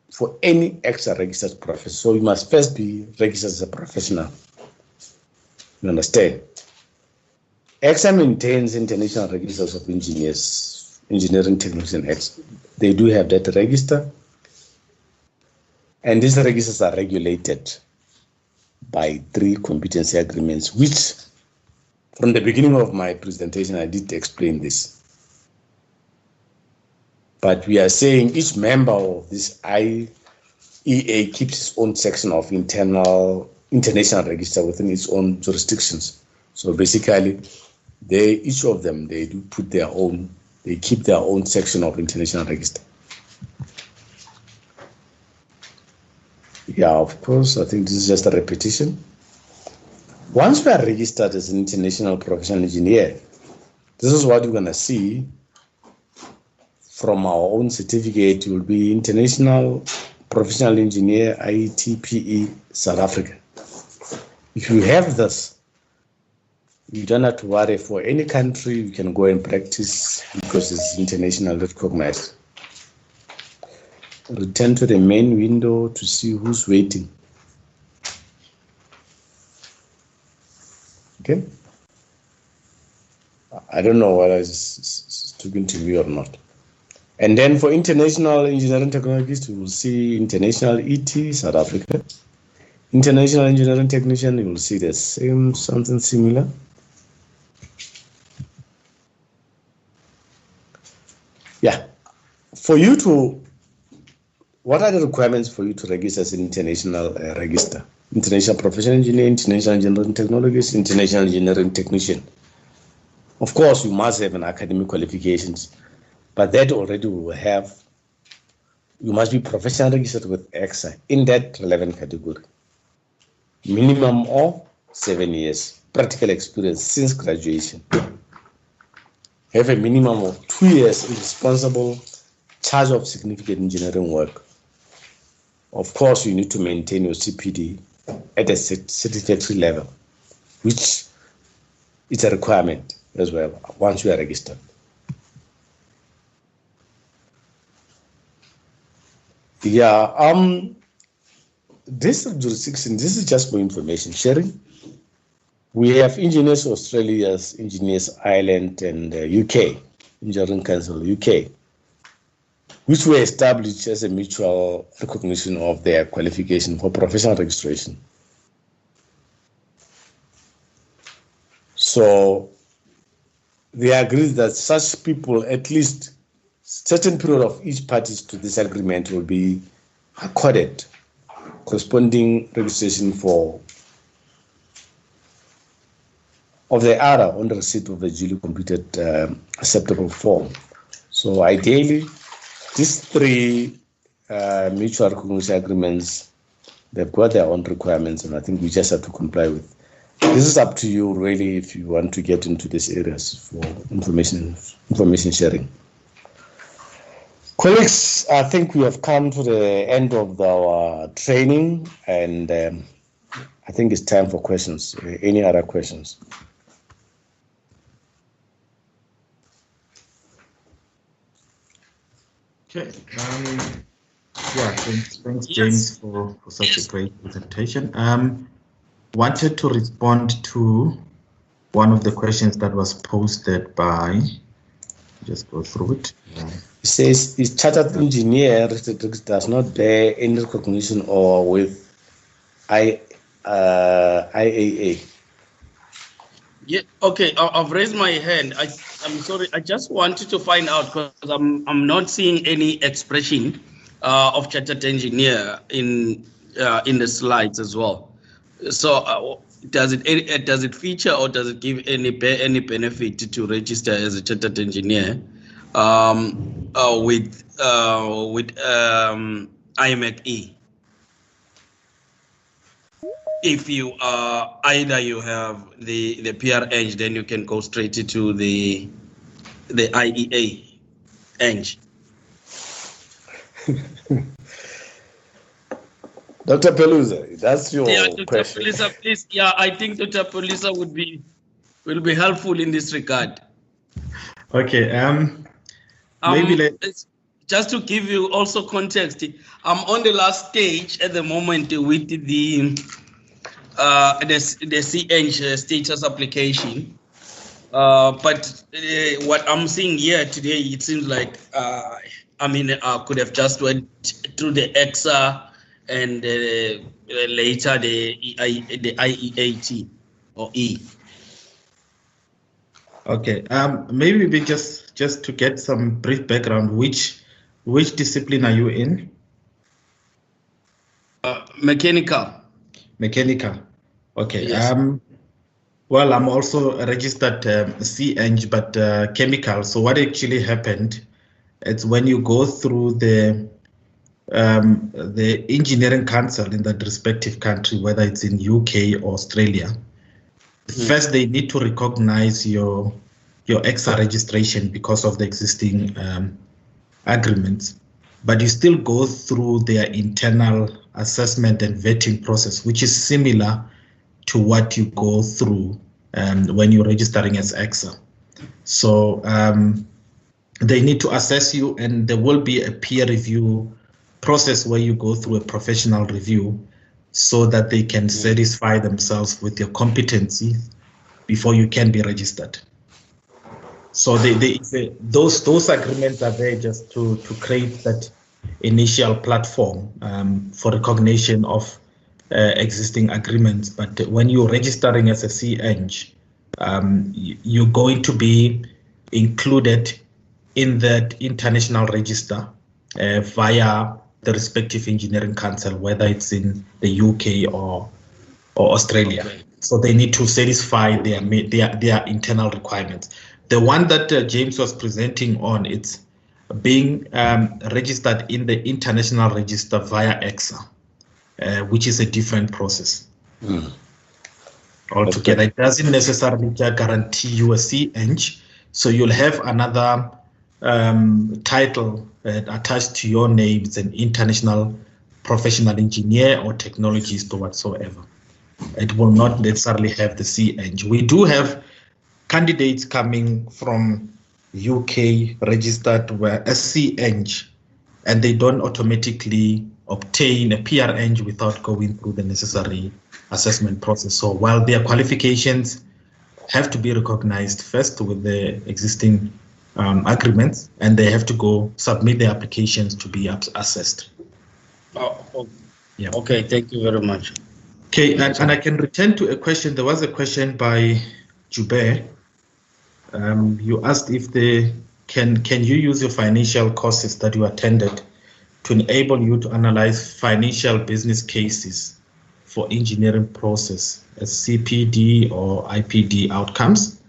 for any extra registered professor. So you must first be registered as a professional. You understand? EXA maintains international registers of engineers, engineering technicians. They do have that register, and these registers are regulated by 3 competency agreements, which from the beginning of my presentation, I did explain this. But we are saying each member of this IEA keeps its own section of international register within its own jurisdictions. So basically, each of them, they do put their own, they keep their own section of international register. Yeah, of course, I think this is just a repetition. Once we are registered as an international professional engineer, this is what you're going to see from our own certificate. It will be International Professional Engineer, IETPE, South Africa. If you have this, you don't have to worry for any country. You can go and practice because it's internationally recognized. Return to the main window to see who's waiting. Okay. I don't know whether it's talking to me or not. And then for international engineering technologists, you will see International ET, South Africa. International engineering technician, you will see the same, something similar. Yeah. For you to, what are the requirements for you to register as an international register? International professional engineer, international engineering technologist, international engineering technician. Of course, you must have an academic qualifications, but that already will have, you must be professionally registered with EXA in that relevant category. Minimum of 7 years practical experience since graduation. Have a minimum of 2 years in responsible charge of significant engineering work. Of course, you need to maintain your CPD at a satisfactory level, which is a requirement as well once you are registered. Yeah, this jurisdiction, this is just for information sharing. We have Engineers Australia, Engineers Ireland, and UK, Engineering Council UK, which were established as a mutual recognition of their qualification for professional registration. So they agreed that such people, at least certain period of each parties to this agreement, will be accorded corresponding registration for of the other on the receipt of the duly completed acceptable form. So ideally, these 3 mutual recognition agreements, they've got their own requirements, and I think we just have to comply with. This is up to you, really, if you want to get into these areas for information sharing. Colleagues, I think we have come to the end of our training, and I think it's time for questions. Any other questions? Okay. Yeah, thanks James, for such a great presentation. Wanted to respond to one of the questions that was posted by, just go through it. It says, is chartered engineer does not bear any recognition or with IAA? Yeah, okay, I've raised my hand. I'm sorry, I just wanted to find out, because I'm not seeing any expression of chartered engineer in the slides as well. So does it feature, or does it give any benefit to register as a chartered engineer with IMEC-E? If you either you have the PR Eng, then you can go straight to the IEA Eng. Dr. Peluza, that's your Dr. question. Peluza, please. Yeah, I think Dr. Peluza will be helpful in this regard. Okay. Maybe just to give you also context, I'm on the last stage at the moment with the C-Eng status application. But what I'm seeing here today, it seems like I could have just went through the EXA and later the IEAT or E. Okay. Maybe we just to get some brief background. Which discipline are you in? Mechanical. Mechanical. Okay. Yes. Well, I'm also a registered C-Eng, but chemical. So what actually happened? It's when you go through the engineering council in that respective country, whether it's in UK or Australia. First, they need to recognize your EXA registration because of the existing agreements, but you still go through their internal assessment and vetting process, which is similar to what you go through when you're registering as EXA. So they need to assess you, and there will be a peer review process where you go through a professional review so that they can satisfy themselves with your competency before you can be registered. So those agreements are there just to create that initial platform for recognition of existing agreements. But when you're registering as a C-Eng, you're going to be included in that international register via the respective engineering council, whether it's in the UK or Australia. Okay. So they need to satisfy their internal requirements. The one that James was presenting on, it's being registered in the international register via EXA, which is a different process. Altogether, it doesn't necessarily guarantee you a C-Eng, so you'll have another title attached to your name. It's an international professional engineer or technologist or whatsoever. It will not necessarily have the C-Eng. We do have candidates coming from UK registered as C-Eng, and they don't automatically obtain a PR-Eng without going through the necessary assessment process. So while their qualifications have to be recognized first with the existing agreements, and they have to go submit their applications to be assessed. Oh, yeah. Okay, thank you very much. Okay, and I can return to a question. There was a question by Joubert. You asked if can you use your financial courses that you attended to enable you to analyze financial business cases for engineering process as CPD or IPD outcomes,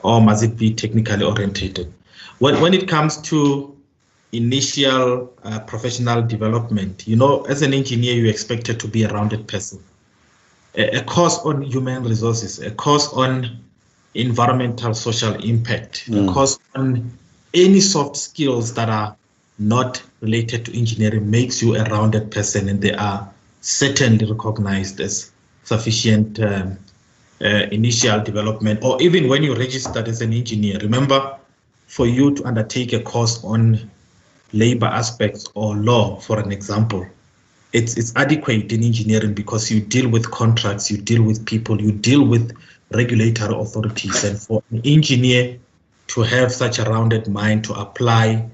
or must it be technically orientated? When it comes to initial professional development, as an engineer, you're expected to be a rounded person. A course on human resources, a course on environmental social impact, a course on any soft skills that are not related to engineering makes you a rounded person, and they are certainly recognized as sufficient initial development. Or even when you registered as an engineer, remember, for you to undertake a course on labor aspects or law, for an example, it's adequate in engineering because you deal with contracts, you deal with people, you deal with regulatory authorities. And for an engineer to have such a rounded mind to apply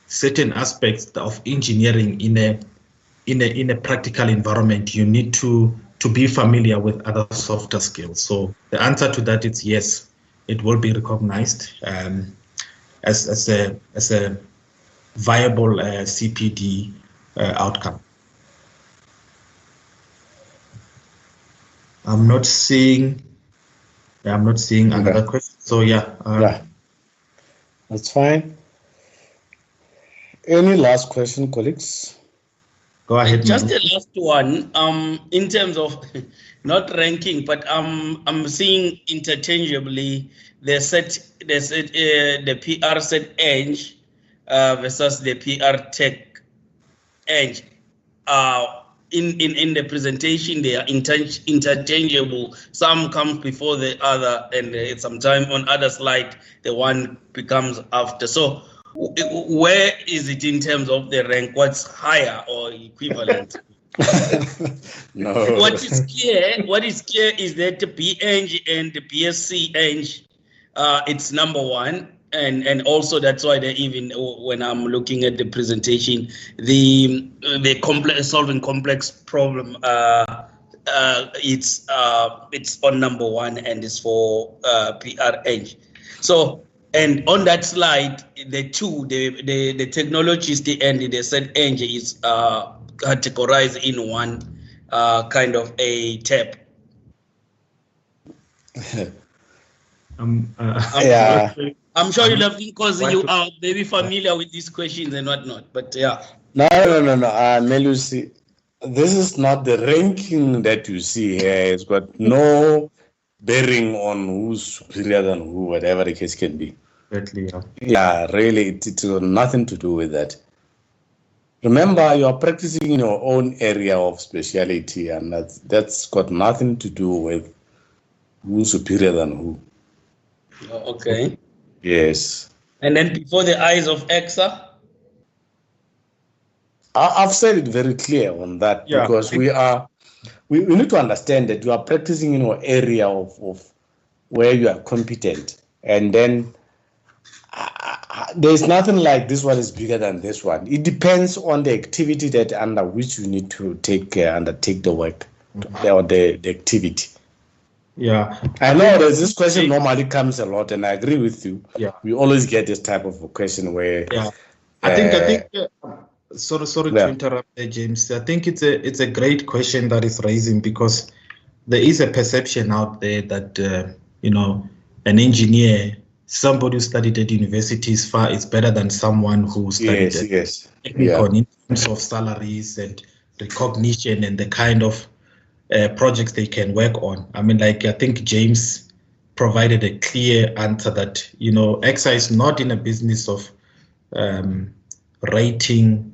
certain aspects of engineering in a practical environment, you need to be familiar with other softer skills. So the answer to that is yes, it will be recognized as a viable CPD outcome. I'm not seeing another question. So yeah, that's fine. Any last question, colleagues? Go ahead. Just the last one. In terms of not ranking, but I'm seeing interchangeably the PR set Eng versus the PR tech Eng. In the presentation, they are interchangeable. Some comes before the other, and sometime on other slide, the one becomes after. So where is it in terms of the rank? What's higher or equivalent? No. What is clear is that the B-Eng and the BSc-Eng, it's number one. And also that's why they even, when I'm looking at the presentation, the solving complex problem, it's on number one, and it's for PR-Eng. So, and on that slide, the technologies, the end, they said Eng is categorized in one kind of a tab. Yeah. I'm sure you'll have, because you are maybe familiar with these questions and whatnot, but yeah. No. Melusi, this is not the ranking that you see here. It's got no bearing on who's superior than who, whatever the case can be. Exactly, yeah. Yeah, really, it's got nothing to do with that. Remember, you are practicing in your own area of speciality, and that's got nothing to do with who's superior than who. Okay. Yes. And then before the eyes of EXA? I've said it very clear on that, because we need to understand that you are practicing in your area of where you are competent, and then there's nothing like this one is bigger than this one. It depends on the activity that under which you need to undertake the work, or the activity. Yeah, I know this question normally comes a lot, and I agree with you. Yeah, we always get this type of a question where. Yeah, I think. Sorry to interrupt there, James. I think it's a great question that is raising, because there is a perception out there that an engineer, somebody who studied at university is better than someone who studied technical, in terms of salaries and recognition and the kind of projects they can work on. I mean, I think James provided a clear answer that EXA is not in a business of rating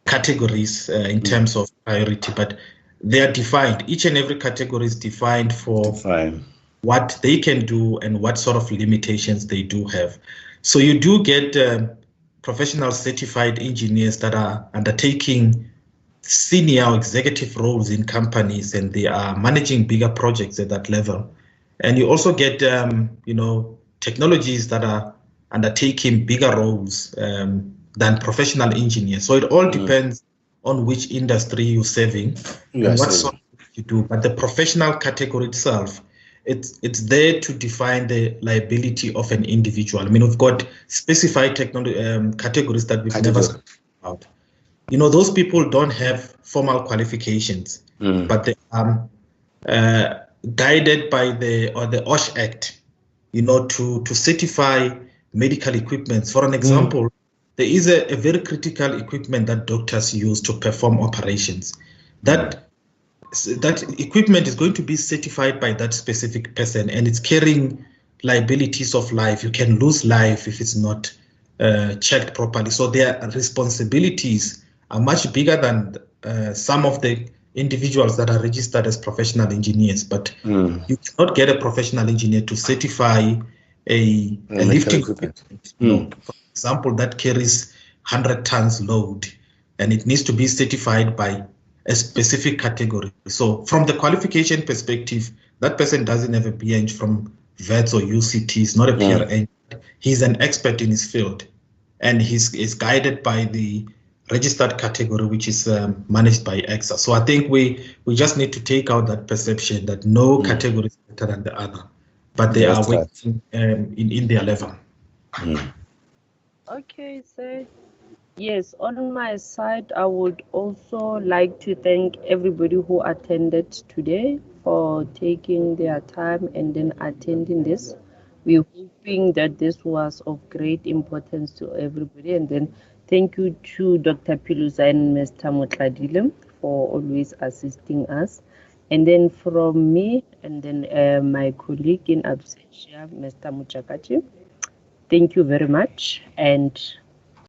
categories in terms of priority, but they are defined. Each and every category is defined for what they can do and what sort of limitations they do have. So you do get professional certified engineers that are undertaking senior executive roles in companies, and they are managing bigger projects at that level. And you also get technologies that are undertaking bigger roles than professional engineers. So it all depends on which industry you're serving and what sort of work you do. But the professional category itself, it's there to define the liability of an individual. I mean, we've got specified categories that we've never spoken about. Those people don't have formal qualifications, but they are guided by the OSH Act, to certify medical equipment. For an example, there is a very critical equipment that doctors use to perform operations. That equipment is going to be certified by that specific person, and it's carrying liabilities of life. You can lose life if it's not checked properly. So their responsibilities are much bigger than some of the individuals that are registered as professional engineers. But you cannot get a professional engineer to certify a lifting equipment. For example, that carries 100 tons load, and it needs to be certified by a specific category. So from the qualification perspective, that person doesn't have a B-Eng from VETS or UCT. He's not a PR-Eng. He's an expert in his field, and he's guided by the registered category, which is managed by EXA. So I think we just need to take out that perception that no category is better than the other, but they are working in their level. Okay, so yes, on my side, I would also like to thank everybody who attended today for taking their time and then attending this. We're hoping that this was of great importance to everybody. And then thank you to Dr. Piluza and Mr. Motladile for always assisting us. And then from me and then my colleague in absentia, Mr. Muchakachi, thank you very much. And